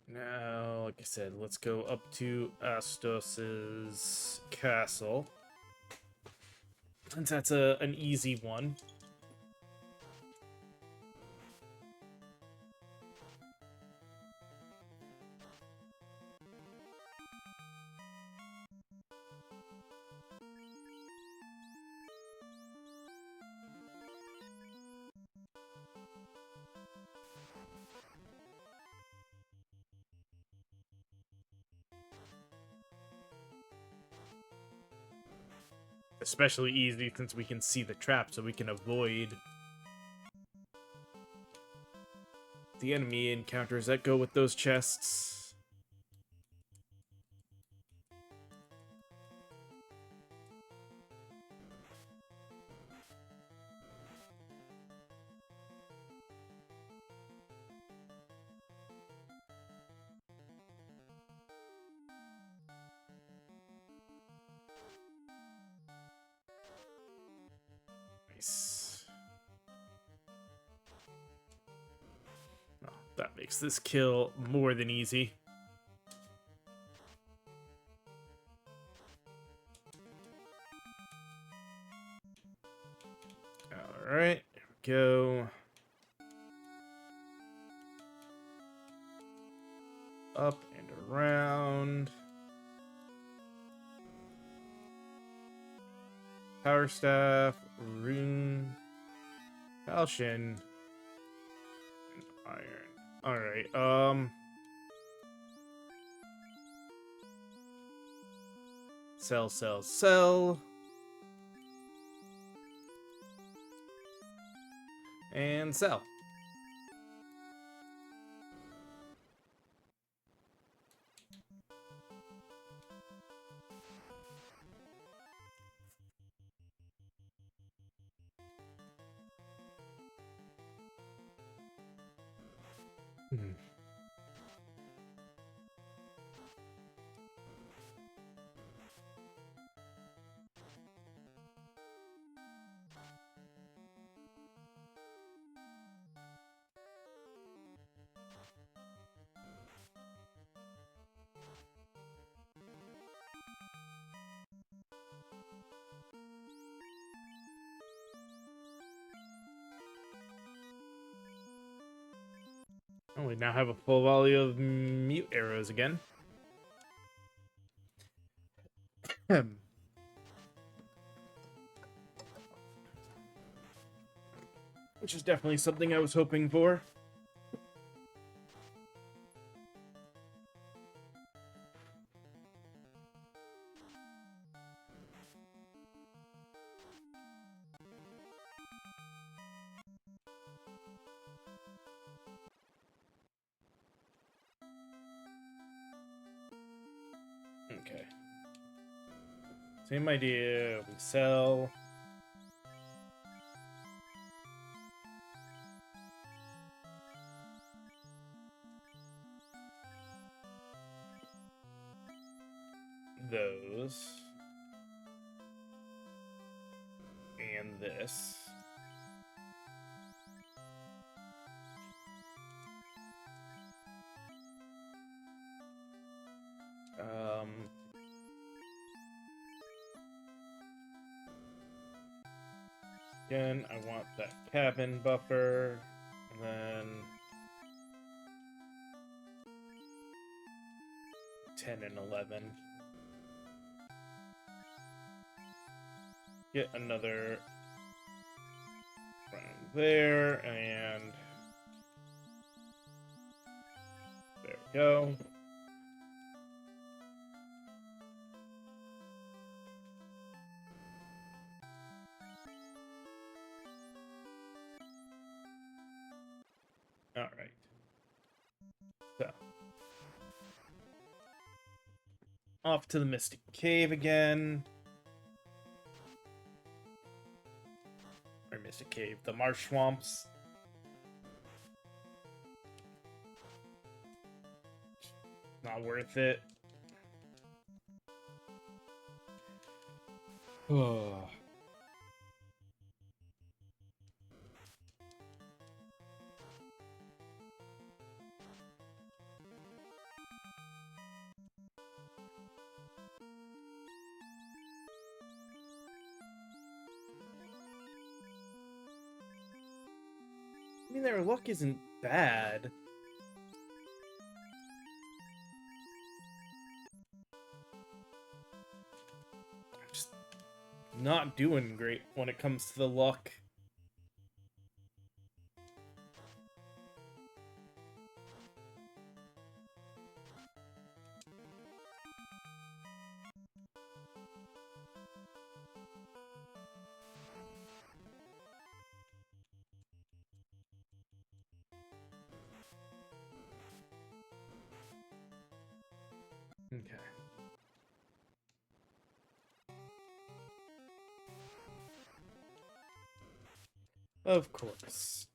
Now, like I said, let's go up to Astos's castle. Since that's an easy one. Especially easy since we can see the trap, so we can avoid the enemy encounters that go with those chests. Nice. Oh, that makes this kill more than easy. Alright, here we go. Up and around. Power Staff, Rune, Falchion, and Iron. Alright, sell, sell, sell. And sell. Oh, we now have a full volley of mute arrows again. Which is definitely something I was hoping for. Okay. Same idea. We sell. Those. And this. Again, I want that cabin buffer, and then 10 and 11. Get another round there, and go. All right. So, off to the Mystic Cave again. Or Mystic Cave, the Marsh Swamps. Not worth it. Oh. I mean, their luck isn't bad. I'm just not doing great when it comes to the luck. Okay. Of course.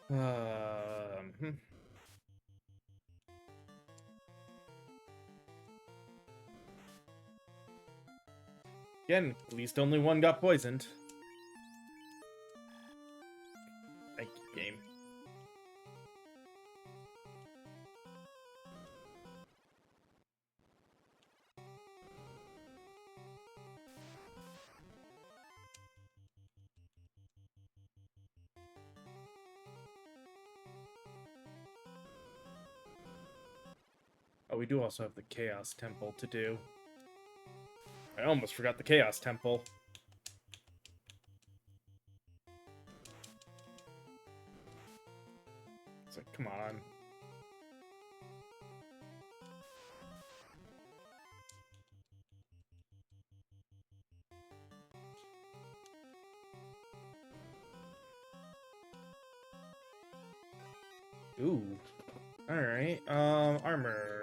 Hmm. Again, at least only one got poisoned. Thank you, game. Oh, we do also have the Chaos Temple to do. I almost forgot the Chaos Temple. It's like, come on. Ooh. Alright, armor.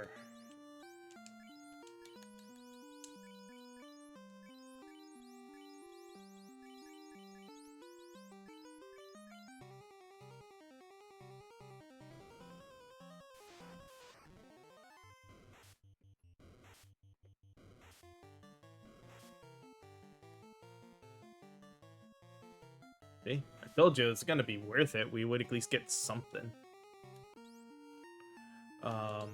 See? I told you it's gonna be worth it. We would at least get something. Um...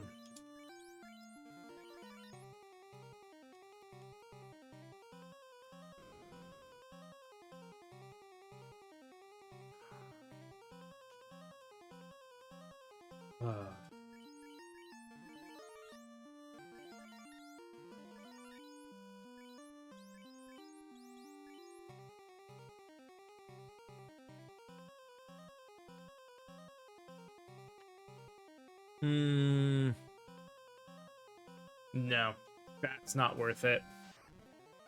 No, that's not worth it.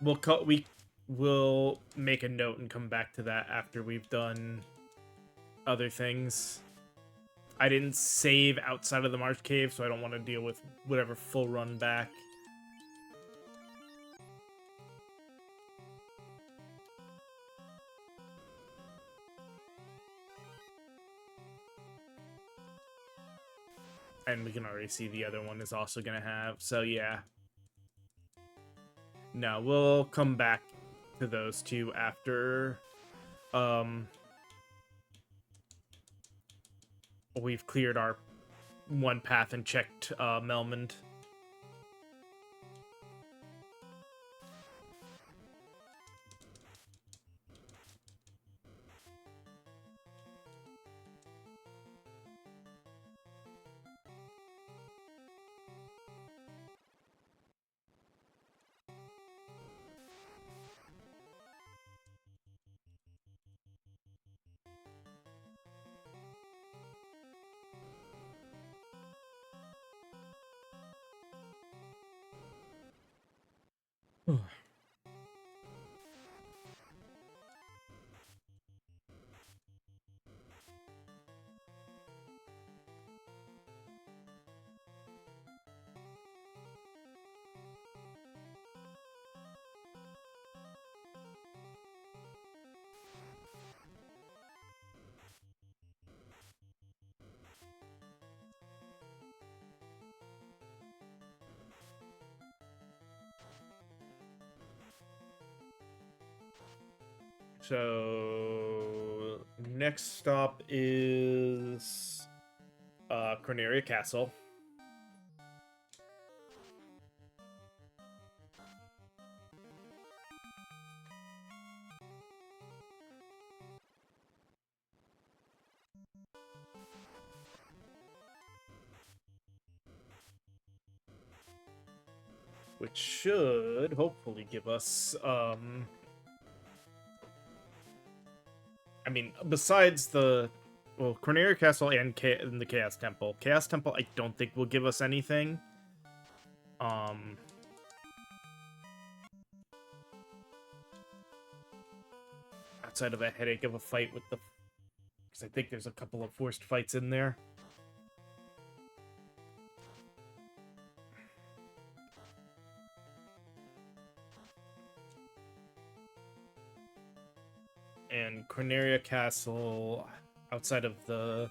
We'll make a note and come back to that after we've done other things. I didn't save outside of the Marsh Cave, so I don't want to deal with whatever full run back. And we can already see the other one is also going to have, so yeah. No, we'll come back to those two after we've cleared our one path and checked Melmond. So next stop is Corneria Castle. Which should hopefully give us I mean, besides the Corneria Castle and the Chaos Temple. Chaos Temple I don't think will give us anything. Outside of a headache of a fight with the... Because I think there's a couple of forced fights in there. And Corneria Castle, outside of the...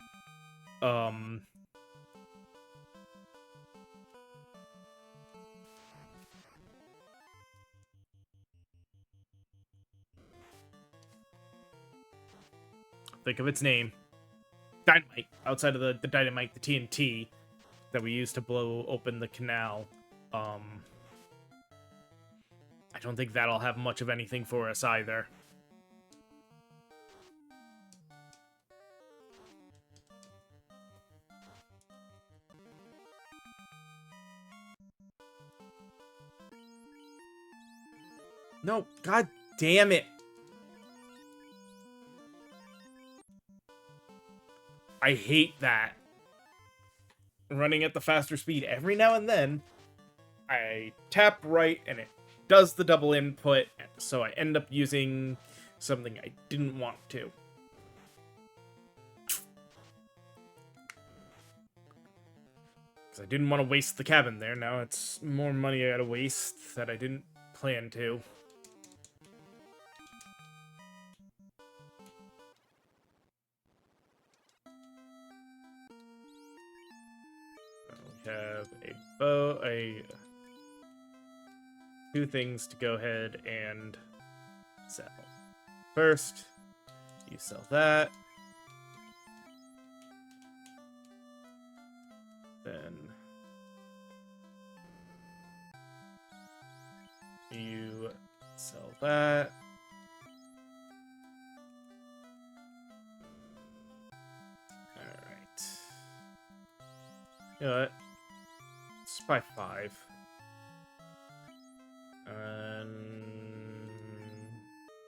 think of its name. Dynamite. Outside of the dynamite, the TNT that we used to blow open the canal. I don't think that'll have much of anything for us either. No, god damn it. I hate that. Running at the faster speed every now and then, I tap right and it does the double input, so I end up using something I didn't want to. Because I didn't want to waste the cabin there. Now it's more money I gotta waste that I didn't plan to. We have two things to go ahead and sell. First, you sell that. Then you sell that. Alright. You know what? Let's buy 5. And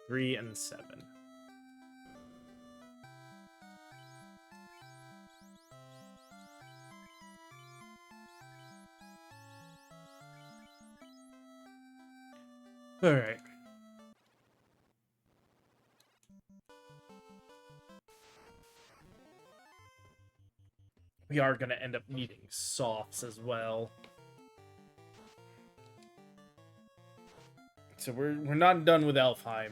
3 and 7. All right. We are going to end up needing softs as well. So we're not done with Elfheim.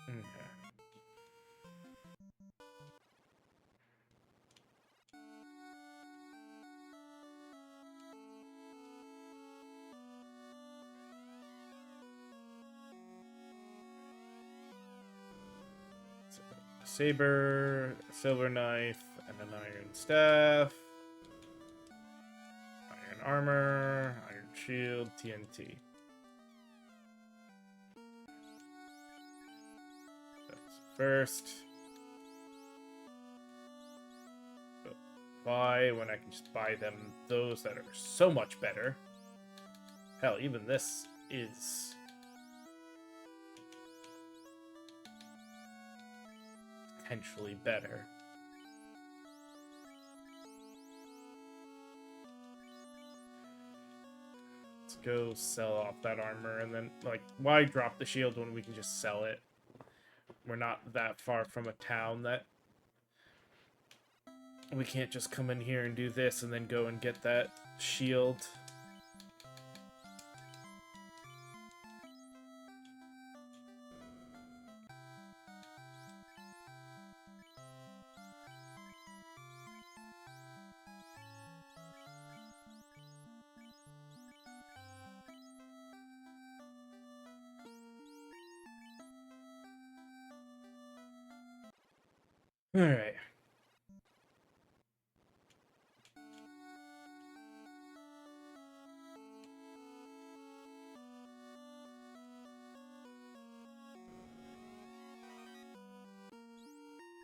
Okay. Saber, silver knife, and an iron staff. Iron armor, iron shield, TNT. That's first. But buy when I can just buy them those that are so much better. Hell, even this is... potentially better. Let's go sell off that armor, and then, like, why drop the shield when we can just sell it? We're not that far from a town that we can't just come in here and do this and then go and get that shield. Alright.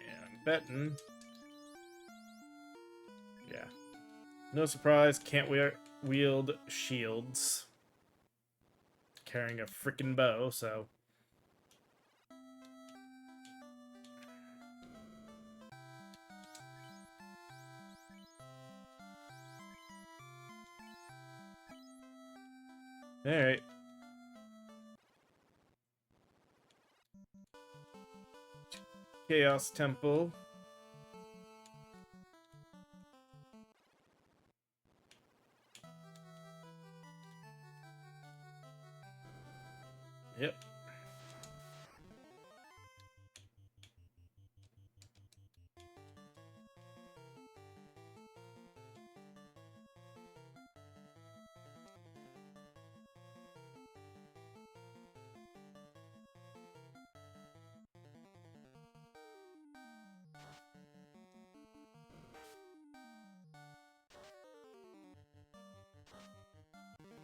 And betting. Yeah. No surprise, can't wield shields. Carrying a freaking bow, so. Alright. Chaos Temple. Yep.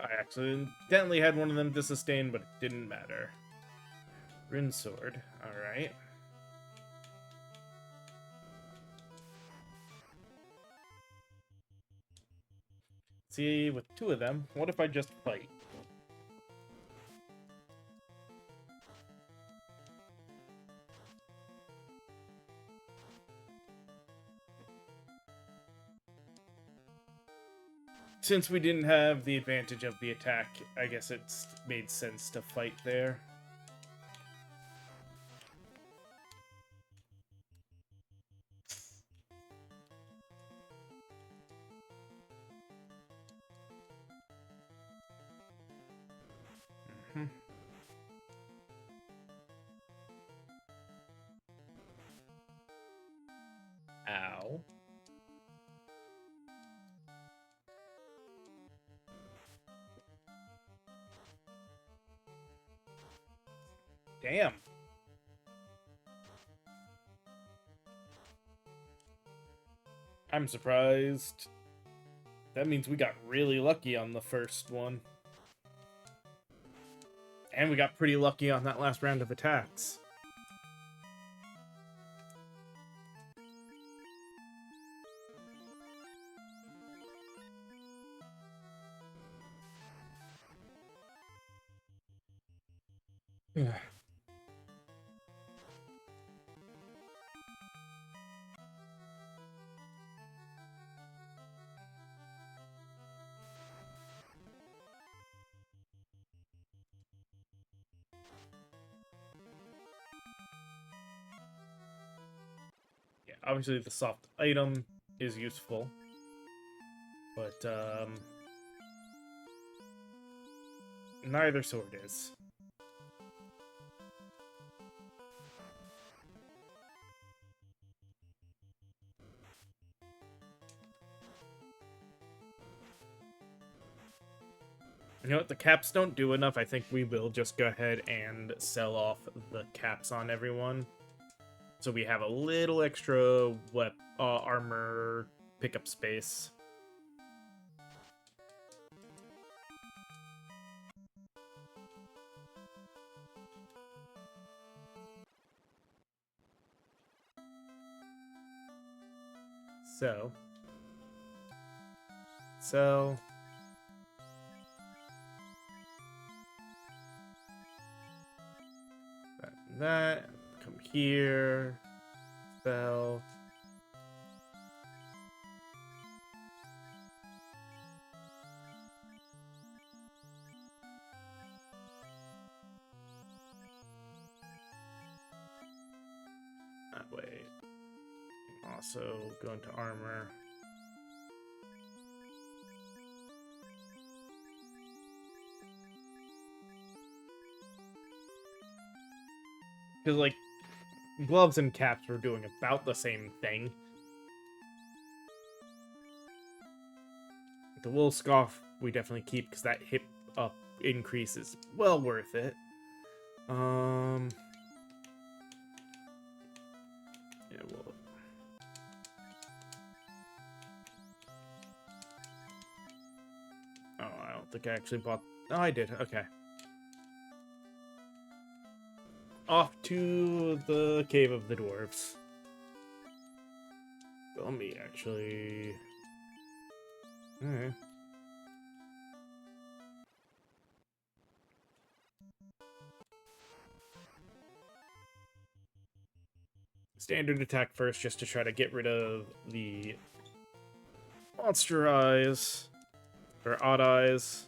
I accidentally had one of them to sustain, but it didn't matter. Rin Sword. Alright. See, with two of them, what if I just fight? Since we didn't have the advantage of the attack, I guess it's made sense to fight there. Ow. Damn. I'm surprised. That means we got really lucky on the first one. And we got pretty lucky on that last round of attacks. Yeah. Yeah, obviously the soft item is useful. But, neither sword is. You know what? The caps don't do enough. I think we will just go ahead and sell off the caps on everyone. So we have a little extra armor pickup space. So. That. Come here. Sell. That way. Also go into armor. Because, like, gloves and caps were doing about the same thing. The wool scarf we definitely keep because that hip up increase is well worth it. Yeah, well, don't think I actually bought... Oh, I did. Okay. Off to the Cave of the Dwarves. Let me actually... Alright. Standard attack first, just to try to get rid of the monster eyes. Or odd eyes.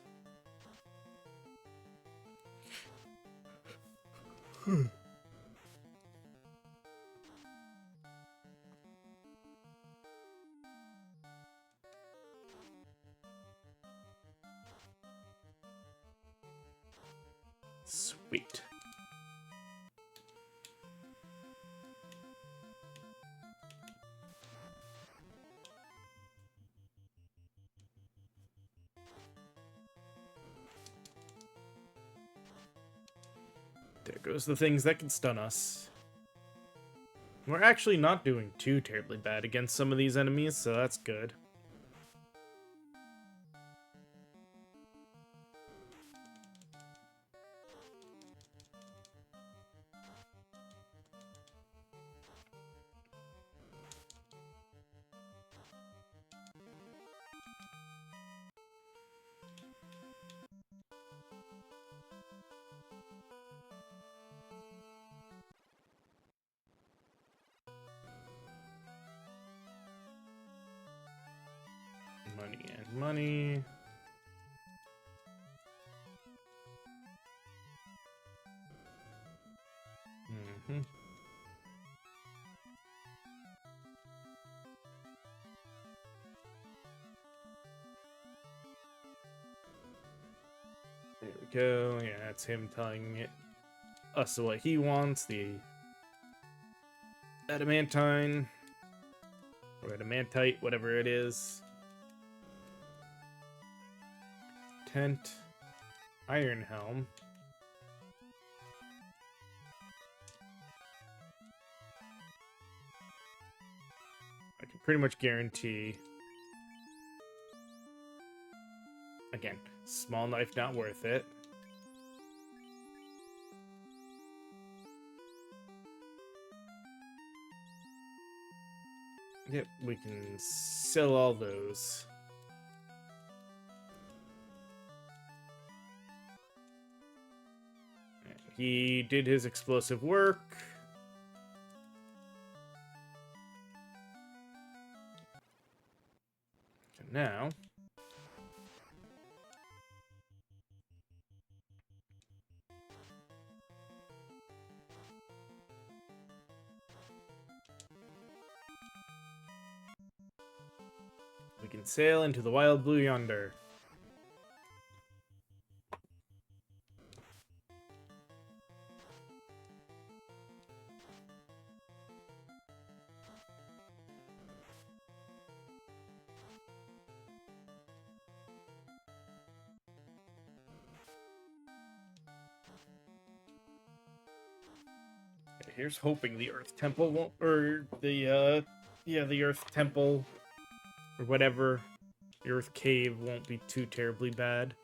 Sweet. There goes the things that can stun us. We're actually not doing too terribly bad against some of these enemies, so that's good. Money and money. Mm-hmm. There we go. Yeah, that's him telling us what he wants. The adamantine. Or adamantite, whatever it is. Tent. Iron helm. I can pretty much guarantee. Again, small knife not worth it. Yep, we can sell all those. He did his explosive work. So now... we can sail into the wild blue yonder. Here's hoping the Earth Temple won't, or the Earth Temple, or whatever, the Earth Cave won't be too terribly bad.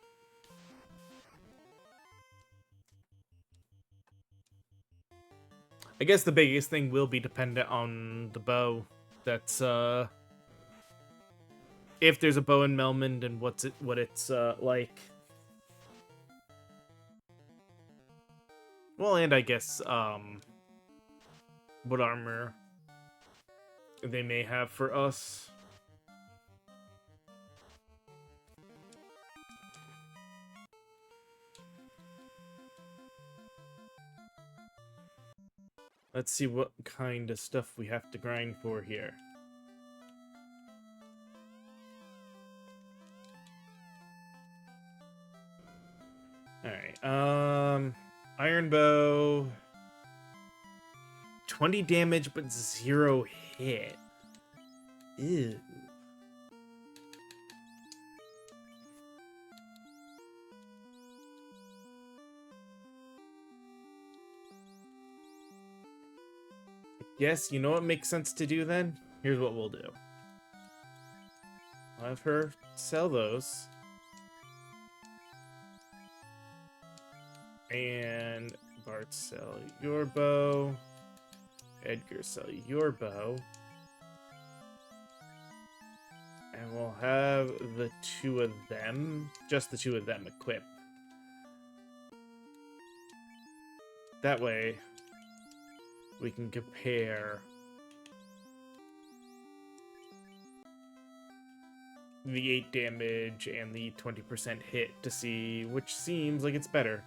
I guess the biggest thing will be dependent on the bow. That's, if there's a bow in Melmond and what it's like. Well, and I guess, what armor they may have for us. Let's see what kind of stuff we have to grind for here. Alright, iron bow. 20 damage, but 0 hit. Ew. Yes, you know what makes sense to do then? Here's what we'll do. I'll have her sell those. And Bart, sell your bow. Edgar, sell your bow. And we'll have the two of them, just the two of them, equipped. That way, we can compare the 8 damage and the 20% hit to see which seems like it's better.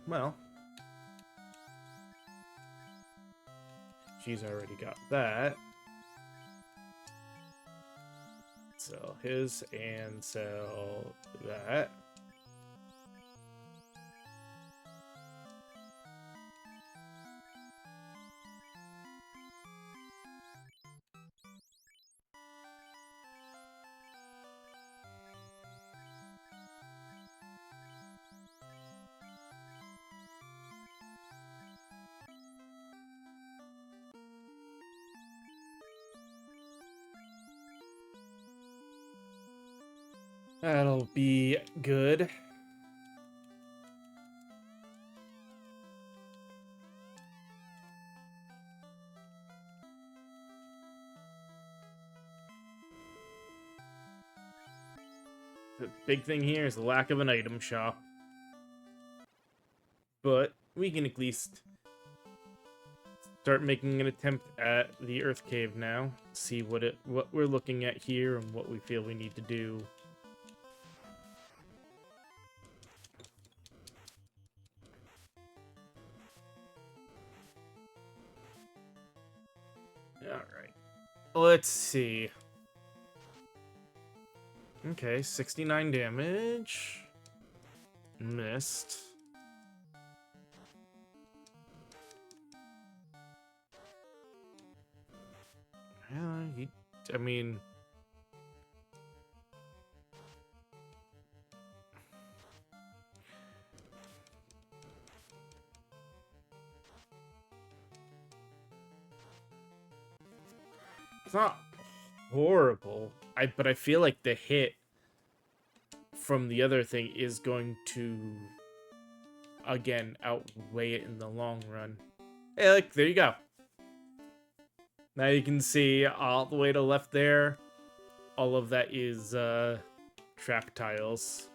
Well, she's already got that. Sell his and sell that. That'll be good. The big thing here is the lack of an item shop. But we can at least start making an attempt at the Earth Cave now. See what we're looking at here and what we feel we need to do. Alright. Let's see. Okay, 69 damage. Missed. I mean... It's not horrible. But I feel like the hit from the other thing is going to, again, outweigh it in the long run. Hey, look, there you go. Now you can see all the way to left there, all of that is track tiles.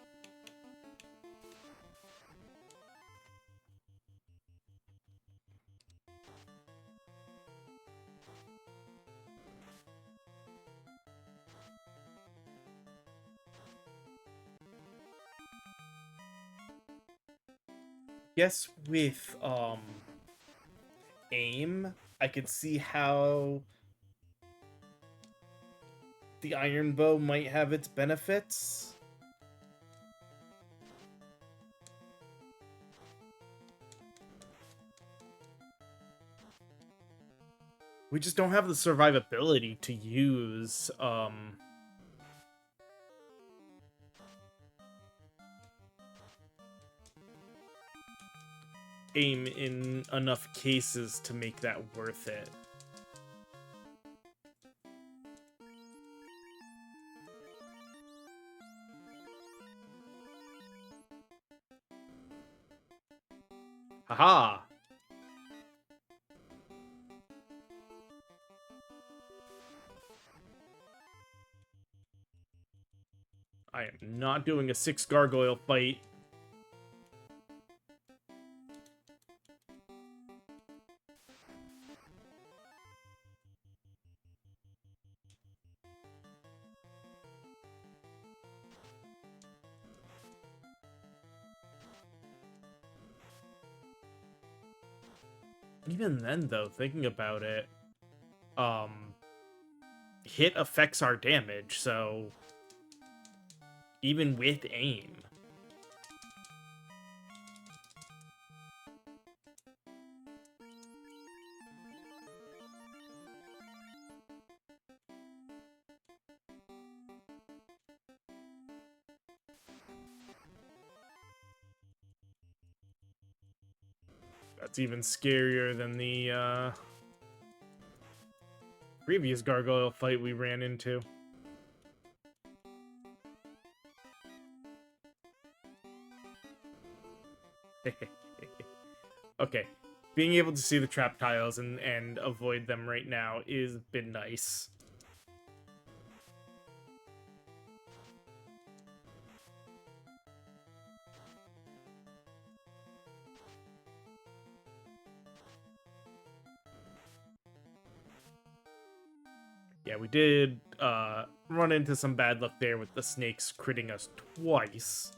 Yes, with aim, I could see how the iron bow might have its benefits. We just don't have the survivability to use aim in enough cases to make that worth it. Haha! I am not doing a 6 gargoyle fight. Even then, though, thinking about it, hit affects our damage, so even with aim. That's even scarier than the previous gargoyle fight we ran into. Okay. Being able to see the trap tiles and avoid them right now is been nice. Yeah, we did run into some bad luck there with the snakes critting us twice.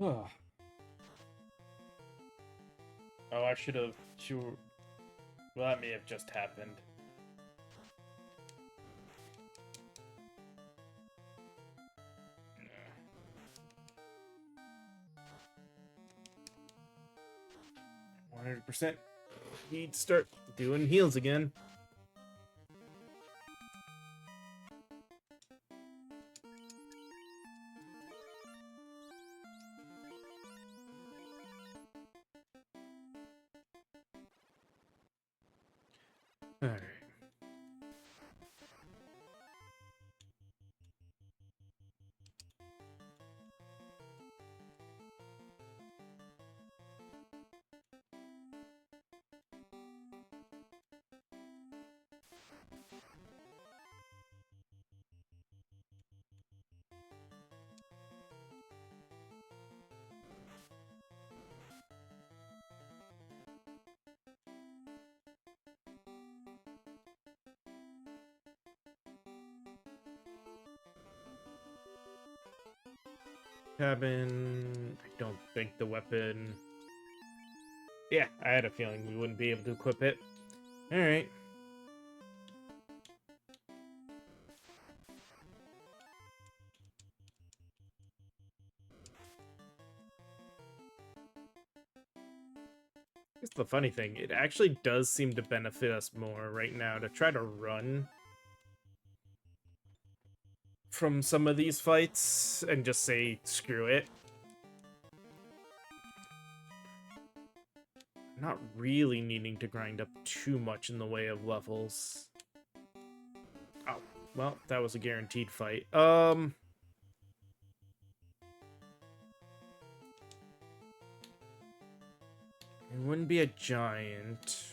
Oh, I should have. Sure. Well, that may have just happened. 100%. Need to start doing heals again. Alright. Cabin. I don't think the weapon. Yeah, I had a feeling we wouldn't be able to equip it. Alright. That's the funny thing. It actually does seem to benefit us more right now to try to run from some of these fights and just say, screw it. Not really needing to grind up too much in the way of levels. Oh, well, that was a guaranteed fight. It wouldn't be a giant.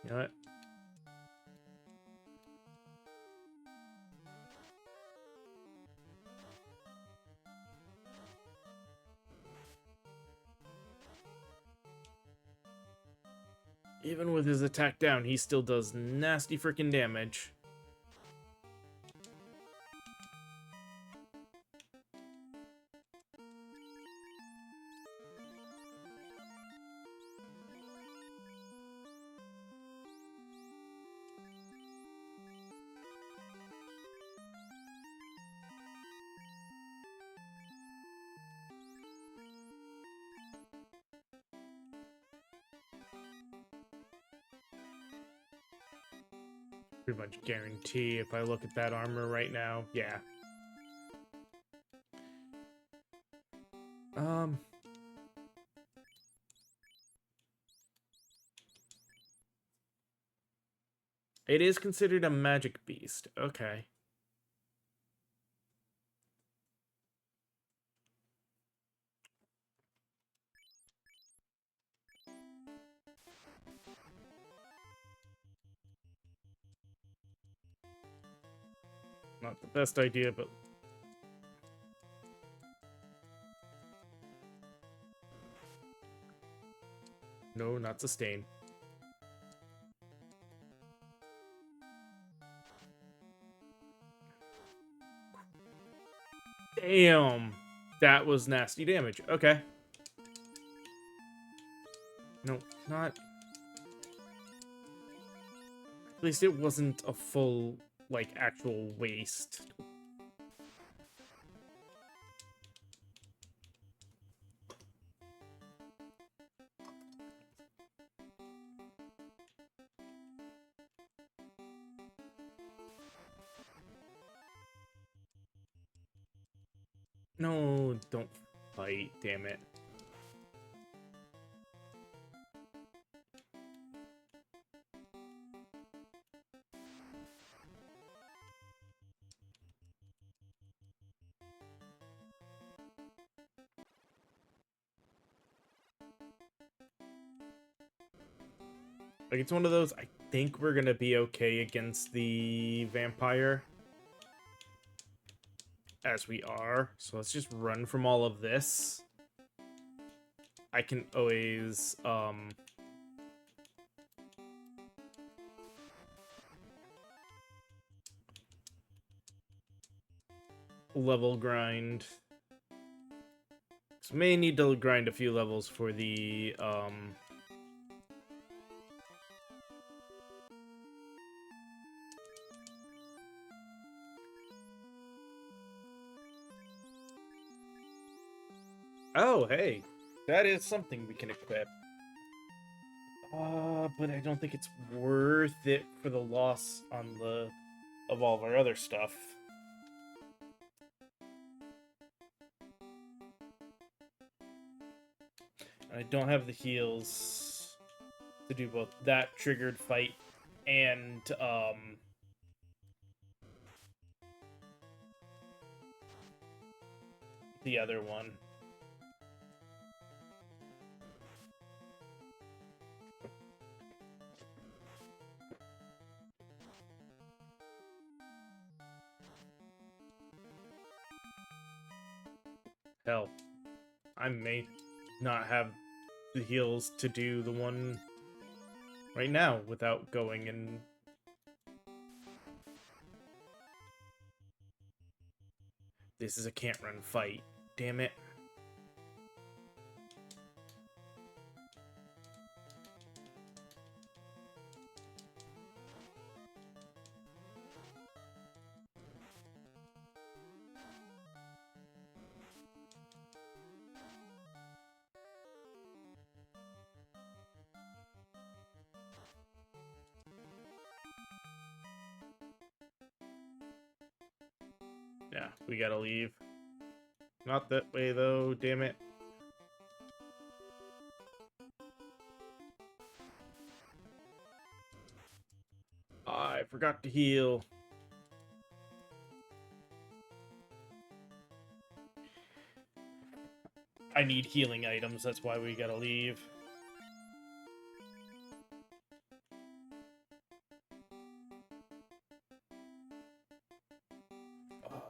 You know what? Even with his attack down, he still does nasty freaking damage. Pretty much guarantee if I look at that armor right now. Yeah. It is considered a magic beast. Okay. Not the best idea, but No, not sustain. Damn. That was nasty damage. Okay. No, not... At least it wasn't a full, like, actual waste. No, don't fight, damn it. Like, it's one of those, I think we're gonna be okay against the vampire. As we are. So let's just run from all of this. I can always, level grind. So may need to grind a few levels for the, Oh, hey. That is something we can equip. But I don't think it's worth it for the loss on the... of all of our other stuff. I don't have the heals to do both that triggered fight and, the other one. Hell, I may not have the heals to do the one right now without going and... This is a can't run fight. Damn it. Yeah, we gotta leave. Not that way, though, damn it. I forgot to heal. I need healing items, that's why we gotta leave. Oh,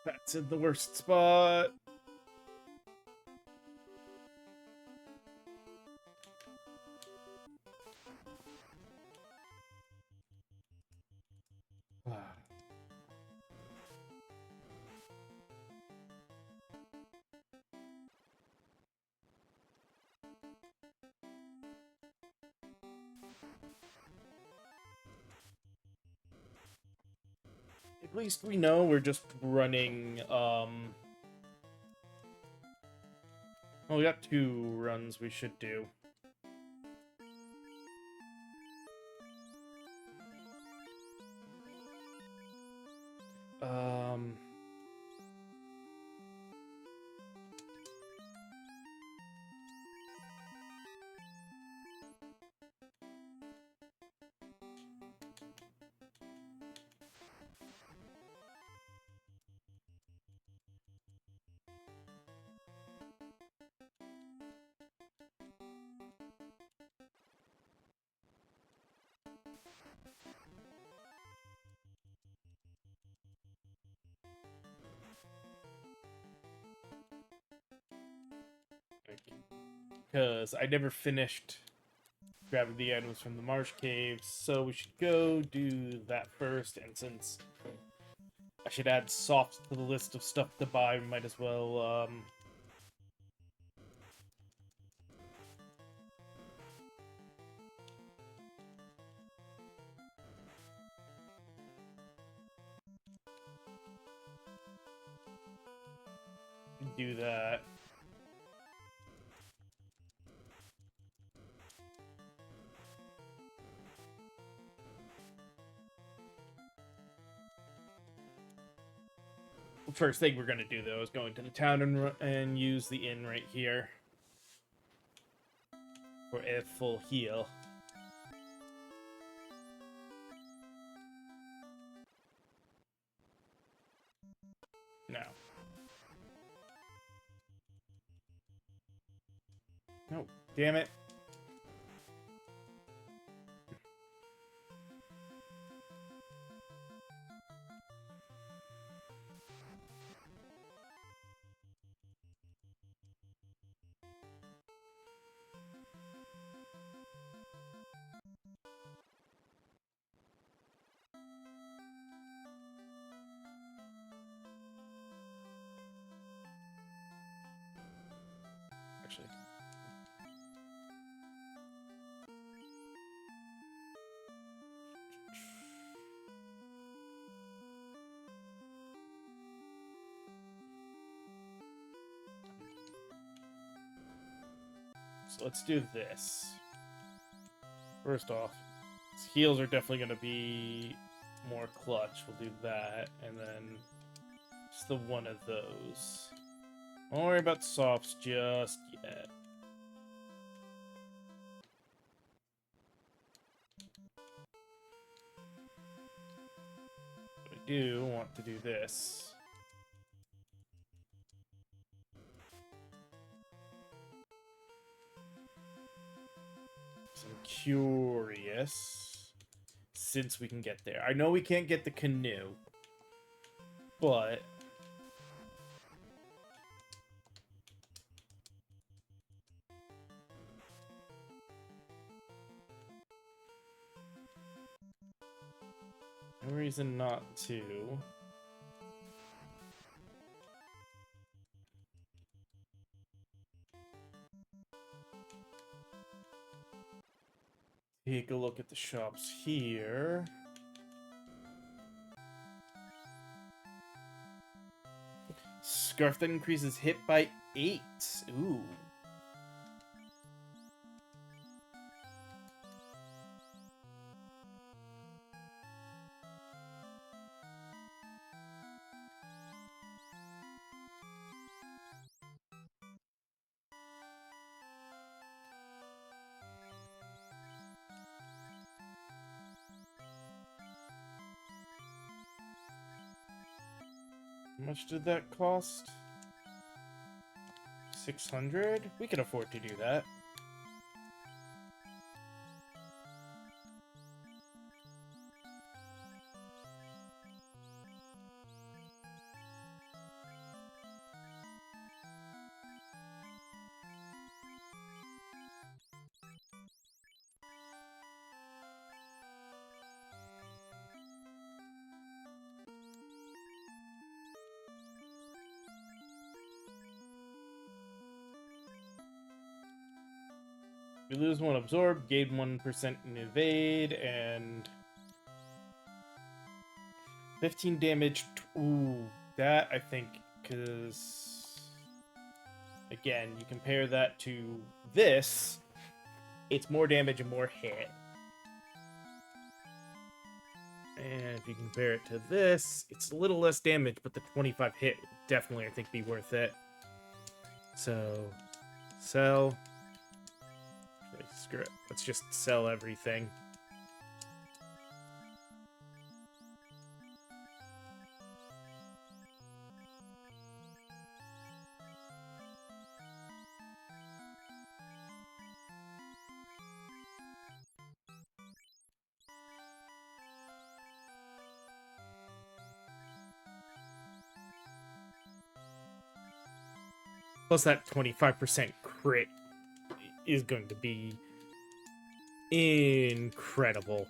that's in the worst spot. At least we know we're just running, well, we got 2 runs we should do. Um... because I never finished grabbing the items from the marsh caves, so we should go do that first. And since I should add softs to the list of stuff to buy, we might as well do that. First thing we're gonna do though is go into the town and use the inn right here for a full heal. No. No, damn it. Actually. So let's do this. First off, heals are definitely going to be more clutch. We'll do that, and then just the one of those. Don't worry about softs just yet. But I do want to do this. So I'm curious, since we can get there. I know we can't get the canoe, but no reason not to. Take a look at the shops here. Scarf that increases hit by 8. Ooh. How much did that cost? 600? We can afford to do that. We lose 1 absorb, gain 1% in evade, and 15 damage. Ooh, that I think, because again, you compare that to this, it's more damage and more hit. And if you compare it to this, it's a little less damage, but the 25 hit would definitely, I think, be worth it. So, sell. Screw it. Let's just sell everything. Plus that 25% crit is going to be incredible.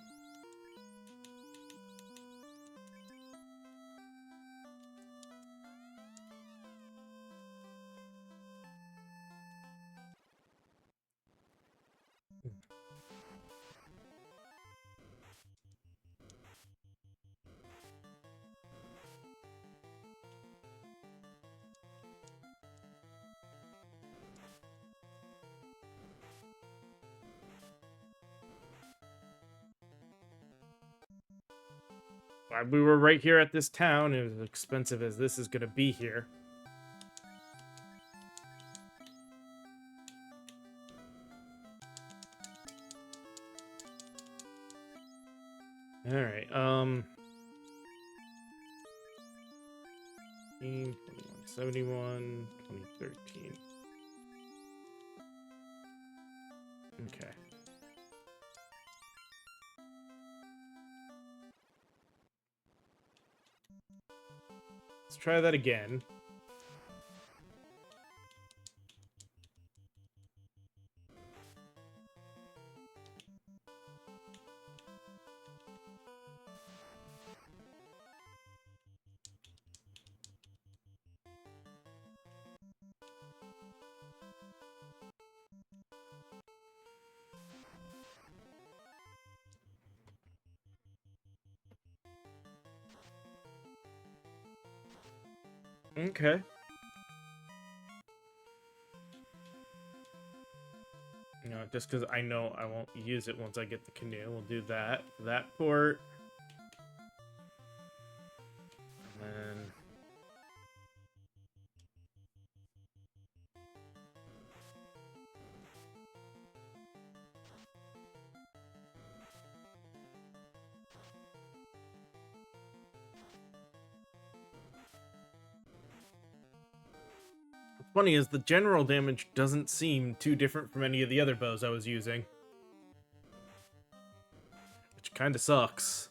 We were right here at this town, as expensive as this is going to be here. All right. 2171, 2013. Okay. Let's try that again. Okay. You know, just because I know I won't use it once I get the canoe, we'll do that. That port. And then... What's funny is the general damage doesn't seem too different from any of the other bows I was using. Which kind of sucks.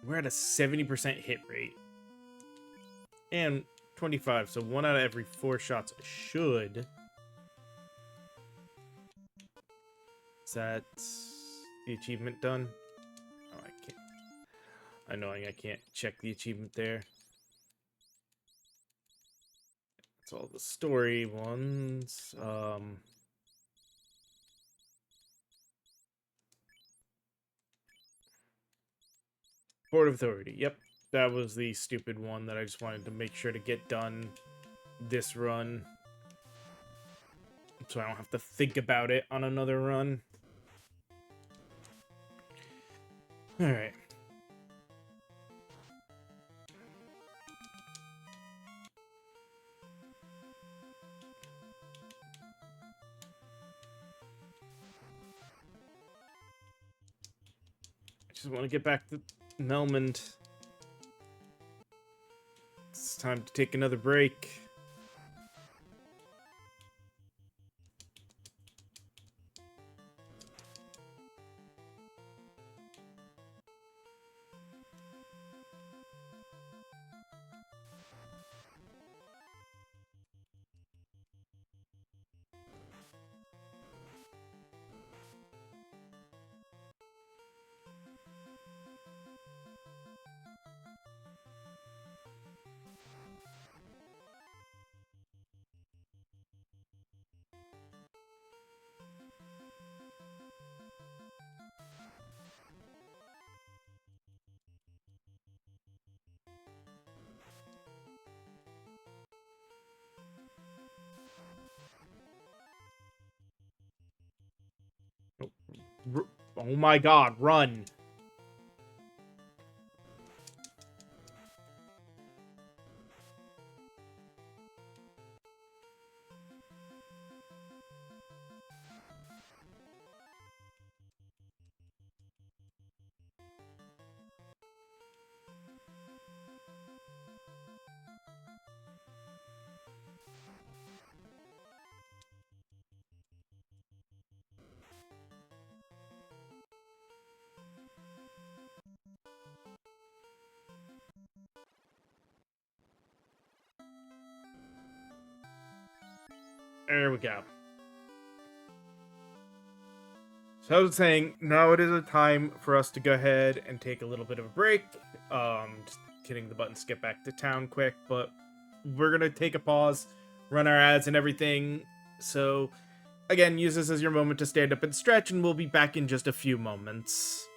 We're at a 70% hit rate. And 25, so 1 out of every 4 shots should. Is that the achievement done? Oh, I can't. Annoying, I can't check the achievement there. It's all the story ones. Board of Authority. Yep, that was the stupid one that I just wanted to make sure to get done this run. So I don't have to think about it on another run. Alright. I just want to get back to Melmond. It's time to take another break. Oh my god, run! There we go. So I was saying, now it is a time for us to go ahead and take a little bit of a break. Just hitting the button, skip back to town quick, but we're gonna take a pause, run our ads and everything. So again, use this as your moment to stand up and stretch, and we'll be back in just a few moments.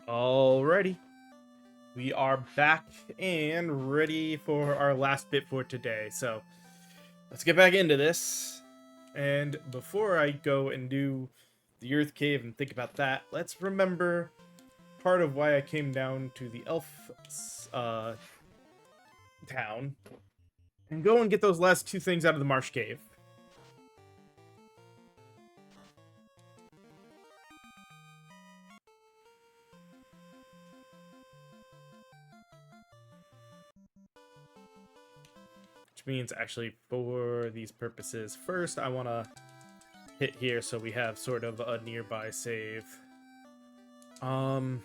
Alrighty. We are back and ready for our last bit for today. So let's get back into this. And before I go and do the Earth Cave and think about that, let's remember part of why I came down to the elf town and go and get those last two things out of the Marsh Cave. Which means actually for these purposes, first I want to hit here so we have sort of a nearby save. I'll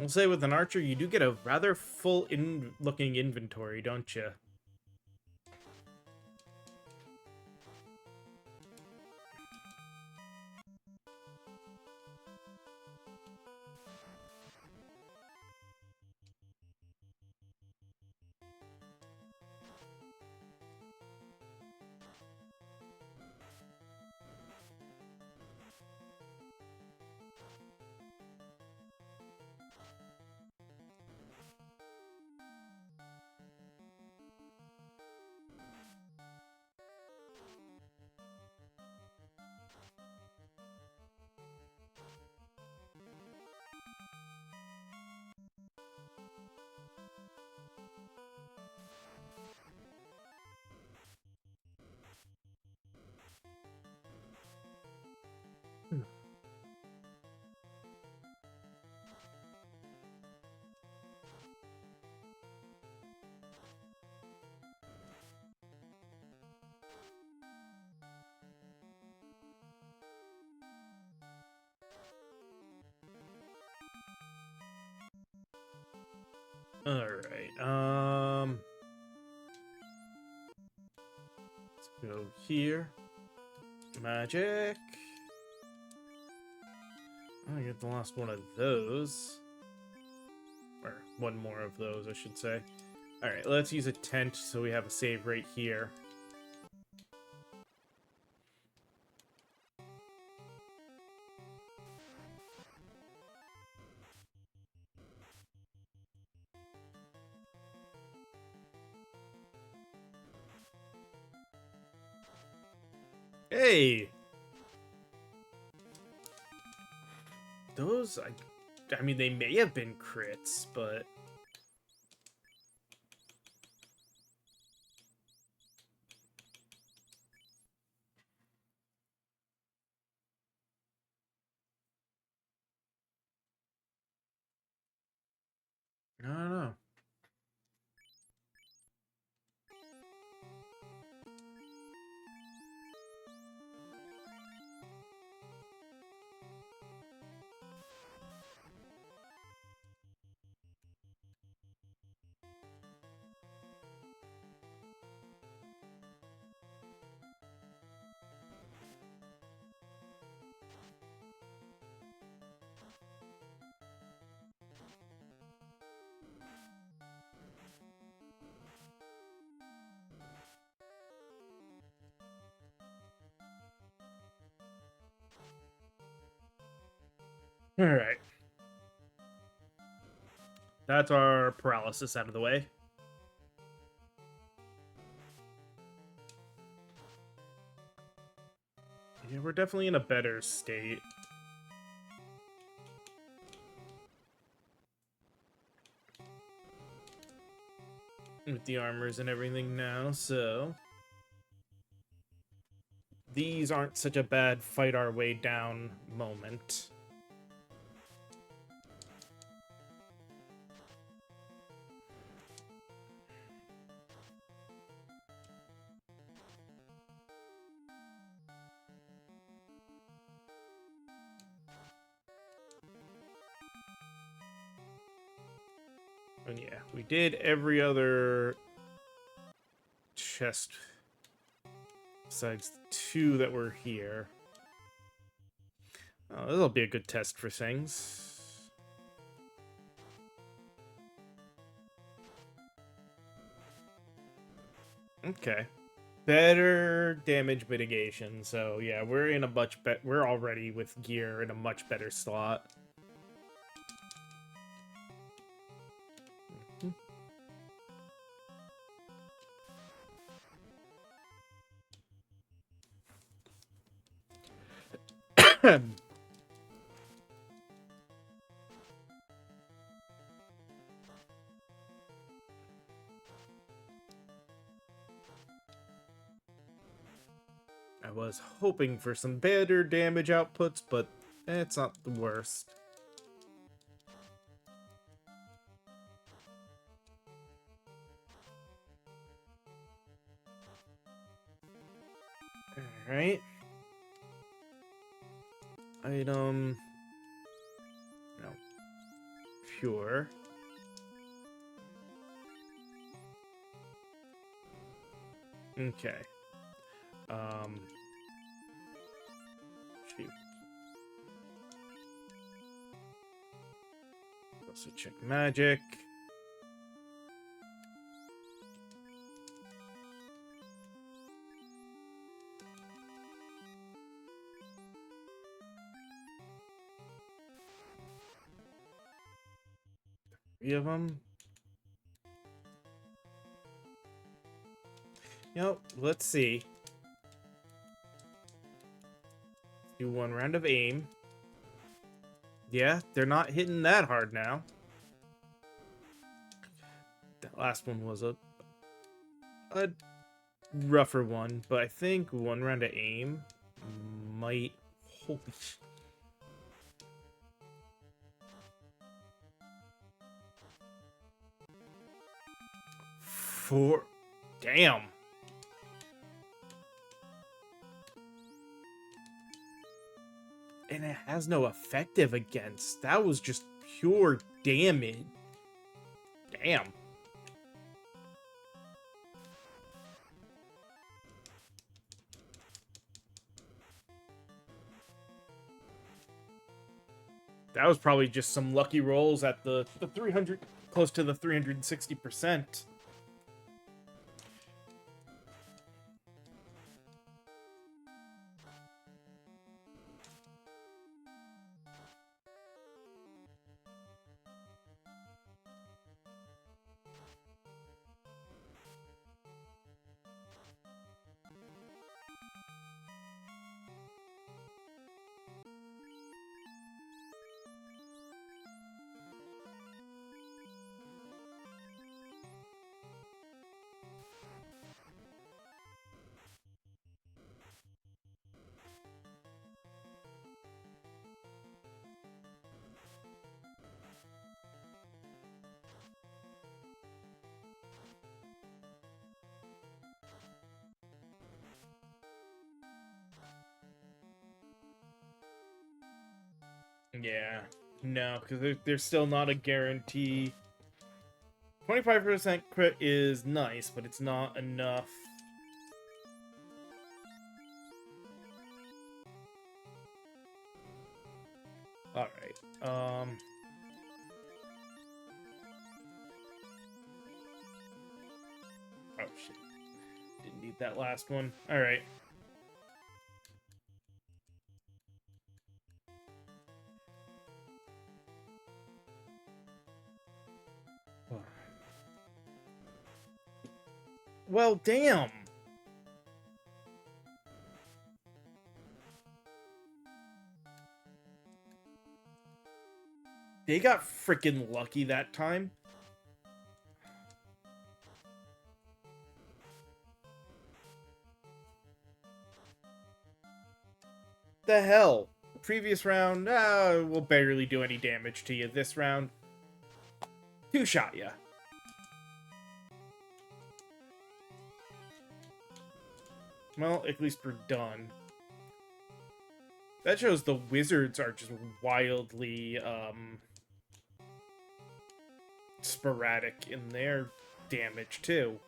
say with an archer, you do get a rather full looking inventory, don't you? Alright, let's go here. Magic. I get the last one of those. Or one more of those, I should say. Alright, let's use a tent so we have a save right here. Hey! Those, I mean, they may have been crits, but... I don't know. Alright. That's our paralysis out of the way. Yeah, we're definitely in a better state. With the armors and everything now, so... These aren't such a bad fight our way down moment. And yeah, we did every other chest besides the two that were here. Oh, this'll be a good test for things. Okay. Better damage mitigation. So yeah, we're in a much better. We're already with gear in a much better slot. I was hoping for some better damage outputs, but It's not the worst. Alright. Item... No. Pure. Okay. Shoot. Also check magic. Three of them. Yep, let's see. Do one round of aim. Yeah, they're not hitting that hard now. That last one was a rougher one, but I think one round of aim might... Holy sh... Four... Damn. And it has no effective against. That was just pure damage. Damn. That was probably just some lucky rolls at the 300, close to the 360%. Yeah, no, because there's still not a guarantee. 25% crit is nice, but it's not enough. Alright, oh shit. Didn't need that last one. Alright. Well, damn! They got freaking lucky that time. The hell? Previous round, we'll barely do any damage to you. This round, two-shot ya. Well, at least we're done. That shows the wizards are just wildly, sporadic in their damage, too.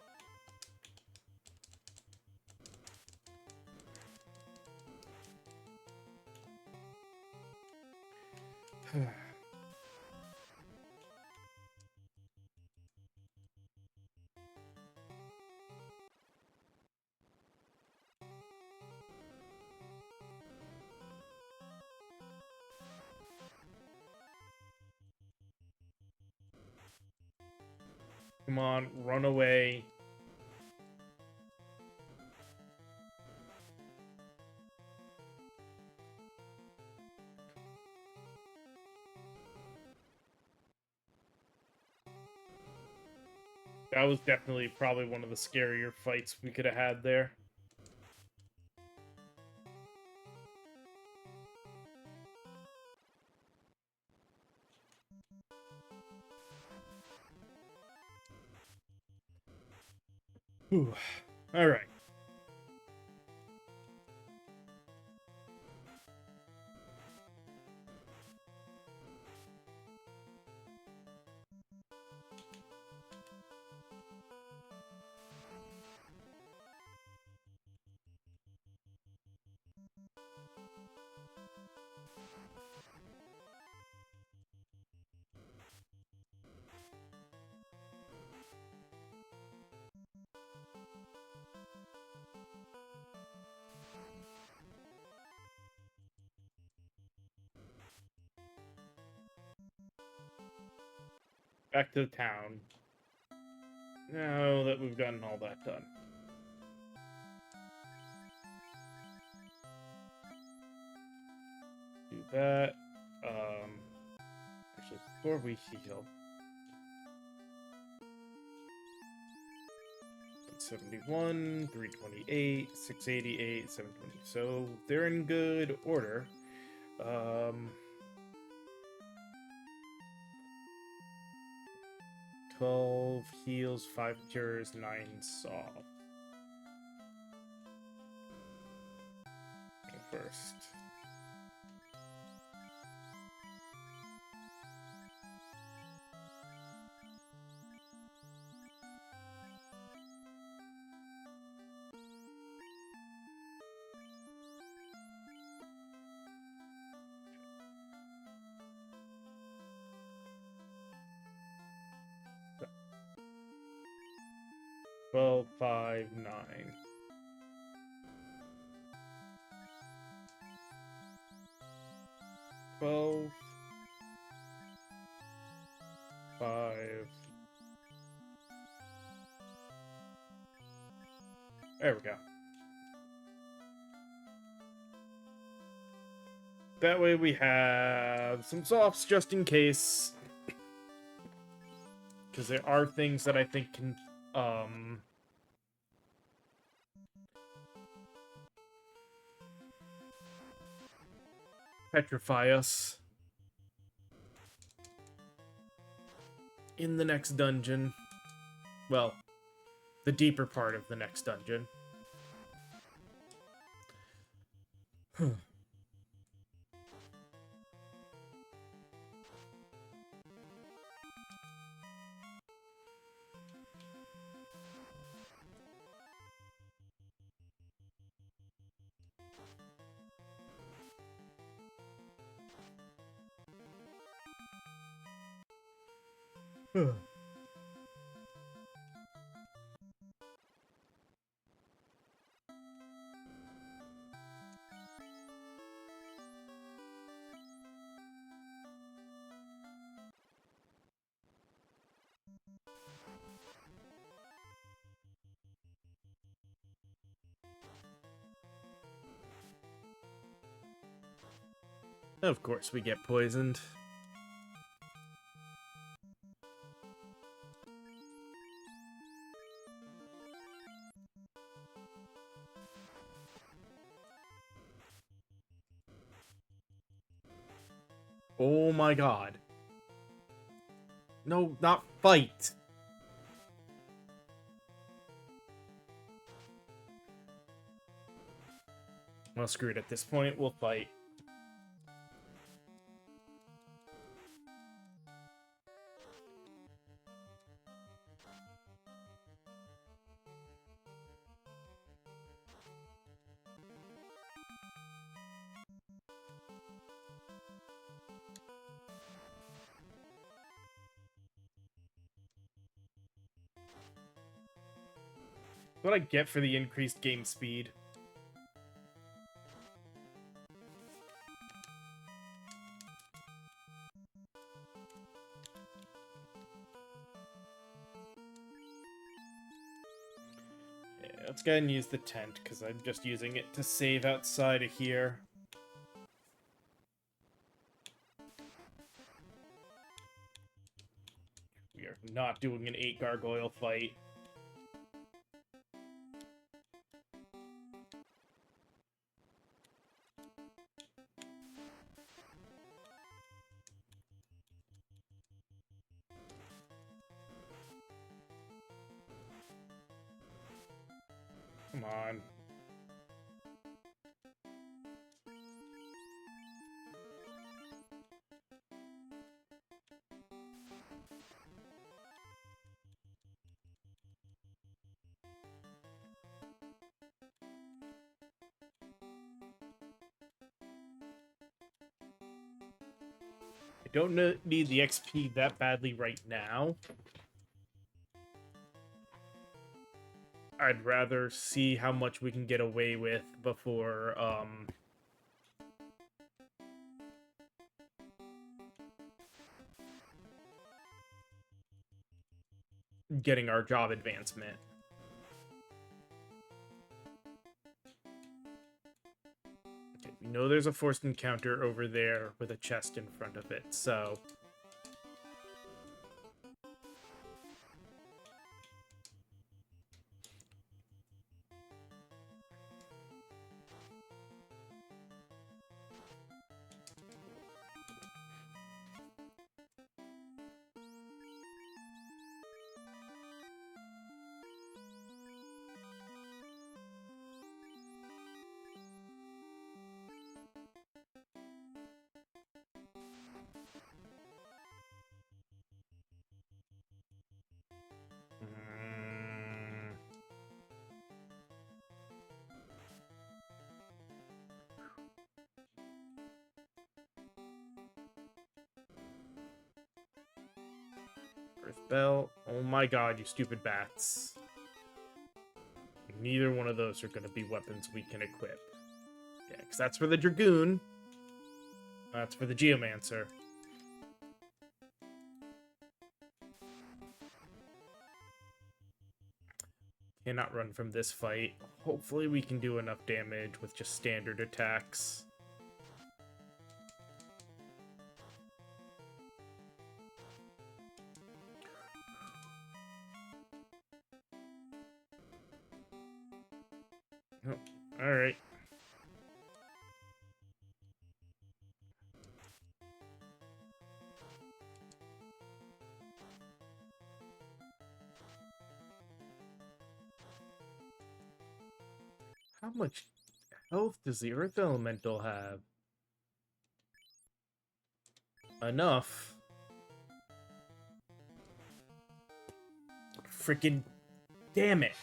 Come on, run away. That was definitely probably one of the scarier fights we could have had there. Whew. All right. Back to the town. Now that we've gotten all that done. Do that. Actually, before we heal. 71, 328, 688, 720. So they're in good order. 12 heals, 5 cures, 9 soft. First. Twelve, 5, 9. Twelve, 5. There we go. That way we have some softs just in case. Because there are things that I think can, petrify us in the next dungeon. Well, the deeper part of the next dungeon. Of course we get poisoned. Oh my god. No, not fight. Well, screw it at this point. We'll fight. What I get for the increased game speed. Yeah, let's go ahead and use the tent, because I'm just using it to save outside of here. We are not doing an 8 gargoyle fight. on. I don't need the XP that badly right now. I'd rather see how much we can get away with before, getting our job advancement. Okay, we know there's a forced encounter over there with a chest in front of it, so... Earth Bell. Oh my god, you stupid bats. Neither one of those are going to be weapons we can equip. Yeah, because that's for the Dragoon. That's for the Geomancer. Cannot run from this fight. Hopefully we can do enough damage with just standard attacks. Oh, alright. How much health does the Earth Elemental have? Enough. Freaking damn it.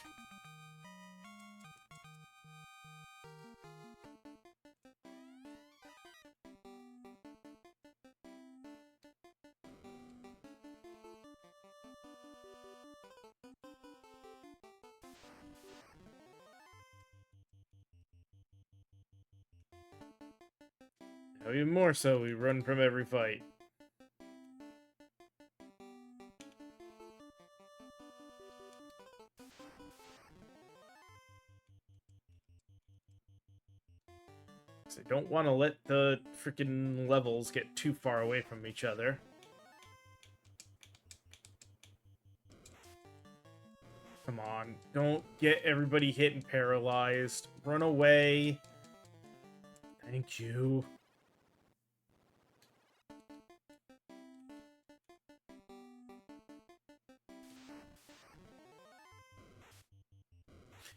Even more so, we run from every fight. So I don't want to let the freaking levels get too far away from each other. Come on, don't get everybody hit and paralyzed. Run away. Thank you.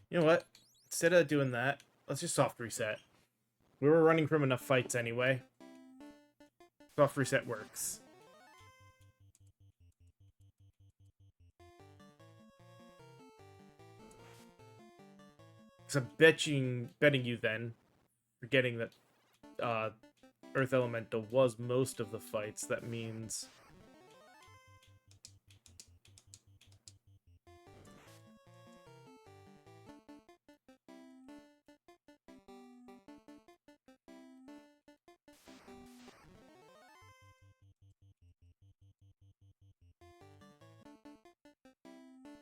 You know what? Instead of doing that, let's just soft reset. We were running from enough fights anyway. Soft reset works. Because I'm betting you then, forgetting that Earth Elemental was most of the fights, that means...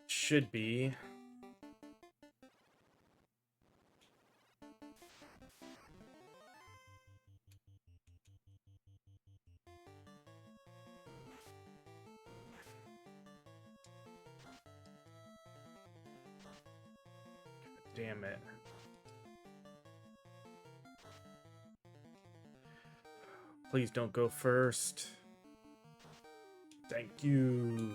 should be. Damn it. Please don't go first. Thank you.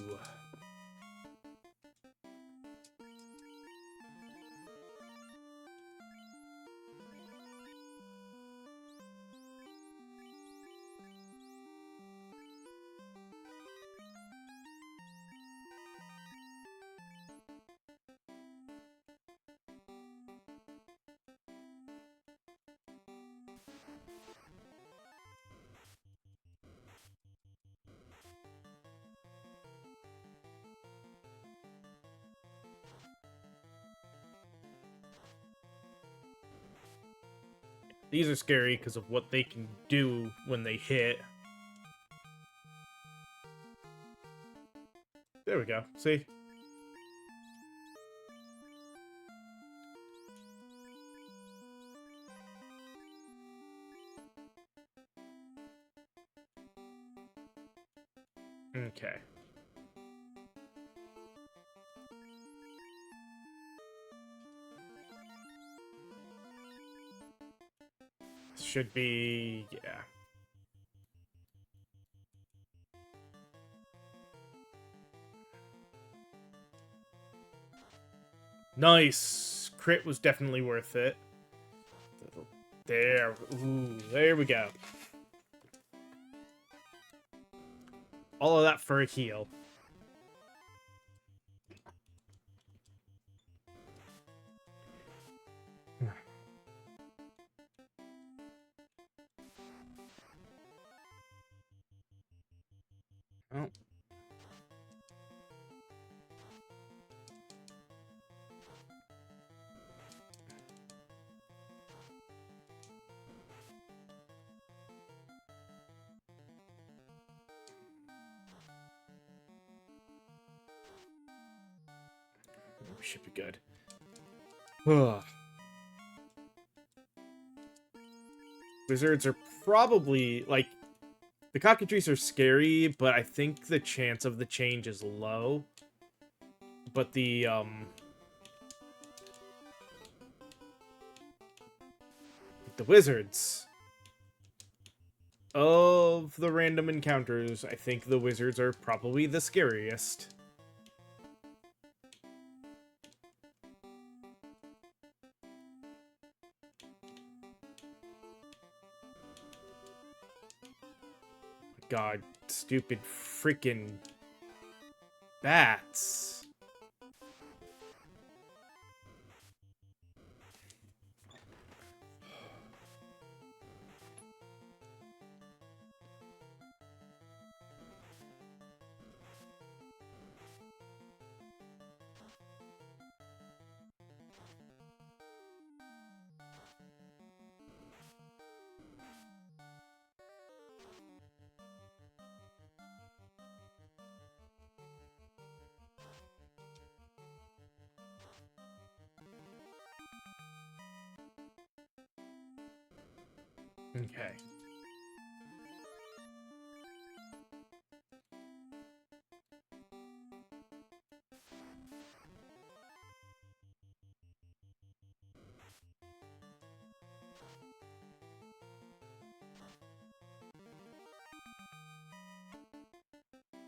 These are scary because of what they can do when they hit. There we go. See? Okay. Should be... yeah. Nice! Crit was definitely worth it. There. Ooh, there we go. All of that for a heal. Oh. We should be good. Wizards are probably, like, the cockatrices are scary, but I think the chance of the change is low. But the wizards, of the random encounters, I think the wizards are probably the scariest. God, stupid freaking bats. Okay.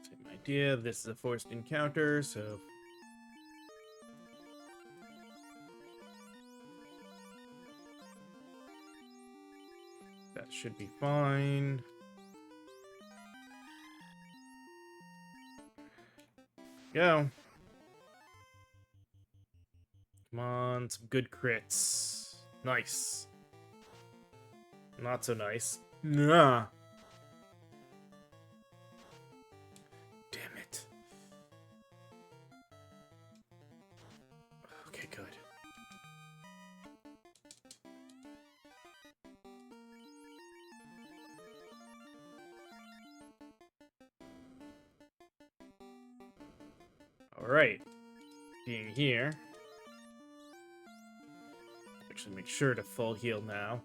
Same idea. This is a forced encounter, so that should be fine. Go. Come on, some good crits. Nice. Not so nice. Nah. Damn it. Okay, good. Alright. Being here. Actually, make sure to full heal now.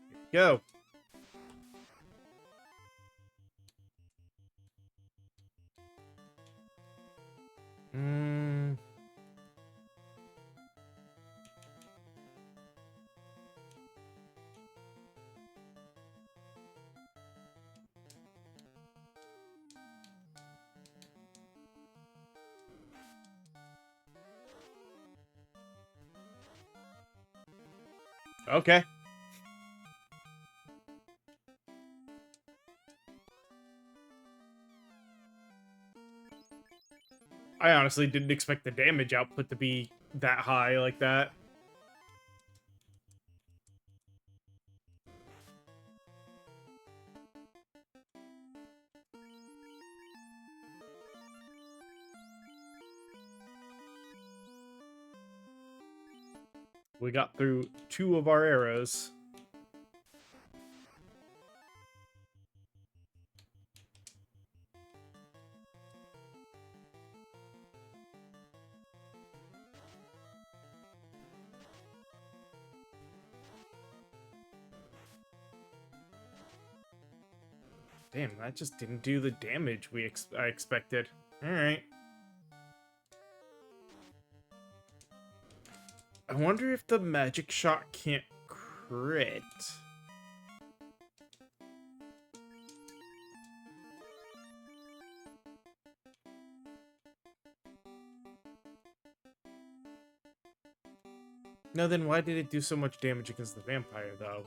Here we go. Okay. I honestly didn't expect the damage output to be that high like that. We got through 2 of our arrows. Damn, that just didn't do the damage I expected. Alright. I wonder if the magic shot can't crit. No, then why did it do so much damage against the vampire, though?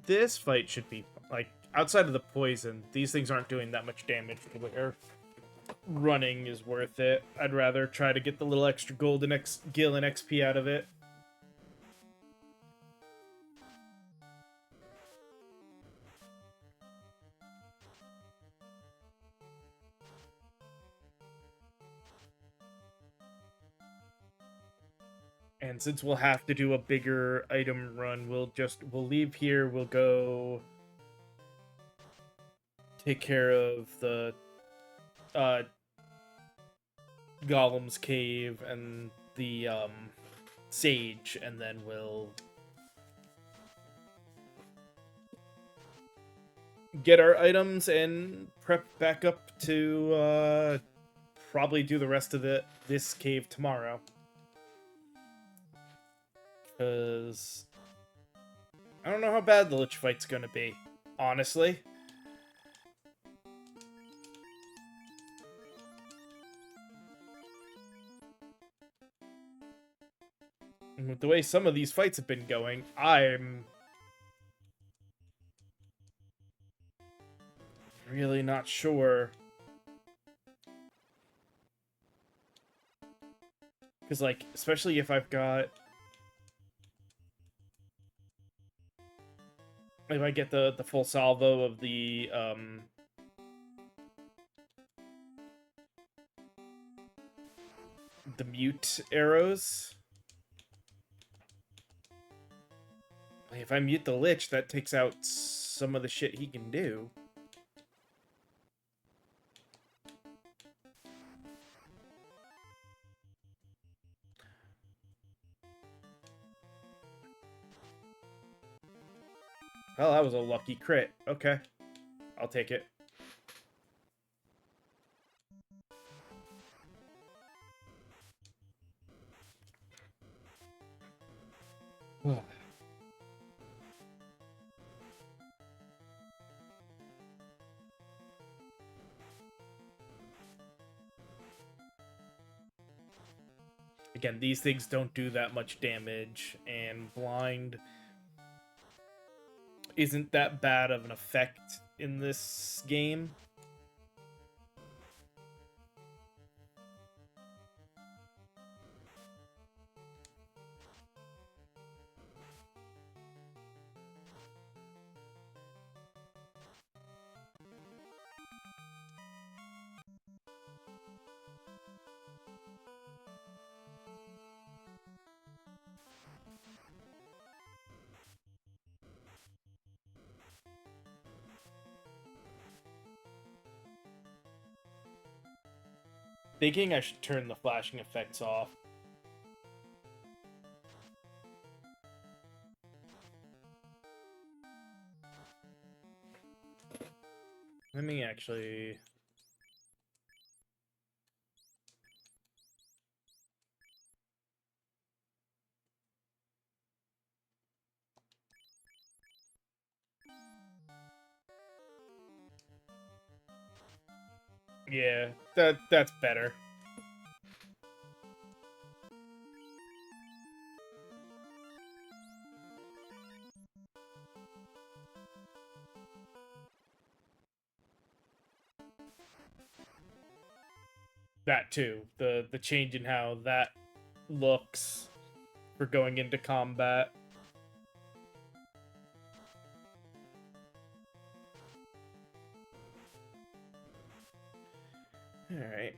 This fight should be, like, outside of the poison, these things aren't doing that much damage to where running is worth it. I'd rather try to get the little extra gold and gil and XP out of it. And since we'll have to do a bigger item run, we'll leave here, we'll go take care of the Golem's cave and the sage, and then we'll get our items and prep back up to probably do the rest of this cave tomorrow. Because I don't know how bad the Lich fight's gonna be, honestly. And with the way some of these fights have been going, I'm really not sure. Because, like, especially if I've got... If I get the full salvo of the mute arrows. If I mute the Lich, that takes out some of the shit he can do. Well, that was a lucky crit. Okay. I'll take it. Again, these things don't do that much damage, and blind isn't that bad of an effect in this game. Thinking I should turn the flashing effects off. Let me actually... Yeah, that's better. That too. The change in how that looks for going into combat. Alright.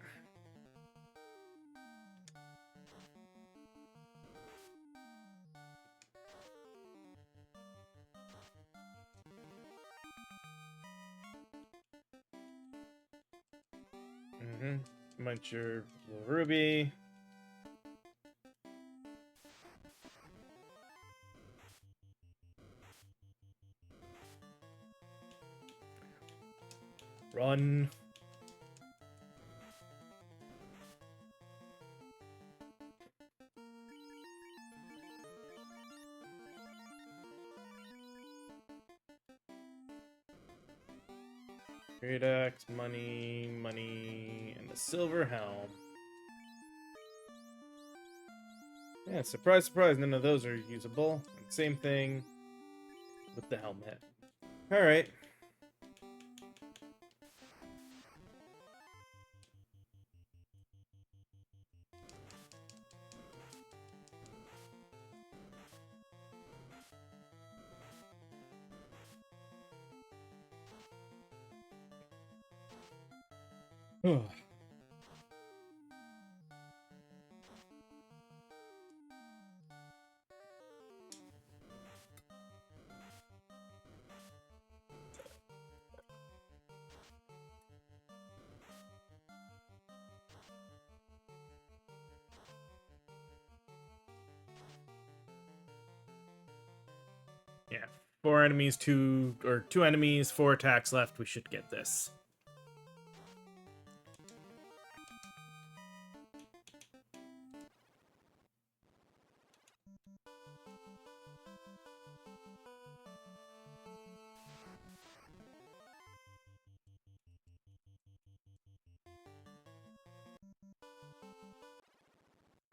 Muncher Ruby. Run. Great axe, money, money, and a silver helm. Yeah, surprise, surprise, none of those are usable. And same thing with the helmet. Alright. Yeah, two enemies, 4 attacks left. We should get this.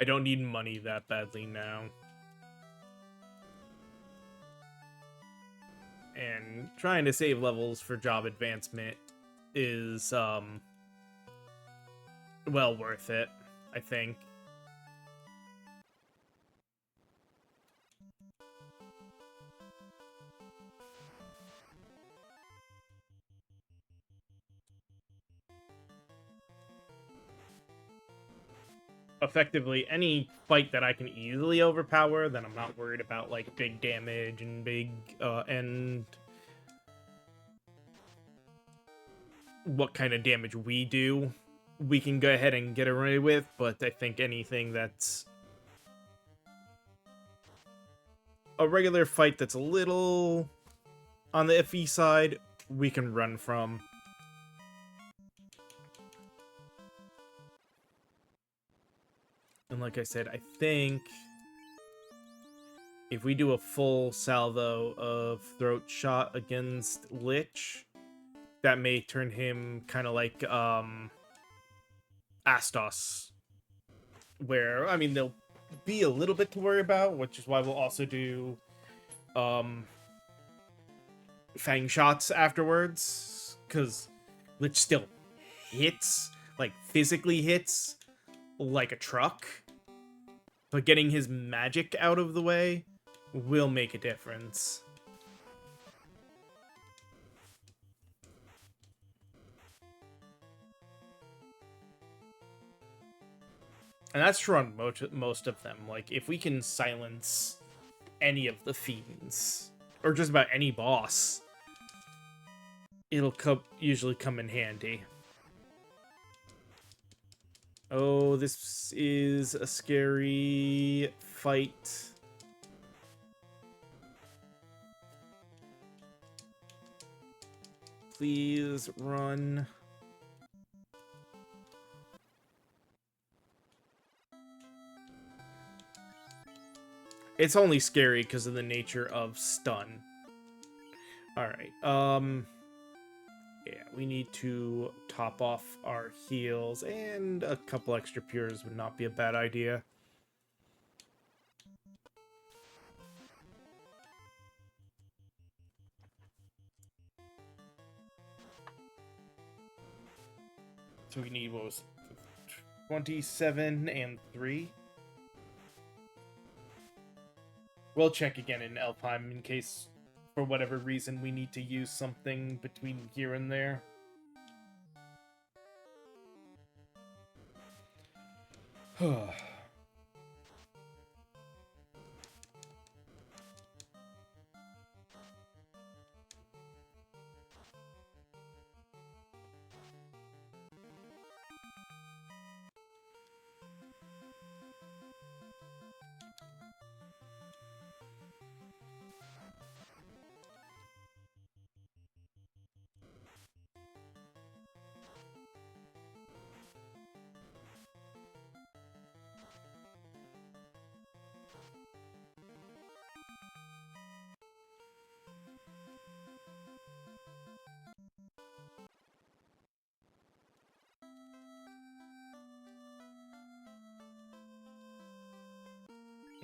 I don't need money that badly now. And trying to save levels for job advancement is, well worth it, I think. Effectively, any fight that I can easily overpower, then I'm not worried about, like, big damage and big, and what kind of damage we do, we can go ahead and get away with, but I think anything that's a regular fight that's a little on the iffy side, we can run from. And like I said, I think if we do a full salvo of throat shot against Lich, that may turn him kind of like Astos, where, I mean, there'll be a little bit to worry about, which is why we'll also do Fang shots afterwards, because Lich still hits, like physically hits, like a truck, but getting his magic out of the way will make a difference. And that's true on most of them. Like, if we can silence any of the fiends, or just about any boss, it'll usually come in handy. Oh, this is a scary fight. Please run. It's only scary because of the nature of stun. Alright, yeah, we need to top off our heals, and a couple extra pures would not be a bad idea. So we need, what was it, 27 and 3? We'll check again in Elfheim in case, for whatever reason, we need to use something between here and there.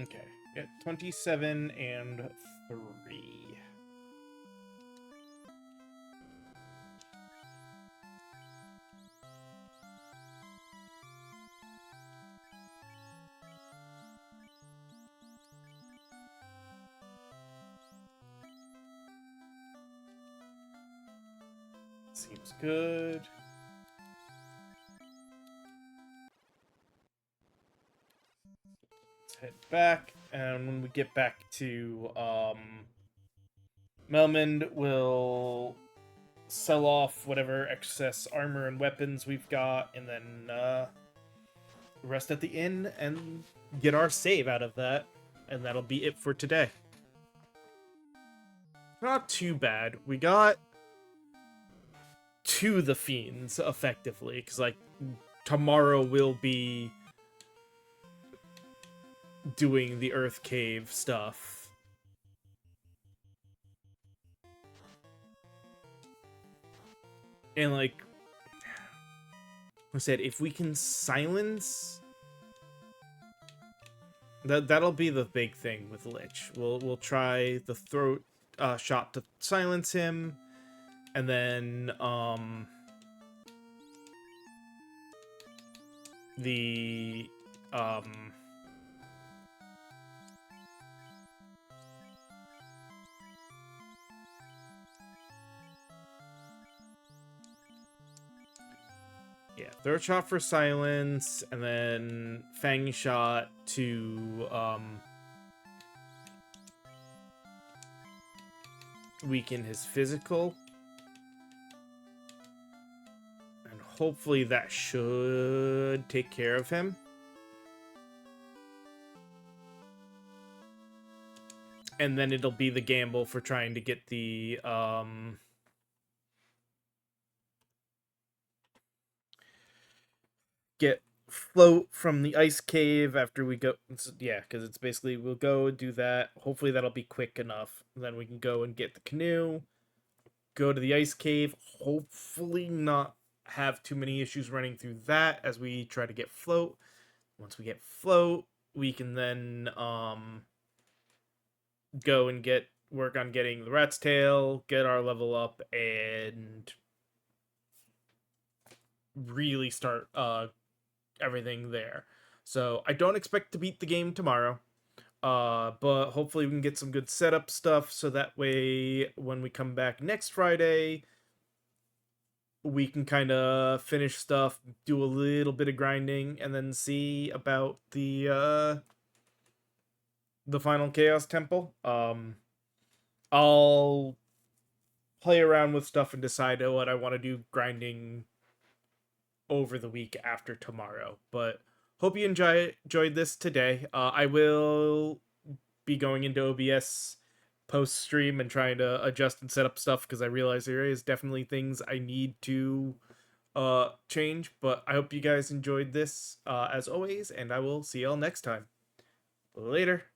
Okay, get 27 and 3. Seems good. Let's head back, and when we get back to Melmond, we'll sell off whatever excess armor and weapons we've got, and then rest at the inn and get our save out of that, and that'll be it for today. Not too bad. We got to the Fiends effectively, because like tomorrow we'll be doing the Earth Cave stuff. And like I said, if we can silence, that'll be the big thing with Lich. We'll try the throat shot to silence him, and then the yeah, throat shot for silence, and then fang shot to weaken his physical. And hopefully that should take care of him. And then it'll be the gamble for trying to get the get float from the ice cave after we go. Yeah, because it's basically we'll go and do that. Hopefully that'll be quick enough. Then we can go and get the canoe, go to the ice cave. Hopefully not have too many issues running through that as we try to get float. Once we get float, we can then go and work on getting the rat's tail, get our level up, and really start everything there. So I don't expect to beat the game tomorrow, but hopefully we can get some good setup stuff so that way when we come back next Friday, we can kind of finish stuff, do a little bit of grinding, and then see about the final Chaos Temple. I'll play around with stuff and decide what I want to do grinding over the week after tomorrow. But hope you enjoyed this today. I will be going into OBS post stream and trying to adjust and set up stuff because I realize there is definitely things I need to change. But I hope you guys enjoyed this as always, and I will see y'all next time. Later.